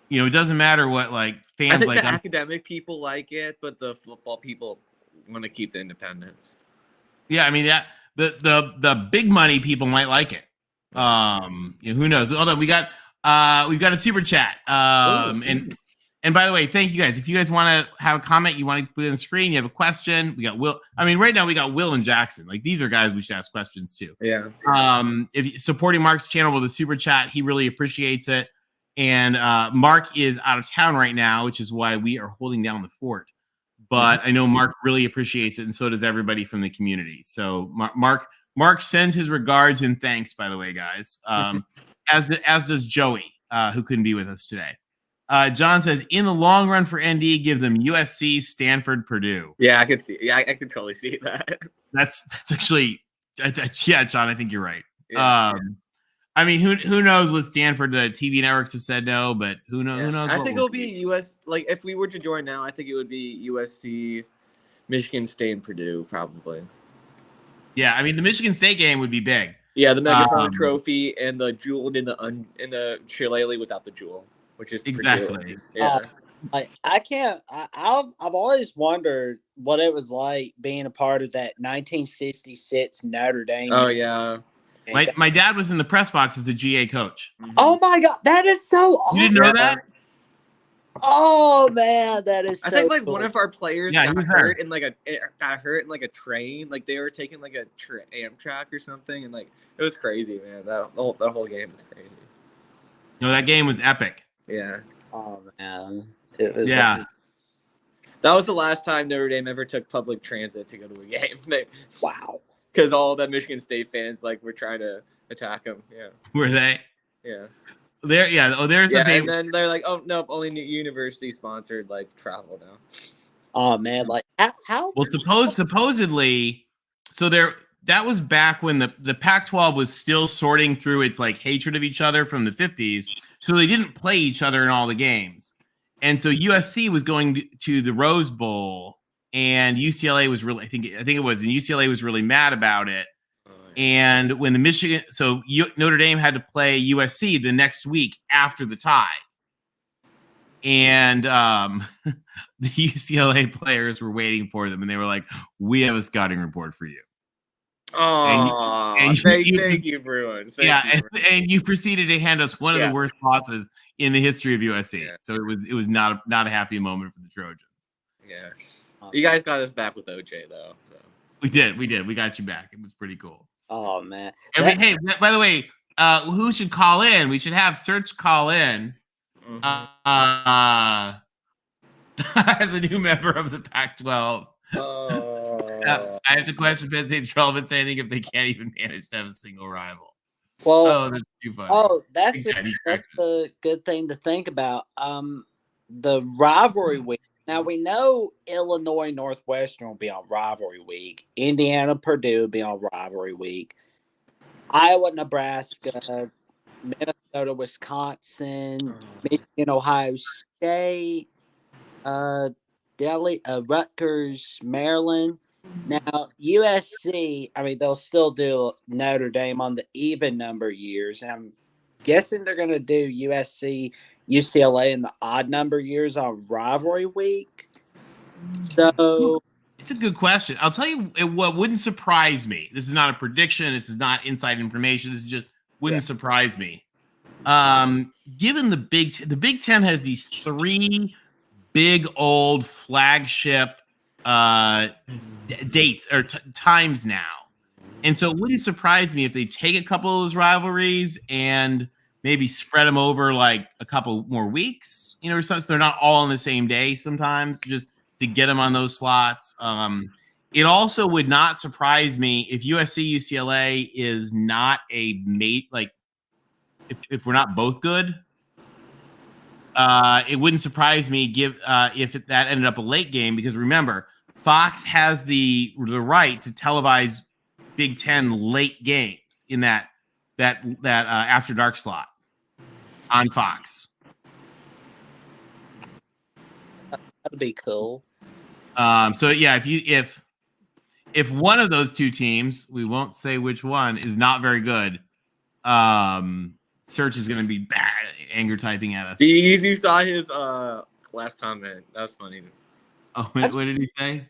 You know, it doesn't matter what like fans I think like. the academic people like it, but the football people want to keep the independence. Yeah, I mean that the big money people might like it. You know, who knows? Hold on, we've got a super chat. And by the way, thank you guys. If you guys want to have a comment, you want to put it on the screen, you have a question. We got Will. I mean, right now we got Will and Jackson. Like these are guys we should ask questions to. Yeah. If you're supporting Mark's channel with a super chat, he really appreciates it. And Mark is out of town right now, which is why we are holding down the fort. But I know Mark really appreciates it, and so does everybody from the community. So Mark sends his regards and thanks, by the way, guys. As does Joey, who couldn't be with us today. John says, in the long run for ND, give them USC, Stanford, Purdue. Yeah, I could see. Yeah, I could totally see that. That's actually, yeah, John, I think you're right. Yeah. I mean, who knows what Stanford, the TV networks have said no, but who knows? Who knows? I think it'll be US. Like if we were to join now, I think it would be USC, Michigan State, and Purdue probably. Yeah, I mean the Michigan State game would be big. Yeah, the Megaphone Trophy and the jewel in the shillelagh without the jewel, which is exactly. Purdue. Yeah. I can't. I've always wondered what it was like being a part of that 1966 Notre Dame. Oh yeah. My dad was in the press box as a GA coach. Oh my God, that is so awesome. You didn't know that? Oh man, that is. I so think like cool. one of our players got hurt in like a train. Like they were taking like a Amtrak or something, and like it was crazy, man. That whole game is crazy. No, that game was epic. Yeah. Oh man. Yeah. That was the last time Notre Dame ever took public transit to go to a game. Wow. Because all the Michigan State fans like were trying to attack them. Yeah. Were they? Yeah. There. Yeah. Oh, there's yeah. a big... And then they're like, oh nope, only university sponsored like travel now. Oh man, like how? Well, supposedly, so that was back when the Pac-12 was still sorting through its like hatred of each other from the 50s. So they didn't play each other in all the games, and so USC was going to the Rose Bowl. And UCLA was really, I think it was, and UCLA was really mad about it. And when Notre Dame had to play USC the next week after the tie. And the UCLA players were waiting for them, and they were like, we have a scouting report for you. Oh, thank you, Bruins. And you proceeded to hand us one of the worst losses in the history of USC. Yeah. So it was not a happy moment for the Trojans. Yeah. You guys got us back with OJ though. So. We did. We got you back. It was pretty cool. Oh man. And hey, by the way, who should call in? We should have Search call in. As a new member of the Pac-12. I have to question Penn State's relevance to anything if they can't even manage to have a single rival. Well, that's too funny. Oh, that's a good thing to think about. The rivalry week. Now we know Illinois Northwestern will be on rivalry week. Indiana Purdue will be on rivalry week. Iowa, Nebraska, Minnesota, Wisconsin, Michigan, Ohio State, Rutgers, Maryland. Now USC, I mean, they'll still do Notre Dame on the even number years, and I'm guessing they're going to do USC, UCLA in the odd number years on rivalry week. So it's a good question. I'll tell you what wouldn't surprise me. This is not a prediction. This is not inside information. This is just wouldn't surprise me. Given the Big Ten has these 3 big old flagship dates or times now, and so it wouldn't surprise me if they take a couple of those rivalries and maybe spread them over like a couple more weeks, or something. So they're not all on the same day sometimes, just to get them on those slots. It also would not surprise me if USC UCLA is not a mate, like if we're not both good. It wouldn't surprise me if that ended up a late game, because remember, Fox has the right to televise Big Ten late games in that after dark slot on Fox. that'd be cool. So yeah, if one of those 2 teams, we won't say which one, is not very good, Search is going to be bad anger typing at us. You saw his last comment. That was funny. Oh, what did he say?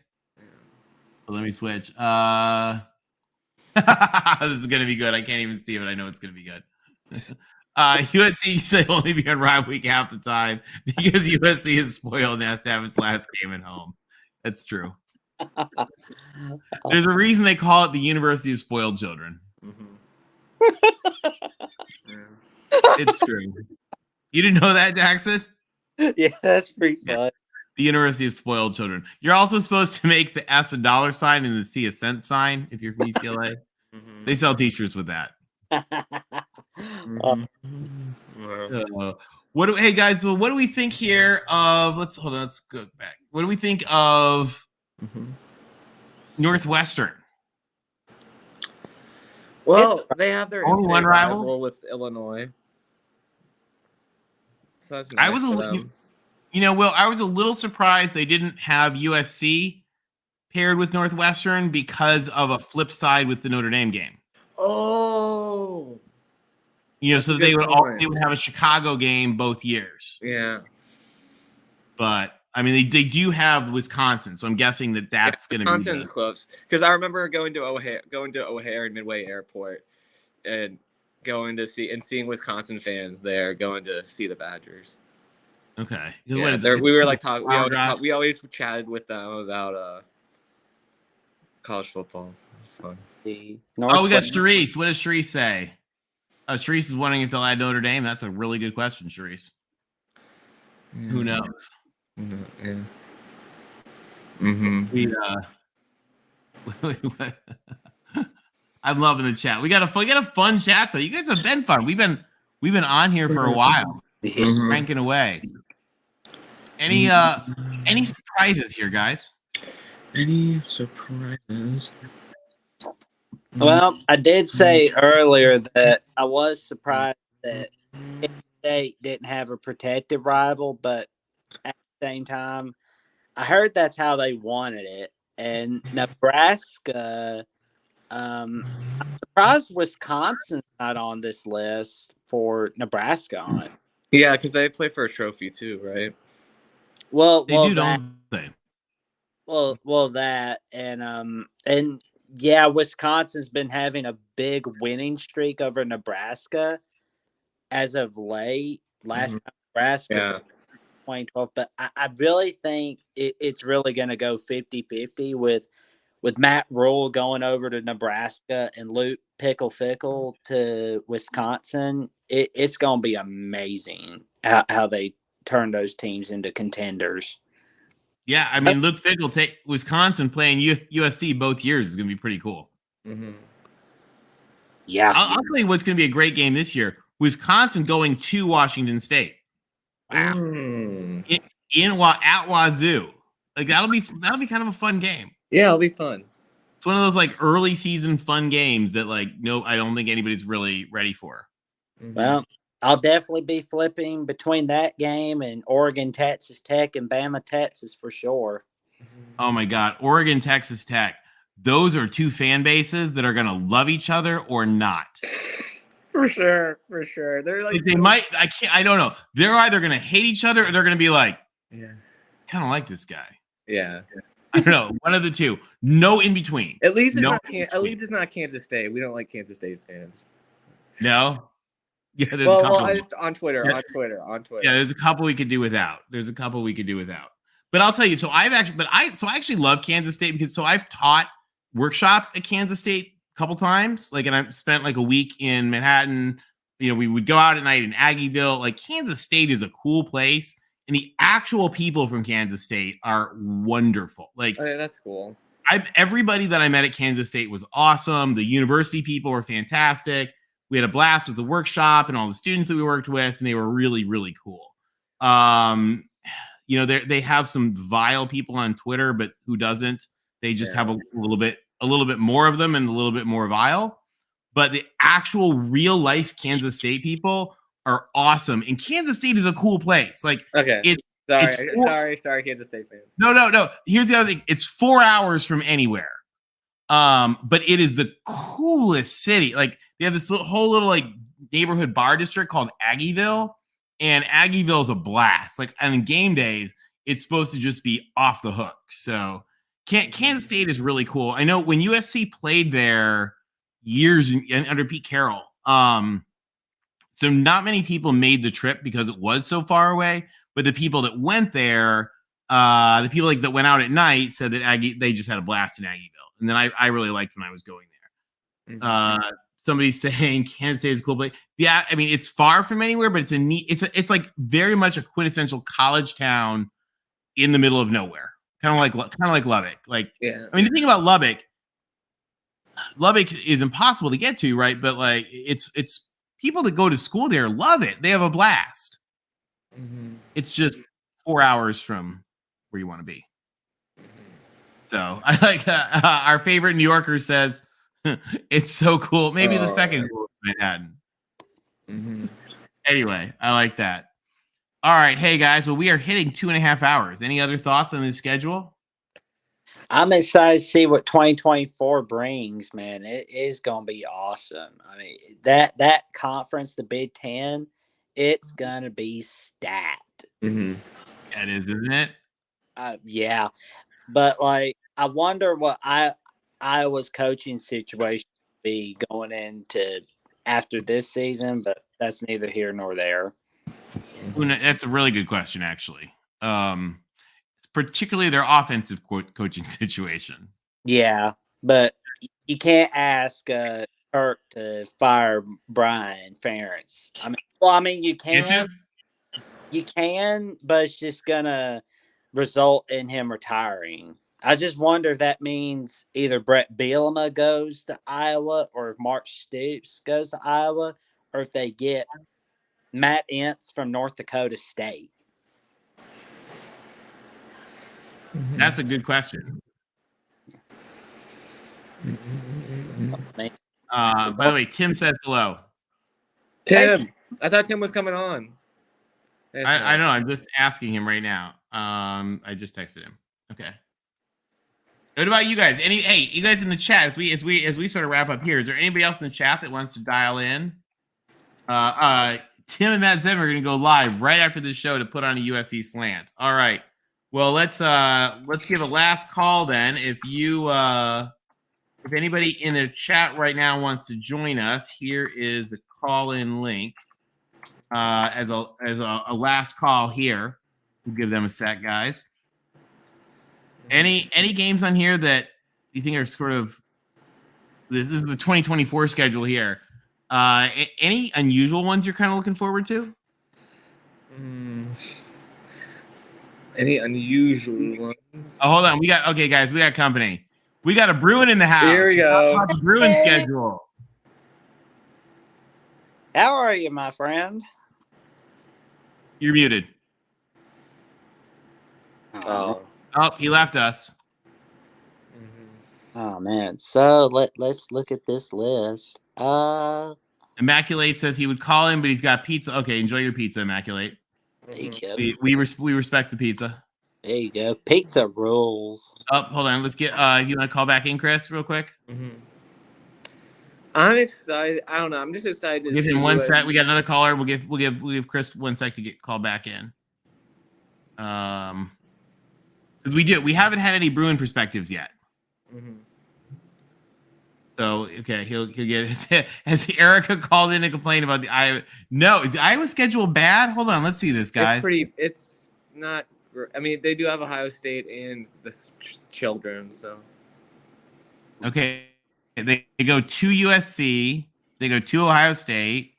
Well, let me switch. This is going to be good. I can't even see it, but I know it's going to be good. USC should only be on Rival Week half the time because USC is spoiled and has to have its last game at home. That's true. There's a reason they call it the University of Spoiled Children. It's true. You didn't know that, Jackson? Yeah, that's pretty fun. The University of Spoiled Children. You're also supposed to make the S a $sign and the C a cent sign if you're from UCLA. They sell t-shirts with that. Hey guys, well, what do we think here of? Let's go back. What do we think of Northwestern? Well, they have their only one rival with Illinois. So that's I nice was for them. Will, I was a little surprised they didn't have USC paired with Northwestern because of a flip side with the Notre Dame game. Oh, so they would have a Chicago game both years. Yeah, but I mean they do have Wisconsin, so I'm guessing that's going to be Wisconsin's close, because I remember going to O'Hare and Midway Airport and seeing Wisconsin fans there going to see the Badgers. Okay. Yeah, we were like talking. We always chatted with them about college football. It's fun. We got Sharice. What does Sharice say? Sharice is wondering if they'll add Notre Dame. That's a really good question, Sharice. Yeah. Who knows? Yeah. Mm-hmm. I'm loving the chat. We got a fun chat. So you guys have been fun. We've been on here for a while, cranking away. Any surprises here, guys? Any surprises? Well, I did say earlier that I was surprised that State didn't have a protected rival, but at the same time, I heard that's how they wanted it. And Nebraska, I'm surprised Wisconsin's not on this list for Nebraska on it. Yeah, because they play for a trophy too, right? Well, don't they? Well, that and yeah, Wisconsin's been having a big winning streak over Nebraska as of late. Last time Nebraska 2012, but I really think it's really going to go 50-50 with Matt Rule going over to Nebraska and Luke Fickle to Wisconsin. It's going to be amazing how they turn those teams into contenders. Yeah, I mean, Luke Fickle take Wisconsin playing USC both years is going to be pretty cool. Mm-hmm. Yeah, I'll tell you what's going to be a great game this year. Wisconsin going to Washington State. Wow. At Wazoo. Like that'll be kind of a fun game. Yeah, it'll be fun. one of those like early season fun games that like no, I don't think anybody's really ready for. Well, I'll definitely be flipping between that game and Oregon, Texas Tech, and Bama, Texas for sure. Oh my God, Oregon, Texas Tech. Those are two fan bases that are going to love each other or not. For sure. They're like they might. I don't know. They're either going to hate each other or they're going to be like, yeah, kind of like this guy. Yeah. I don't know. One of the two. No in between. At least no it's not Kansas State. We don't like Kansas State fans. No. Yeah, there's a Well, couple. I just on Twitter. Yeah, there's a couple we could do without. But I'll tell you. So I actually love Kansas State because I've taught workshops at Kansas State a couple times. Like, and I've spent like a week in Manhattan. You know, we would go out at night in Aggieville. Like, Kansas State is a cool place, and the actual people from Kansas State are wonderful. Like, okay, that's cool. Everybody that I met at Kansas State was awesome. The university people were fantastic. We had a blast with the workshop and all the students that we worked with, and they were really, really cool. You know, they have some vile people on Twitter, but who doesn't? They just have a little bit more of them and a little bit more vile. But the actual real life Kansas State people are awesome. And Kansas State is a cool place. Like, okay. Sorry, Kansas State fans. No. Here's the other thing. It's 4 hours from anywhere. But it is the coolest city. Like, they have this whole little like neighborhood bar district called Aggieville, and Aggieville is a blast. Like, on game days, it's supposed to just be off the hook. So Kansas State is really cool. I know when USC played there years under Pete Carroll, so not many people made the trip because it was so far away. But the people that went there, the people like that went out at night said that they just had a blast in Aggieville. And then I really liked when I was going there. Somebody's saying Kansas State is a cool place. Yeah, I mean, it's far from anywhere, but it's like very much a quintessential college town in the middle of nowhere. Kind of like Lubbock. Like, yeah. I mean, the thing about Lubbock is impossible to get to, right? But like, it's people that go to school there love it. They have a blast. It's just 4 hours from where you want to be. So I like our favorite New Yorker says it's so cool. Maybe the second coolest Manhattan. Anyway, I like that. All right. Hey guys, well, we are hitting 2.5 hours. Any other thoughts on the schedule? I'm excited to see what 2024 brings, man. It is going to be awesome. I mean, that conference, the Big Ten, it's going to be stacked. That is, isn't it? Yeah. But, like, I wonder what Iowa's coaching situation will be going into after this season, but that's neither here nor there. That's a really good question, actually. Particularly their offensive coaching situation. Yeah, but you can't ask Kirk to fire Brian Ferentz. I mean, you can. You can, but it's just gonna result in him retiring. I just wonder if that means either Brett Bielema goes to Iowa or if Mark Stoops goes to Iowa, or if they get Matt Entz from North Dakota State. That's a good question. By the way, Tim says hello. Tim, I thought Tim was coming on. I know. I'm just asking him right now. I just texted him. Okay. What about you guys? Hey, you guys in the chat as we sort of wrap up here. Is there anybody else in the chat that wants to dial in? Tim and Matt Zim are going to go live right after this show to put on a USC slant. All right. Well, let's give a last call then. If anybody in the chat right now wants to join us, here is the call-in link. As a last call here. We'll give them a sec, guys. Any games on here that you think are sort of this is the 2024 schedule here. Any unusual ones you're kind of looking forward to? Any unusual ones? Oh, hold on. Okay, guys, we got company. We got a Bruin in the house. Here we go. The Bruin schedule. How are you, my friend? You're muted. Oh, he left us. Oh man. So let's look at this list. Immaculate says he would call him, but he's got pizza. Okay, enjoy your pizza, Immaculate. There you go. We respect the pizza. There you go. Pizza rules. Oh, hold on. Let's get. You want to call back in, Chris, real quick? I'm excited. I don't know. I'm just excited to Give see him 1 US sec. We got another caller. We'll give Chris 1 sec to get called back in. Because we haven't had any Bruin perspectives yet. So okay, he'll get. Has Erica called in to complain about the Iowa? No, is the Iowa schedule bad? Hold on, let's see this, guys. It's not. I mean, they do have Ohio State and the children, so. Okay, they go to USC. They go to Ohio State.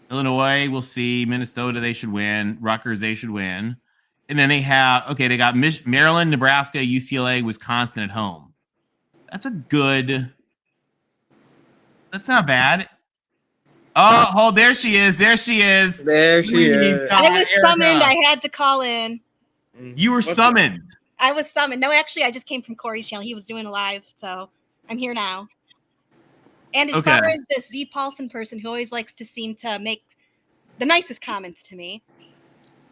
Illinois, we'll see. Minnesota, they should win. Rutgers, they should win. And then they got Maryland, Nebraska, UCLA, Wisconsin at home. That's not bad. Oh, there she is. There she is. I was summoned. I had to call in. You were summoned. I was summoned. No, actually, I just came from Corey's channel. He was doing a live, so I'm here now. And as far as this Z Paulson person who always likes to seem to make the nicest comments to me,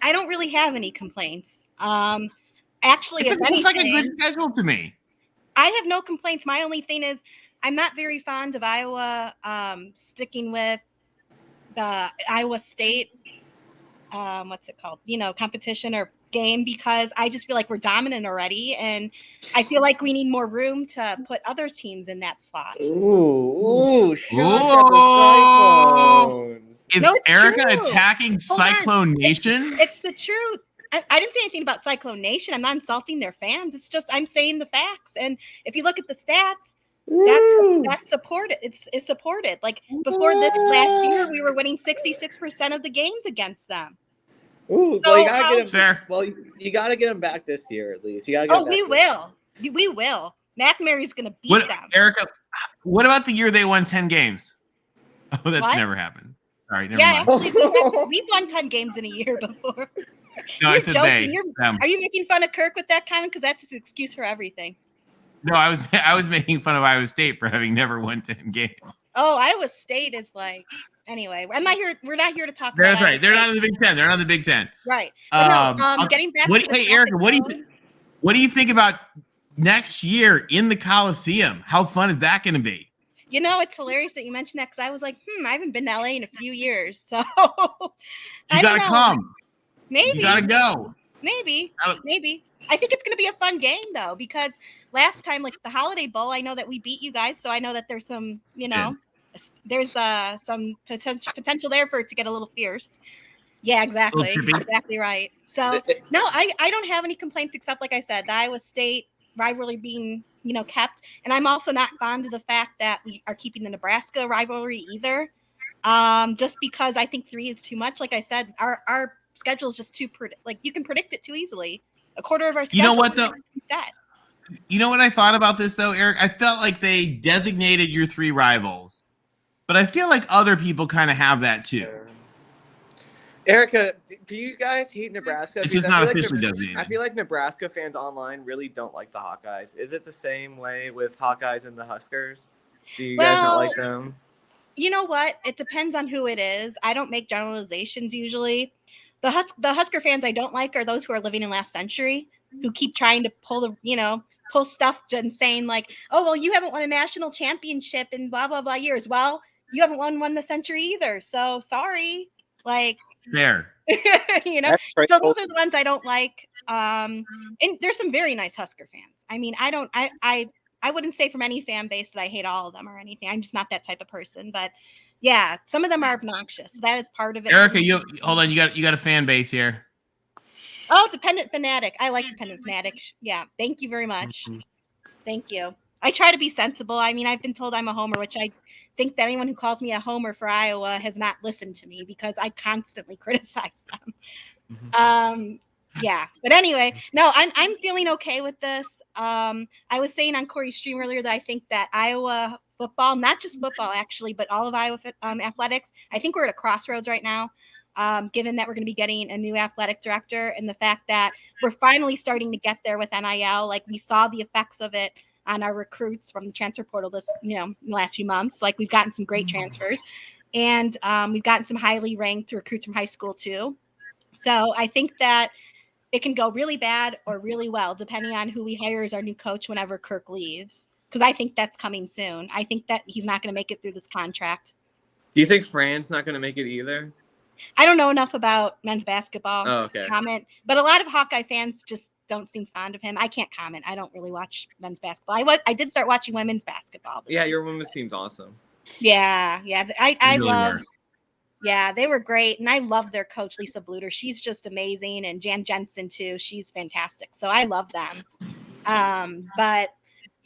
I don't really have any complaints. Actually, it looks like a good schedule to me. I have no complaints. My only thing is I'm not very fond of Iowa sticking with the Iowa State, what's it called? Competition or game, because I just feel like we're dominant already, and I feel like we need more room to put other teams in that slot. Ooh, Is Erica attacking Cyclone Nation? It's the truth. I didn't say anything about Cyclone Nation. I'm not insulting their fans. It's just I'm saying the facts. And if you look at the stats, that's supported. It's supported. Like before this last year, we were winning 66% of the games against them. Ooh, well, you gotta get him. Well, you gotta get him back this year at least. You gotta get. We will. McNary's gonna beat them. Erica, what about the year they won 10 games? Oh, that's never happened. Sorry, never mind. Actually, we've won 10 games in a year before. No, I said joking. Are you making fun of Kirk with that comment? Because that's his excuse for everything. No, I was making fun of Iowa State for having never won 10 games. Oh, Iowa State is like anyway. We're not here to talk. That's right. They're not in the Big Ten. They're not in the Big Ten. Right. But getting back. Hey, Erica, what do you think about next year in the Coliseum? How fun is that going to be? It's hilarious that you mentioned that because I was like, I haven't been to LA in a few years, so you gotta come. Maybe you gotta go. Maybe. I think it's gonna be a fun game though, because last time, like the Holiday Bowl, I know that we beat you guys, so I know that there's some, there's some potential there for it to get a little fierce. Yeah, exactly. Exactly right. So no, I don't have any complaints except, like I said, the Iowa State rivalry being kept, and I'm also not fond of the fact that we are keeping the Nebraska rivalry either. Just because I think 3 is too much. Like I said, our schedule is just too you can predict it too easily. A quarter of our schedule. You know what though? You know what I thought about this though, Eric? I felt like they designated your 3 rivals, but I feel like other people kind of have that too. Erica, do you guys hate Nebraska? It's just not officially designated. I feel like Nebraska fans online really don't like the Hawkeyes. Is it the same way with Hawkeyes and the Huskers? Do you guys not like them? You know what? It depends on who it is. I don't make generalizations usually. The Husker fans I don't like are those who are living in last century, who keep trying to pull stuff and saying like, oh, well, you haven't won a national championship in blah, blah, blah years. Well, you haven't won the century either. So sorry. Like, fair. So those are the ones I don't like. And there's some very nice Husker fans. I mean, I wouldn't say from any fan base that I hate all of them or anything. I'm just not that type of person. But yeah, some of them are obnoxious. That is part of it. Erica, hold on. You got a fan base here. Oh, Dependent Fanatic. I like Dependent Fanatic. Yeah, thank you very much. Thank you. I try to be sensible. I mean, I've been told I'm a homer, which I think that anyone who calls me a homer for Iowa has not listened to me because I constantly criticize them. Yeah, but anyway, no, I'm feeling okay with this. I was saying on Corey's stream earlier that I think that Iowa football, not just football actually, but all of Iowa athletics, I think we're at a crossroads right now. Given that we're going to be getting a new athletic director and the fact that we're finally starting to get there with NIL, like we saw the effects of it on our recruits from the transfer portal this, in the last few months. Like, we've gotten some great transfers, and we've gotten some highly ranked recruits from high school too. So I think that it can go really bad or really well, depending on who we hire as our new coach whenever Kirk leaves. Because I think that's coming soon. I think that he's not going to make it through this contract. Do you think Fran's not going to make it either? I don't know enough about men's basketball okay. to comment, but a lot of Hawkeye fans just don't seem fond of him. I can't comment. I don't really watch men's basketball. I did start watching women's basketball. Yeah, your women's team's awesome. Yeah. I really love. were. Yeah, they were great, and I love their coach, Lisa Bluter. She's just amazing, and Jan Jensen too. She's fantastic. So I love them. But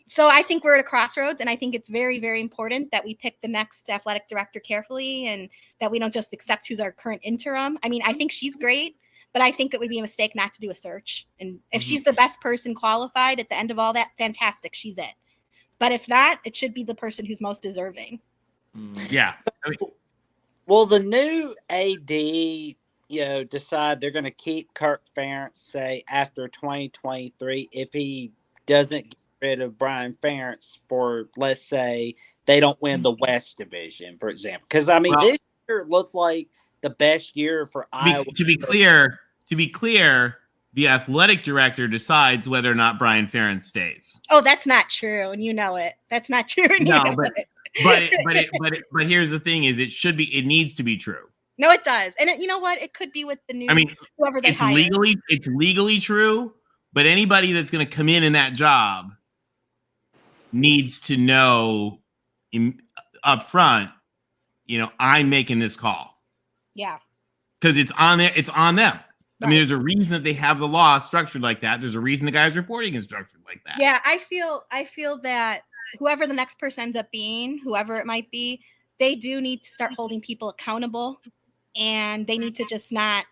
so I think we're at a crossroads, and I think it's very, very important that we pick the next athletic director carefully, and that we don't just accept who's our current interim. I mean, I think she's great, but I think it would be a mistake not to do a search. And if she's the best person qualified at the end of all that, fantastic, she's it. But if not, it should be the person who's most deserving. Yeah. Will the new AD, decide they're going to keep Kirk Ferentz, say, after 2023 if he doesn't get rid of Brian Ferentz for, let's say, they don't win the West Division, for example? Because, I mean, this year looks like the best year for Iowa. To be clear, the athletic director decides whether or not Brian Ferentz stays. Oh, that's not true, and you know it. That's not true. And No, you know it. but here's the thing: is it needs to be true. No, it does, and you know what? It could be with the new. I mean, whoever they it's hire. legally true, but anybody that's going to come in that job needs to know up front. I'm making this call. Yeah. Because it's on there. It's on them. Right. I mean, there's a reason that they have the law structured like that. There's a reason the guy's reporting is structured like that. Yeah, I feel that whoever the next person ends up being, whoever it might be, they do need to start holding people accountable, and they need to just not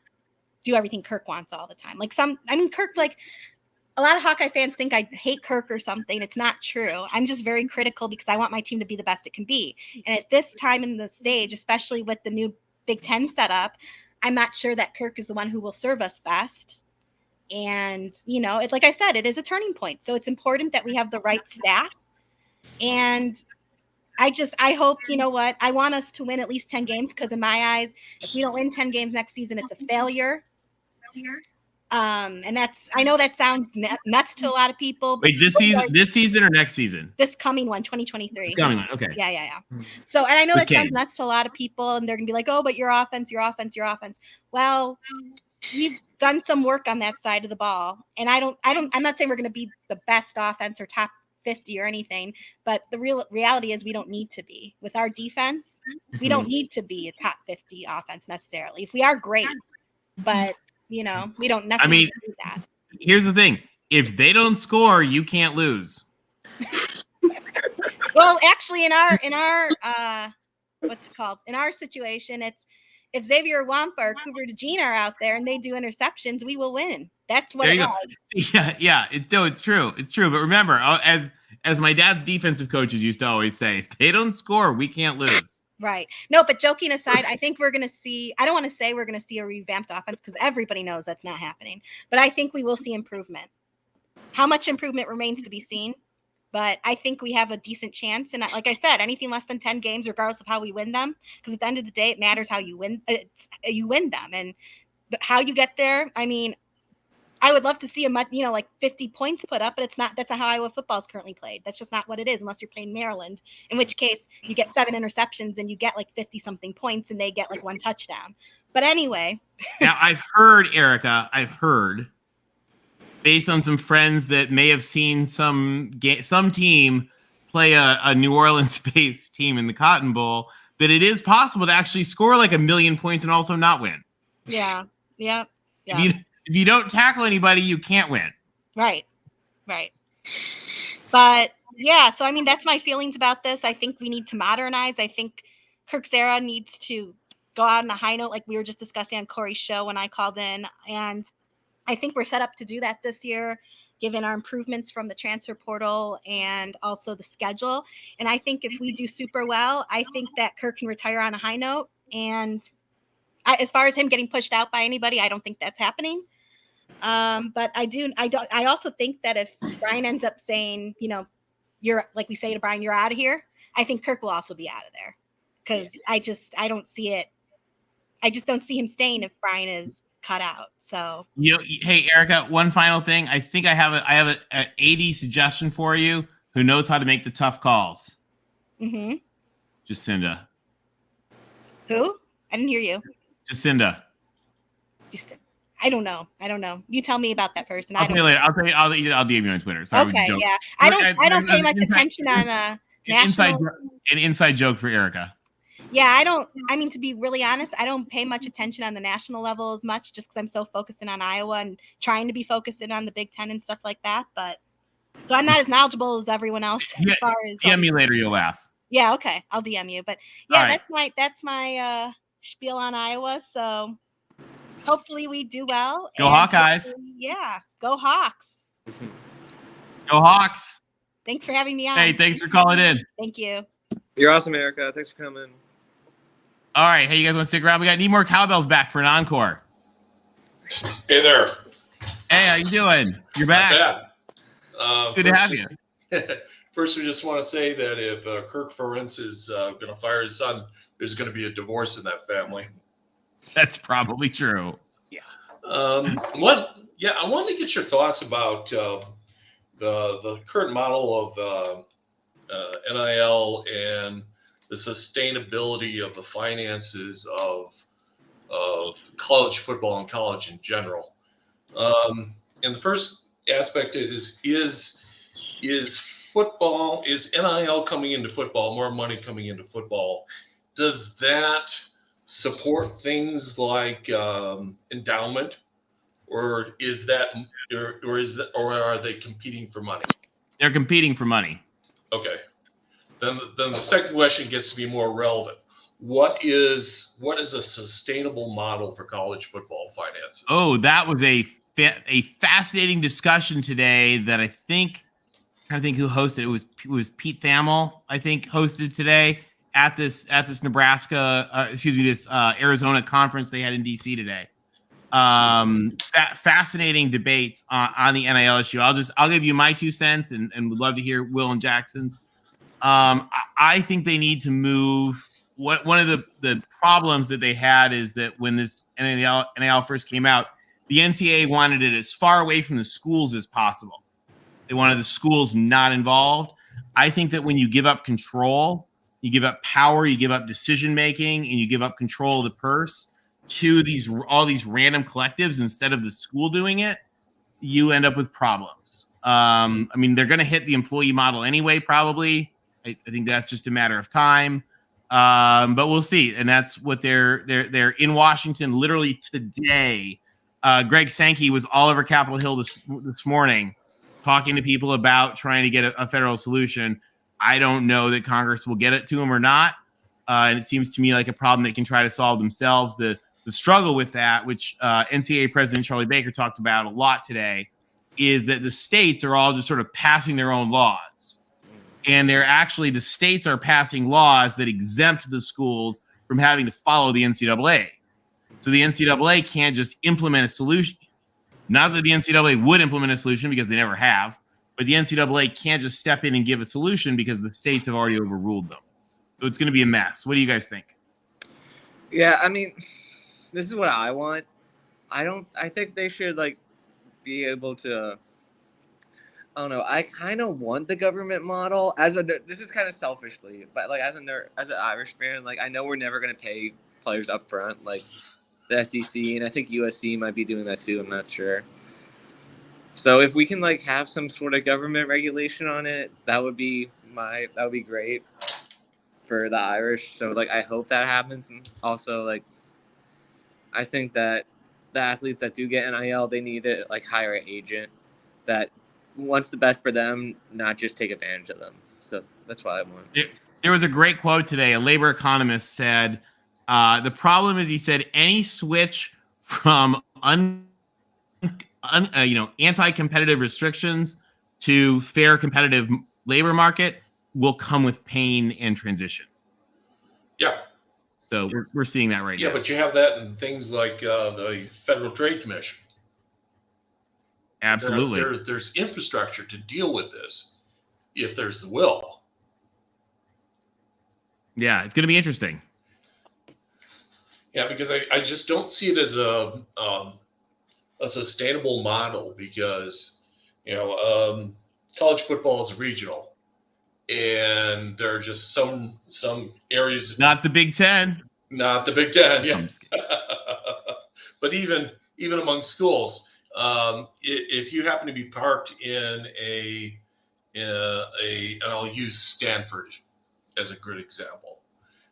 do everything Kirk wants all the time. Kirk, a lot of Hawkeye fans think I hate Kirk or something. It's not true. I'm just very critical because I want my team to be the best it can be. And at this time in the stage, especially with the new Big Ten setup, I'm not sure that Kirk is the one who will serve us best. And, like I said, it is a turning point. So it's important that we have the right staff. And I hope, I want us to win at least 10 games, because in my eyes, if we don't win 10 games next season, it's a failure. And I know that sounds nuts to a lot of people. Wait, this season or next season? This coming one, 2023. This coming one, okay. Yeah. So, and I know that sounds nuts to a lot of people, and they're gonna be like, "Oh, but your offense." Well, we've done some work on that side of the ball, and I'm not saying we're gonna be the best offense or top 50 or anything, but the reality is we don't need to be. With our defense, we don't need to be a top 50 offense necessarily. If we are great, but we don't necessarily do that. Here's the thing: if they don't score, you can't lose. Well, actually, in our what's it called? In our situation, it's if Xavier Wampa or Cooper DeJean are out there and they do interceptions, we will win. That's what it was. Yeah. It's true. It's true. But remember, as my dad's defensive coaches used to always say, if they don't score, we can't lose. Right. No, but joking aside, I think we're going to see, I don't want to say we're going to see a revamped offense because everybody knows that's not happening, but I think we will see improvement. How much improvement remains to be seen, but I think we have a decent chance. And like I said, anything less than 10 games, regardless of how we win them, because at the end of the day, it matters how you win. You win them, and how you get there. I mean, I would love to see like 50 points put up, but it's not. That's not how Iowa football is currently played. That's just not what it is, unless you're playing Maryland, in which case you get 7 interceptions and you get like 50 something points, and they get like 1 touchdown. But anyway. Now I've heard, Erica, based on some friends that may have seen some team play a New Orleans-based team in the Cotton Bowl, that it is possible to actually score like 1 million points and also not win. Yeah. If you don't tackle anybody, you can't win. Right. But yeah, so I mean, that's my feelings about this. I think we need to modernize. I think Kirk's era needs to go out on a high note, like we were just discussing on Corey's show when I called in. And I think we're set up to do that this year, given our improvements from the transfer portal and also the schedule. And I think if we do super well, I think that Kirk can retire on a high note. And as far as him getting pushed out by anybody, I don't think that's happening. But I also think that if Brian ends up saying, you're like we say to Brian, you're out of here. I think Kirk will also be out of there because I don't see it. I just don't see him staying if Brian is cut out. So hey Erica, one final thing. I think I have an AD suggestion for you who knows how to make the tough calls. Mm-hmm. Jacinda. Who? I didn't hear you. Jacinda. I don't know. You tell me about that person. I'll tell you later. I'll DM you on Twitter. Sorry, okay, yeah. I don't pay much attention on national. An inside joke for Erica. Yeah, I mean, to be really honest, I don't pay much attention on the national level as much just because I'm so focused in on Iowa and trying to be focused in on the Big Ten and stuff like that. But so I'm not as knowledgeable as everyone else as far as DM me later, you'll laugh. Yeah, okay. I'll DM you. But yeah, that's my spiel on Iowa. So hopefully we do well. Go Hawkeyes. Yeah, go Hawks. Go Hawks. Thanks for having me on. Hey, thanks for calling in. Thank you. You're awesome, Erica. Thanks for coming. All right. Hey, you guys want to stick around? We need more cowbells back for an encore. Hey there. Hey, how you doing? You're back. Good to have you. First, we just want to say that if Kirk Ferentz is going to fire his son, there's going to be a divorce in that family. That's probably true. Yeah. I wanted to get your thoughts about the current model of NIL and the sustainability of the finances of college football and college in general. And the first aspect is football, is NIL coming into football, more money coming into football? Does that support things like endowment, or are they competing for money? They're competing for money. Okay. Then the second question gets to be more relevant. What is a sustainable model for college football finances? Oh, that was a fascinating discussion today that I think who hosted it. It was Pete Thamel, I think, hosted today at this Nebraska, this Arizona conference they had in DC today. That fascinating debates on the NIL issue. I'll give you my 2 cents and would love to hear Will and Jackson's. I think they need to move. One of the problems that they had is that when this NIL first came out, the NCAA wanted it as far away from the schools as possible. They wanted the schools not involved. I think that when you give up control, you give up power, you give up decision making, and you give up control of the purse to all these random collectives instead of the school doing it, you end up with problems. I mean, they're going to hit the employee model anyway, probably. I think that's just a matter of time. But we'll see. And that's what they're in Washington literally today. Greg Sankey was all over Capitol Hill this morning talking to people about trying to get a federal solution. I don't know that Congress will get it to them or not. And it seems to me like a problem they can try to solve themselves. The struggle with that, which NCAA President Charlie Baker talked about a lot today, is that the states are all just sort of passing their own laws. And the states are passing laws that exempt the schools from having to follow the NCAA. So the NCAA can't just implement a solution. Not that the NCAA would implement a solution because they never have, but the NCAA can't just step in and give a solution because the states have already overruled them. So it's going to be a mess. What do you guys think? Yeah, I mean, this is what I want. I think they should be able to. I don't know. I kind of want the government model this is kind of selfishly, but as an Irish fan, I know we're never going to pay players up front, like the SEC, and I think USC might be doing that too. I'm not sure. So if we can have some sort of government regulation on it, that would be great for the Irish. So I hope that happens. And also I think that the athletes that do get NIL, they need to hire an agent that wants the best for them, not just take advantage of them. So that's what I want. There was a great quote today. A labor economist said, the problem is, he said, any switch from anti-competitive restrictions to fair competitive labor market will come with pain and transition. Yeah. So we're seeing that right now. Yeah, but you have that in things like the Federal Trade Commission. Absolutely. There's infrastructure to deal with this. if there's the will. Yeah, it's going to be interesting. Yeah, because I just don't see it as a sustainable model, because college football is regional, and there are just some areas. Not the Big Ten. Not the Big Ten, yeah. But even among schools, if you happen to be parked in and I'll use Stanford as a good example.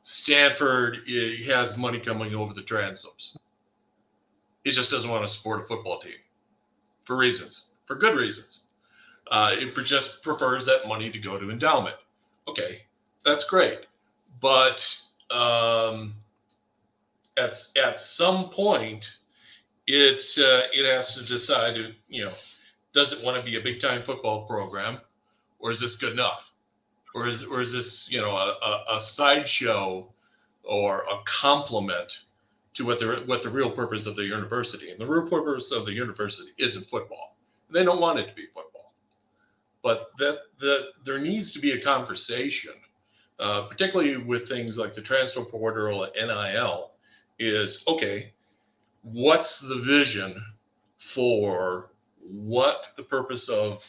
Stanford has money coming over the transoms. He just doesn't want to support a football team for good reasons. It just prefers that money to go to endowment. Okay, that's great, but at some point, it has to decide, does it want to be a big time football program, or is this good enough, or is this a sideshow or a complement to what the real purpose of the university, and the real purpose of the university isn't football. They don't want it to be football, but there needs to be a conversation, particularly with things like the transfer portal or NIL. Is okay, what's the vision for what the purpose of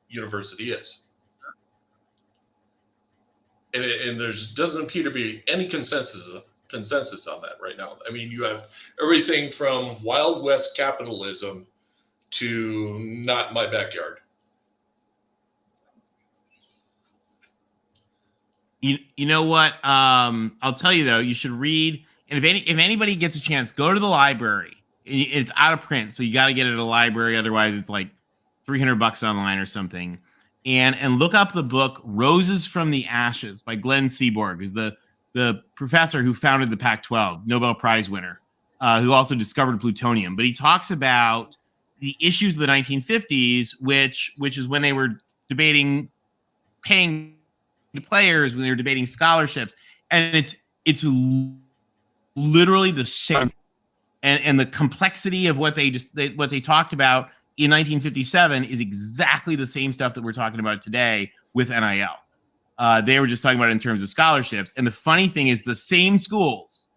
university is? And there doesn't appear to be any consensus on that right now. I mean, you have everything from Wild West capitalism to not my backyard. You know what? I'll tell you though, you should read. And if anybody gets a chance, go to the library. It's out of print, so you got to get it at a library. Otherwise, it's like $300 online or something. And look up the book "Roses from the Ashes" by Glenn Seaborg, who's the professor who founded the Pac-12, Nobel Prize winner, who also discovered plutonium. But he talks about the issues of the 1950s, which is when they were debating paying the players, when they were debating scholarships, and it's literally the same, and the complexity of what they talked about in 1957 is exactly the same stuff that we're talking about today with NIL. They were just talking about it in terms of scholarships. And the funny thing is, the same schools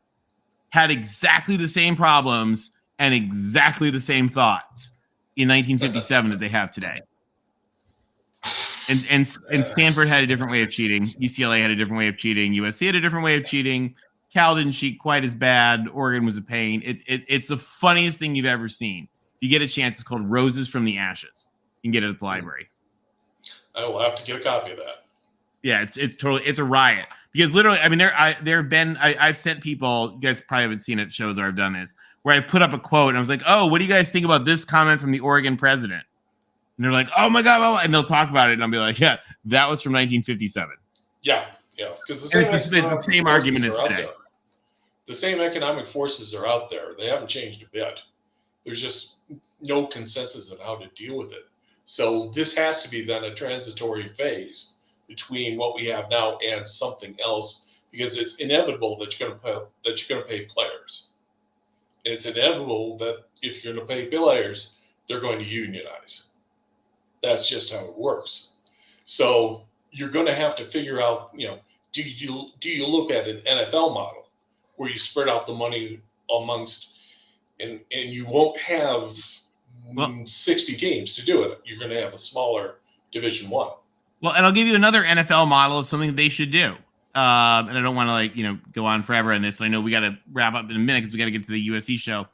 had exactly the same problems and exactly the same thoughts in 1957 that they have today. And Stanford had a different way of cheating. UCLA had a different way of cheating. USC had a different way of cheating. Cal didn't cheat quite as bad. Oregon was a pain. It's the funniest thing you've ever seen. If you get a chance, it's called "Roses from the Ashes." You can get it at the library. I will have to get a copy of that. Yeah, it's a riot, because literally, I mean, I've sent people, you guys probably haven't seen it, shows where I've done this, where I put up a quote and I was like, "Oh, what do you guys think about this comment from the Oregon president?" And they're like, "Oh my God," well, and they'll talk about it, and I'll be like, "Yeah, that was from 1957." Yeah, because it's the same argument as today. The same economic forces are out there. They haven't changed a bit. There's just no consensus on how to deal with it. So this has to be then a transitory phase between what we have now and something else, because it's inevitable that you're going to pay players, and it's inevitable that if you're going to pay players, they're going to unionize. That's just how it works. So you're going to have to figure out, do you look at an NFL model where you spread out the money amongst, and you won't have 60 teams to do it. You're going to have a smaller Division I. Well, and I'll give you another NFL model of something they should do. And I don't want to go on forever on this. I know we got to wrap up in a minute because we got to get to the USC show.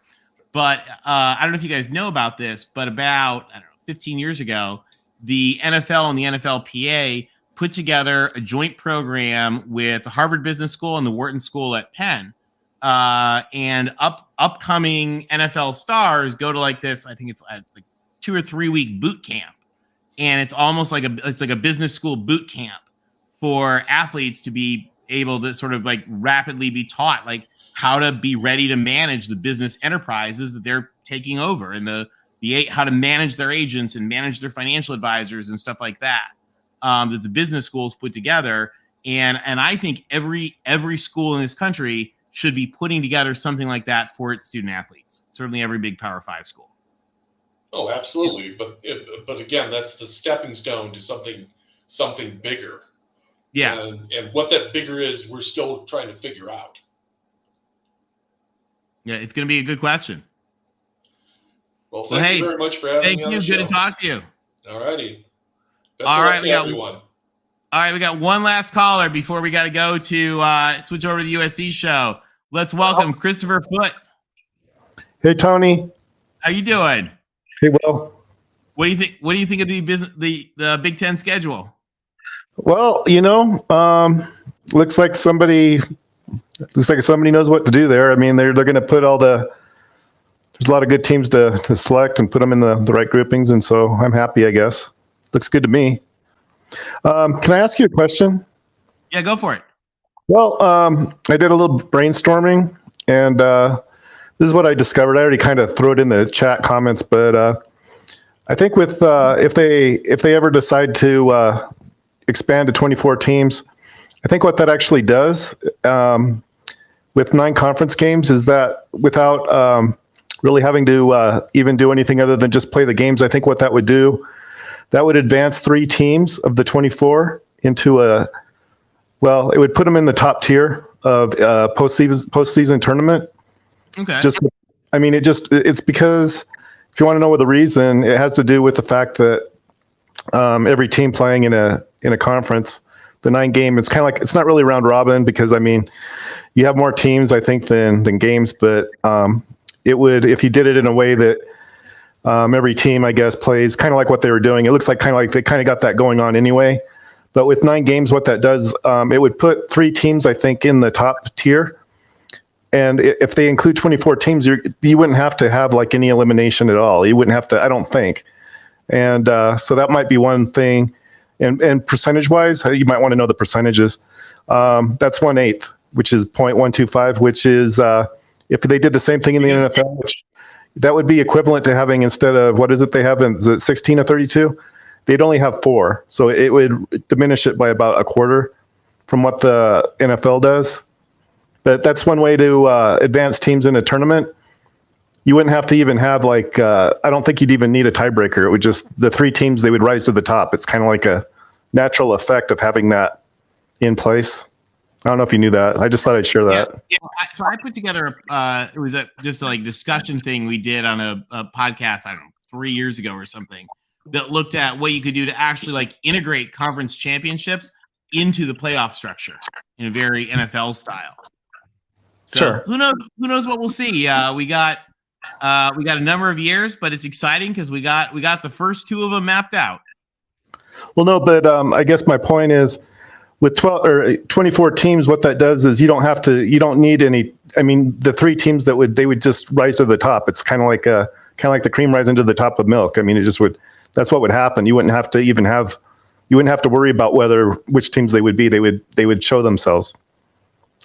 But I don't know if you guys know about this, but about 15 years ago, the NFL and the NFLPA put together a joint program with the Harvard Business School and the Wharton School at Penn. And upcoming NFL stars go to like this, I think it's like 2 or 3 week boot camp. And it's almost like a business school boot camp for athletes to be able to sort of like rapidly be taught like how to be ready to manage the business enterprises that they're taking over, and how to manage their agents and manage their financial advisors and stuff like that, that the business schools put together. And I think every school in this country should be putting together something like that for its student athletes. Certainly every big Power 5 school. Oh, absolutely. But again, that's the stepping stone to something something bigger. Yeah. And what that bigger is, we're still trying to figure out. Yeah, it's going to be a good question. Well, thank you very much for having me on the show. Good to talk to you. All righty. Best of luck to everyone. All right, we got one last caller before we got to go to switch over to the USC show. Let's welcome Christopher Foote. Hey, Tony. How you doing? Hey, Will. What do you think? What do you think of the Big Ten schedule? Well, looks like somebody knows what to do there. I mean, they're going to put there's a lot of good teams to select and put them in the right groupings, and so I'm happy, I guess. Looks good to me. Can I ask you a question? Yeah, go for it. Well, I did a little brainstorming, and this is what I discovered. I already kind of threw it in the chat comments, but I think with if they ever decide to expand to 24 teams, I think what that actually does with 9 conference games is that without really having to even do anything other than just play the games, I think what that would do, that would advance 3 teams of the 24 into it would put them in the top tier of postseason tournament. Okay. It's because if you want to know what the reason, it has to do with the fact that every team playing in a conference, the 9 game, it's kind of like, it's not really round robin because, I mean, you have more teams, I think, than games, but it would, if you did it in a way that every team, I guess, plays kind of like what they were doing. It looks like they kind of got that going on anyway. But with 9 games, what that does, it would put 3 teams, I think, in the top tier. And if they include 24 teams, you wouldn't have to have like any elimination at all. You wouldn't have to, I don't think. And so that might be one thing. And percentage-wise, you might want to know the percentages. That's 1/8, which is 0.125, which is if they did the same thing in the NFL, which that would be equivalent to having, instead of, what is it they have, is it 16 of 32? They'd only have 4. So it would diminish it by about a quarter from what the NFL does. But that's one way to advance teams in a tournament. You wouldn't have to even have I don't think you'd even need a tiebreaker. It would just, the 3 teams, they would rise to the top. It's kind of like a natural effect of having that in place. I don't know if you knew that. I just thought I'd share that. Yeah. So I put together it was just a discussion thing we did on a podcast, I don't know, 3 years ago or something, that looked at what you could do to actually integrate conference championships into the playoff structure in a very NFL style. So sure. Who knows what we'll see. We got a number of years, but it's exciting because we got the first 2 of them mapped out. Well, no, but I guess my point is, with 12 or 24 teams, what that does is you don't need any. I mean, the 3 teams they would just rise to the top. It's kind of like the cream rising to the top of milk. I mean, it just would. That's what would happen. You wouldn't have to even have. You wouldn't have to worry about which teams they would be. They would show themselves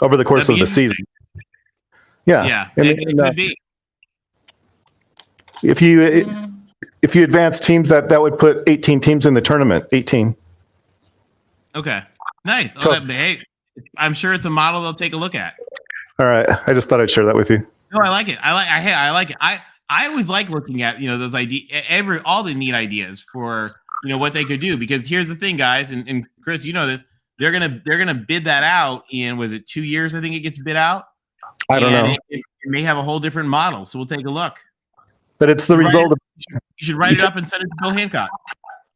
over the course of the season. Yeah. It could be. If you advance teams, that would put 18 teams in the tournament. 18. Okay. Nice. So, hey, I'm sure it's a model they'll take a look at. All right. I just thought I'd share that with you. No, I like it. I like it. I always like looking at those ideas, all the neat ideas for what they could do, because here's the thing, guys, and Chris, you know this. They're gonna bid that out in, was it 2 years? I think it gets bid out. I don't know. It may have a whole different model, so we'll take a look. But it's the result of. You should write it up and send it to Bill Hancock.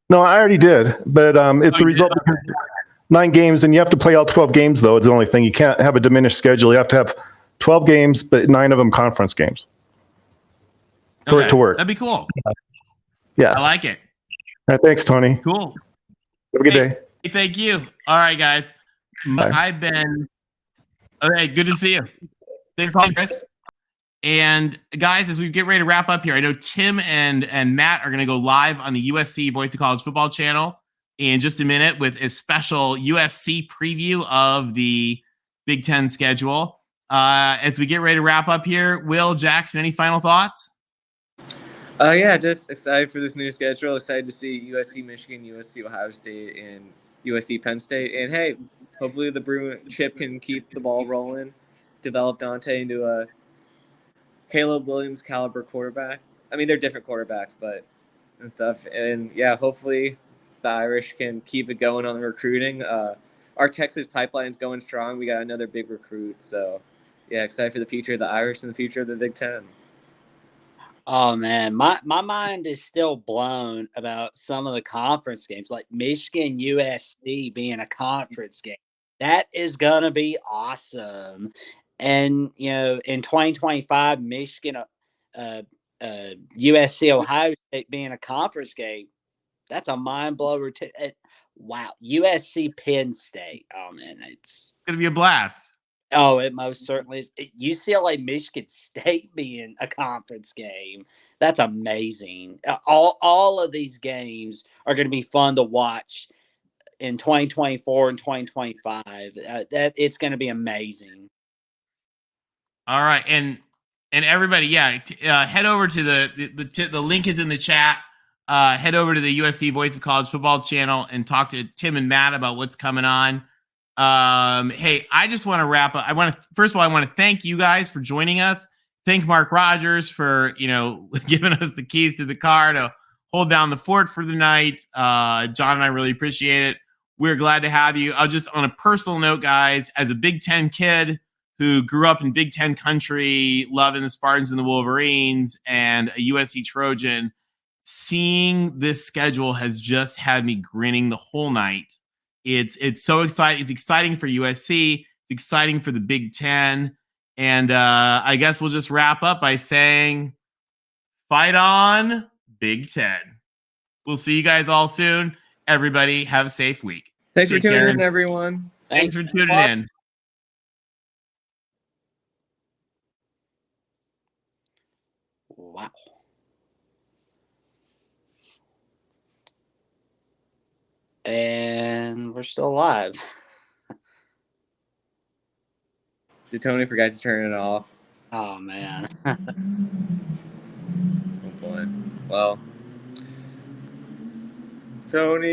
No, I already did, but it's the result of 9 games, and you have to play all 12 games, though. It's the only thing. You can't have a diminished schedule. You have to have 12 games, but 9 of them conference games for it to work. That'd be cool. Yeah. I like it. All right, thanks, Tony. Cool. Have a good day. Hey, thank you. All right, guys. I've been. Okay, good to see you. Thanks for calling, Chris. And guys, as we get ready to wrap up here, I know Tim and Matt are going to go live on the USC Voice of College Football channel in just a minute with a special USC preview of the Big Ten schedule. As we get ready to wrap up here, Will, Jackson, any final thoughts? Yeah, just excited for this new schedule. Excited to see USC Michigan, USC Ohio State, and USC Penn State. And hey, hopefully the Bruin Chip can keep the ball rolling, develop Dante into a Caleb Williams caliber quarterback. I mean, they're different quarterbacks, but and stuff. And yeah, hopefully the Irish can keep it going on the recruiting. Our Texas pipeline's going strong. We got another big recruit. So, yeah, excited for the future of the Irish and the future of the Big Ten. Oh man, my mind is still blown about some of the conference games, like Michigan USC being a conference game. That is gonna be awesome. And in 2025, Michigan, USC, Ohio State being a conference game, that's a mind blower too. Wow, USC, Penn State. Oh man, it's gonna be a blast. Oh, it most certainly is. UCLA, Michigan State being a conference game. That's amazing. All of these games are going to be fun to watch in 2024 and 2025. That it's going to be amazing. All right, and everybody, head over to the link is in the chat. Head over to the USC Voice of College Football channel and talk to Tim and Matt about what's coming on. Hey, I just want to wrap up. First of all, I want to thank you guys for joining us. Thank Mark Rogers for, giving us the keys to the car to hold down the fort for the night. John and I really appreciate it. We're glad to have you. I'll just, on a personal note, guys, as a Big Ten kid who grew up in Big Ten country, loving the Spartans and the Wolverines, and a USC Trojan, seeing this schedule has just had me grinning the whole night. It's so exciting. It's exciting for USC. It's exciting for the Big Ten. And I guess we'll just wrap up by saying, fight on, Big Ten. We'll see you guys all soon. Everybody, have a safe week. Thanks for tuning in, everyone. Thanks for tuning in. Wow. And we're still alive. Did Tony forget to turn it off? Oh, man. Oh, boy. Well, Tony.